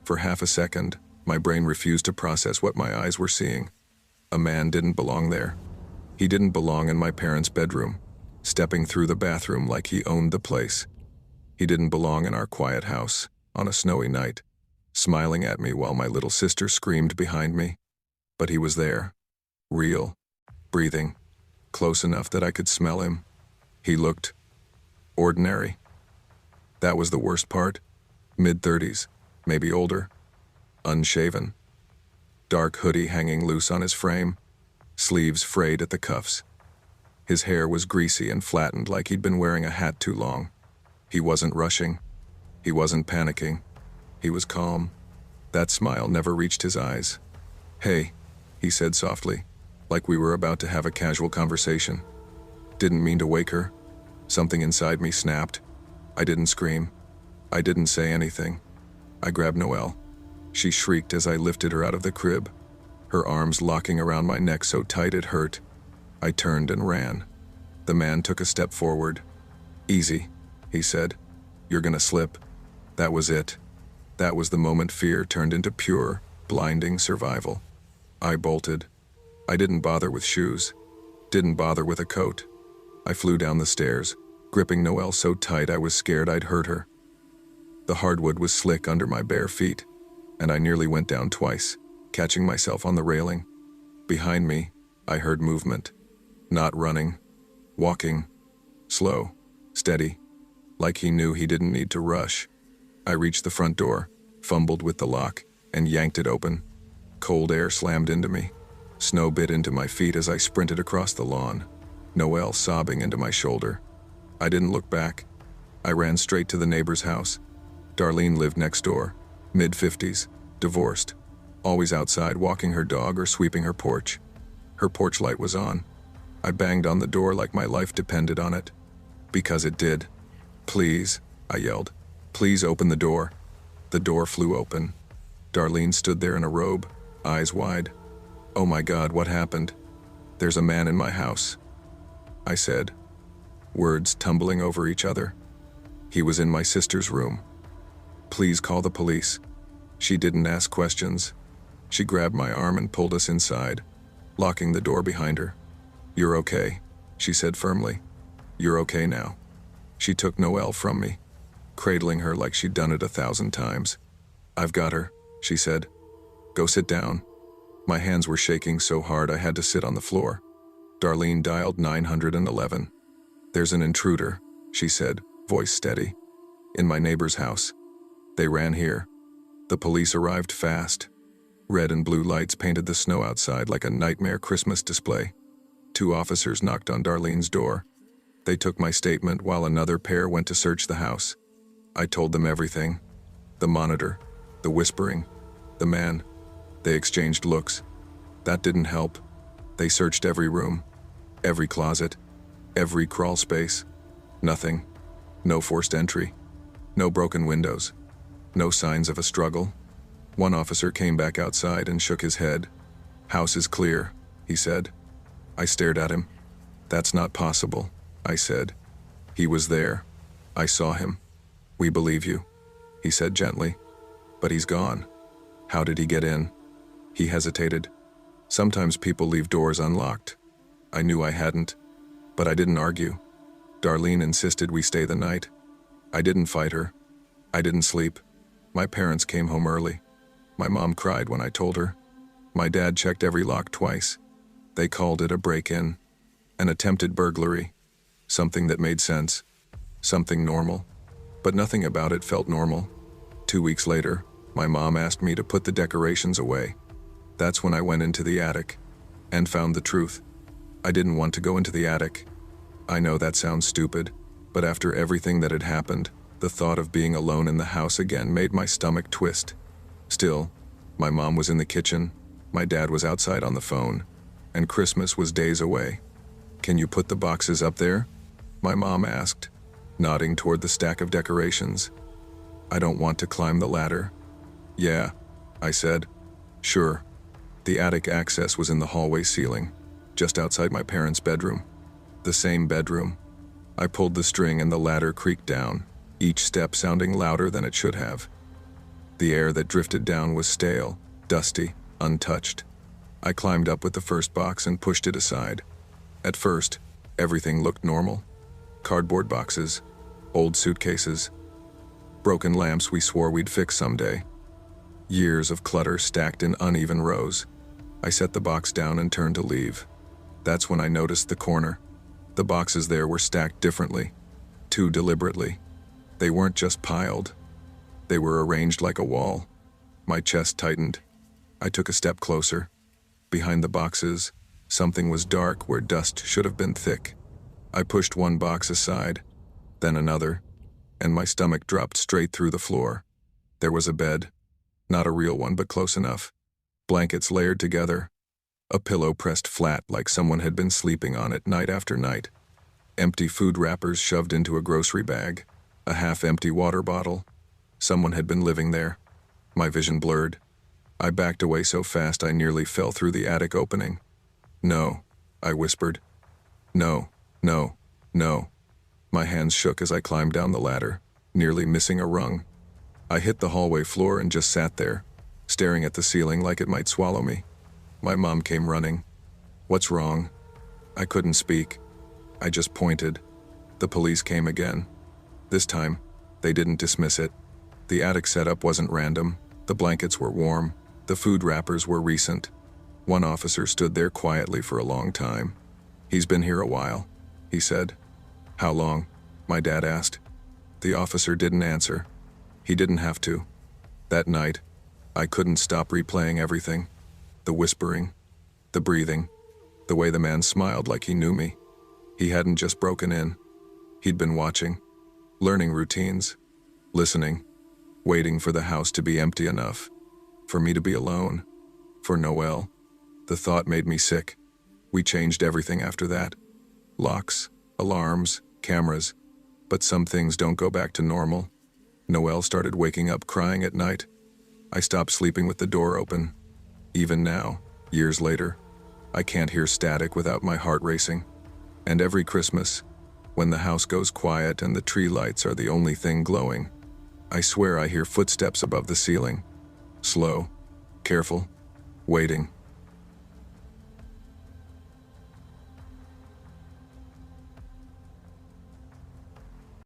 For half a second, my brain refused to process what my eyes were seeing. A man didn't belong there. He didn't belong in my parents' bedroom, stepping through the bathroom like he owned the place. He didn't belong in our quiet house on a snowy night, smiling at me while my little sister screamed behind me. But he was there, real, breathing, close enough that I could smell him. He looked ordinary. That was the worst part. Mid-30s, maybe older. Unshaven. Dark hoodie hanging loose on his frame, sleeves frayed at the cuffs. His hair was greasy and flattened like he'd been wearing a hat too long. He wasn't rushing. He wasn't panicking. He was calm. That smile never reached his eyes. "Hey," he said softly, like we were about to have a casual conversation. Didn't mean to wake her. Something inside me snapped. I didn't scream. I didn't say anything. I grabbed Noelle. She shrieked as I lifted her out of the crib, her arms locking around my neck so tight it hurt. I turned and ran. The man took a step forward. "Easy," he said. "You're gonna slip." That was it. That was the moment fear turned into pure, blinding survival. I bolted. I didn't bother with shoes. Didn't bother with a coat. I flew down the stairs, gripping Noelle so tight I was scared I'd hurt her. The hardwood was slick under my bare feet, and I nearly went down twice, catching myself on the railing. Behind me, I heard movement. Not running. Walking. Slow. Steady. Like he knew he didn't need to rush. I reached the front door, fumbled with the lock, and yanked it open. Cold air slammed into me. Snow bit into my feet as I sprinted across the lawn, Noelle sobbing into my shoulder. I didn't look back. I ran straight to the neighbor's house. Darlene lived next door, mid-50s, divorced, always outside walking her dog or sweeping her porch. Her porch light was on. I banged on the door like my life depended on it. Because it did. "Please," I yelled. "Please open the door." The door flew open. Darlene stood there in a robe, eyes wide. "Oh my God, what happened?" "There's a man in my house," I said, words tumbling over each other. "He was in my sister's room. Please call the police." She didn't ask questions. She grabbed my arm and pulled us inside, locking the door behind her. "You're okay," she said firmly. "You're okay now." She took Noelle from me, cradling her like she'd done it 1,000 times. "I've got her," she said. "Go sit down." My hands were shaking so hard I had to sit on the floor. Darlene dialed 911. "There's an intruder," she said, voice steady. "In my neighbor's house. They ran here." The police arrived fast. Red and blue lights painted the snow outside like a nightmare Christmas display. 2 officers knocked on Darlene's door. They took my statement while another pair went to search the house. I told them everything. The monitor, the whispering, the man. They exchanged looks. That didn't help. They searched every room, every closet, every crawl space. Nothing. No forced entry. No broken windows. No signs of a struggle. One officer came back outside and shook his head. "House is clear," he said. I stared at him. "That's not possible," I said. "He was there. I saw him." "We believe you," he said gently. "But he's gone. How did he get in?" He hesitated. "Sometimes people leave doors unlocked." I knew I hadn't, but I didn't argue. Darlene insisted we stay the night. I didn't fight her. I didn't sleep. My parents came home early. My mom cried when I told her. My dad checked every lock twice. They called it a break-in, an attempted burglary, something that made sense, something normal. But nothing about it felt normal. 2 weeks later, my mom asked me to put the decorations away. That's when I went into the attic and found the truth. I didn't want to go into the attic. I know that sounds stupid, but after everything that had happened, the thought of being alone in the house again made my stomach twist. Still, my mom was in the kitchen, my dad was outside on the phone, and Christmas was days away. "Can you put the boxes up there?" my mom asked, nodding toward the stack of decorations. "I don't want to climb the ladder." "Yeah," I said. "Sure." The attic access was in the hallway ceiling, just outside my parents' bedroom. The same bedroom. I pulled the string and the ladder creaked down, each step sounding louder than it should have. The air that drifted down was stale, dusty, untouched. I climbed up with the first box and pushed it aside. At first, everything looked normal. Cardboard boxes, old suitcases, broken lamps we swore we'd fix someday. Years of clutter stacked in uneven rows. I set the box down and turned to leave. That's when I noticed the corner. The boxes there were stacked differently, too deliberately. They weren't just piled. They were arranged like a wall. My chest tightened. I took a step closer. Behind the boxes, something was dark where dust should have been thick. I pushed one box aside, then another, and my stomach dropped straight through the floor. There was a bed. Not a real one, but close enough. Blankets layered together. A pillow pressed flat like someone had been sleeping on it night after night. Empty food wrappers shoved into a grocery bag. A half-empty water bottle. Someone had been living there. My vision blurred. I backed away so fast I nearly fell through the attic opening. "No," I whispered. "No, no, no." My hands shook as I climbed down the ladder, nearly missing a rung. I hit the hallway floor and just sat there, staring at the ceiling like it might swallow me. My mom came running. "What's wrong?" I couldn't speak. I just pointed. The police came again. This time, they didn't dismiss it. The attic setup wasn't random. The blankets were warm. The food wrappers were recent. One officer stood there quietly for a long time. "He's been here a while," he said. "How long?" my dad asked. The officer didn't answer. He didn't have to. That night, I couldn't stop replaying everything. The whispering, the breathing, the way the man smiled like he knew me. He hadn't just broken in. He'd been watching, learning routines, listening, waiting for the house to be empty enough, for me to be alone, for Noelle. The thought made me sick. We changed everything after that. Locks, alarms, cameras, but some things don't go back to normal. Noelle started waking up crying at night. I stopped sleeping with the door open. Even now, years later, I can't hear static without my heart racing. And every Christmas, when the house goes quiet and the tree lights are the only thing glowing, I swear I hear footsteps above the ceiling. Slow, careful, waiting.